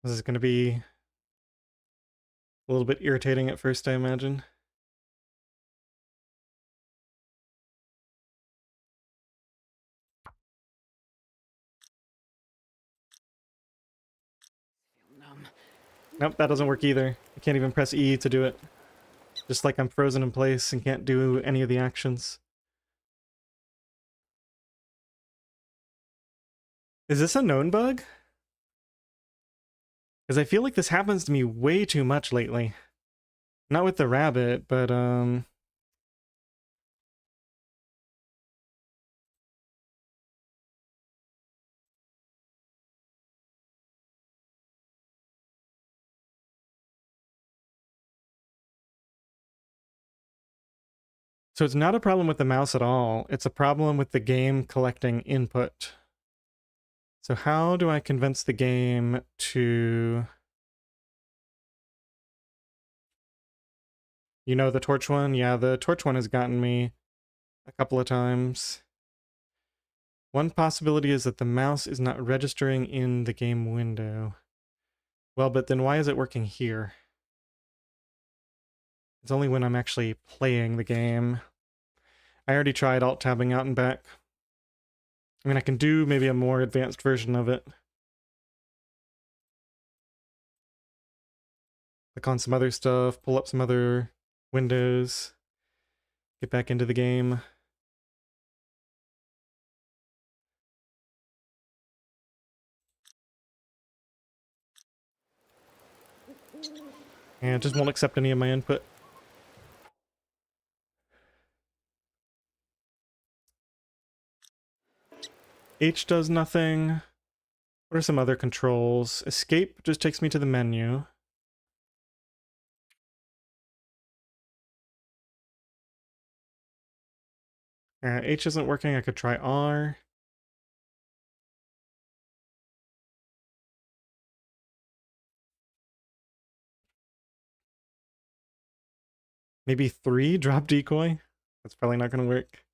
This is going to be a little bit irritating at first, I imagine. Numb. Nope, that doesn't work either. I can't even press E to do it. Just like I'm frozen in place and can't do any of the actions. Is this a known bug? Because I feel like this happens to me way too much lately. Not with the rabbit, but so it's not a problem with the mouse at all. It's a problem with the game collecting input. So how do I convince the game to... You know the torch one? Yeah, the torch one has gotten me a couple of times. One possibility is that the mouse is not registering in the game window. Well, but then why is it working here? It's only when I'm actually playing the game. I already tried alt-tabbing out and back. I mean, I can do maybe a more advanced version of it. Click on some other stuff, pull up some other windows, get back into the game. And it just won't accept any of my input. H does nothing. What are some other controls? Escape just takes me to the menu. H isn't working, I could try R. Maybe 3 drop decoy? That's probably not going to work.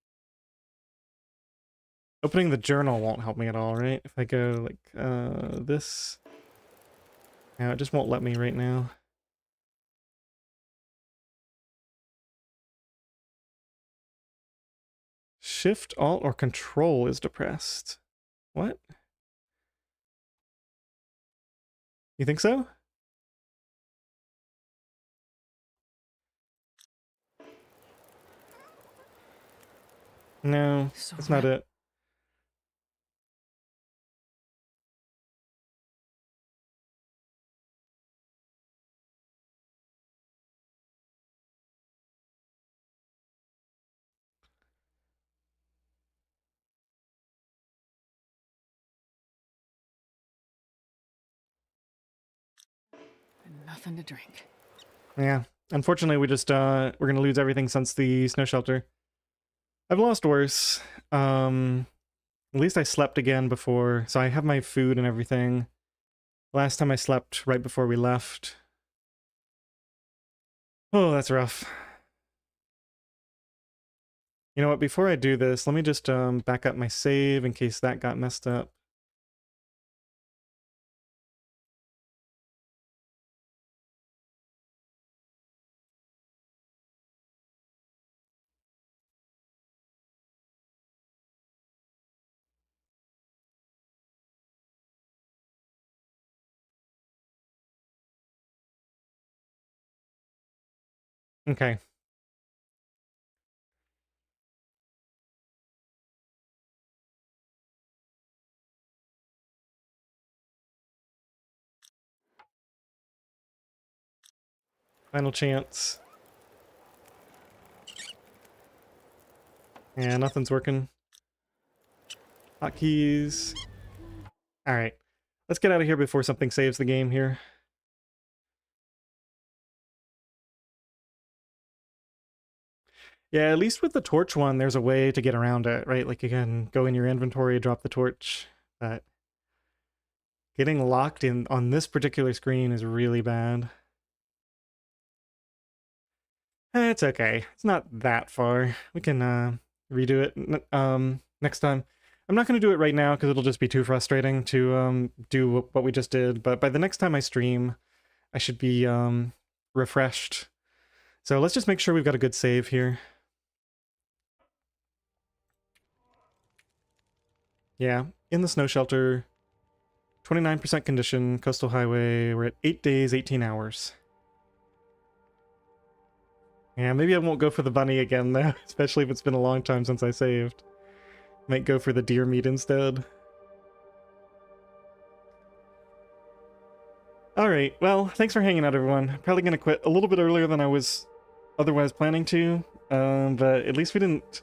Opening the journal won't help me at all, right? If I go like this. No, it just won't let me right now. Shift, Alt, or Control is depressed. What? You think so? No, So that's not it. And nothing to drink. Yeah. Unfortunately, we're gonna lose everything since the snow shelter. I've lost worse. At least I slept again before, so I have my food and everything. Last time I slept right before we left. Oh, that's rough. You know what, before I do this, let me just back up my save in case that got messed up. Okay. Final chance. Yeah, nothing's working. Hotkeys. Alright. Let's get out of here before something saves the game here. Yeah, at least with the torch one, there's a way to get around it, right? Like you can go in your inventory, drop the torch, but getting locked in on this particular screen is really bad. It's okay. It's not that far. We can redo it next time. I'm not going to do it right now because it'll just be too frustrating to do what we just did, but by the next time I stream, I should be refreshed. So let's just make sure we've got a good save here. Yeah, in the snow shelter, 29% condition, coastal highway, we're at 8 days, 18 hours. Yeah, maybe I won't go for the bunny again though, especially if it's been a long time since I saved. Might go for the deer meat instead. Alright, well, thanks for hanging out everyone. Probably gonna quit a little bit earlier than I was otherwise planning to, but at least we didn't,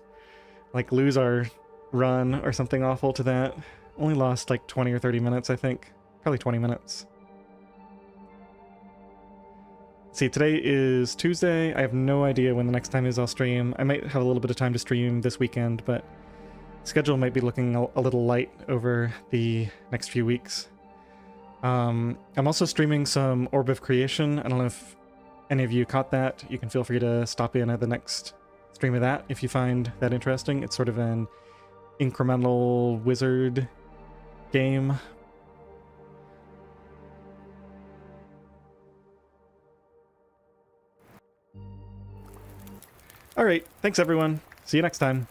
like, lose our run or something awful to that. Only lost like 20 or 30 minutes, I think. Probably 20 minutes. See, today is Tuesday. I have no idea when the next time is I'll stream. I might have a little bit of time to stream this weekend, but schedule might be looking a little light over the next few weeks. I'm also streaming some Orb of Creation. I don't know if any of you caught that. You can feel free to stop in at the next stream of that if you find that interesting. It's sort of an incremental wizard game. Alright, thanks everyone. See you next time.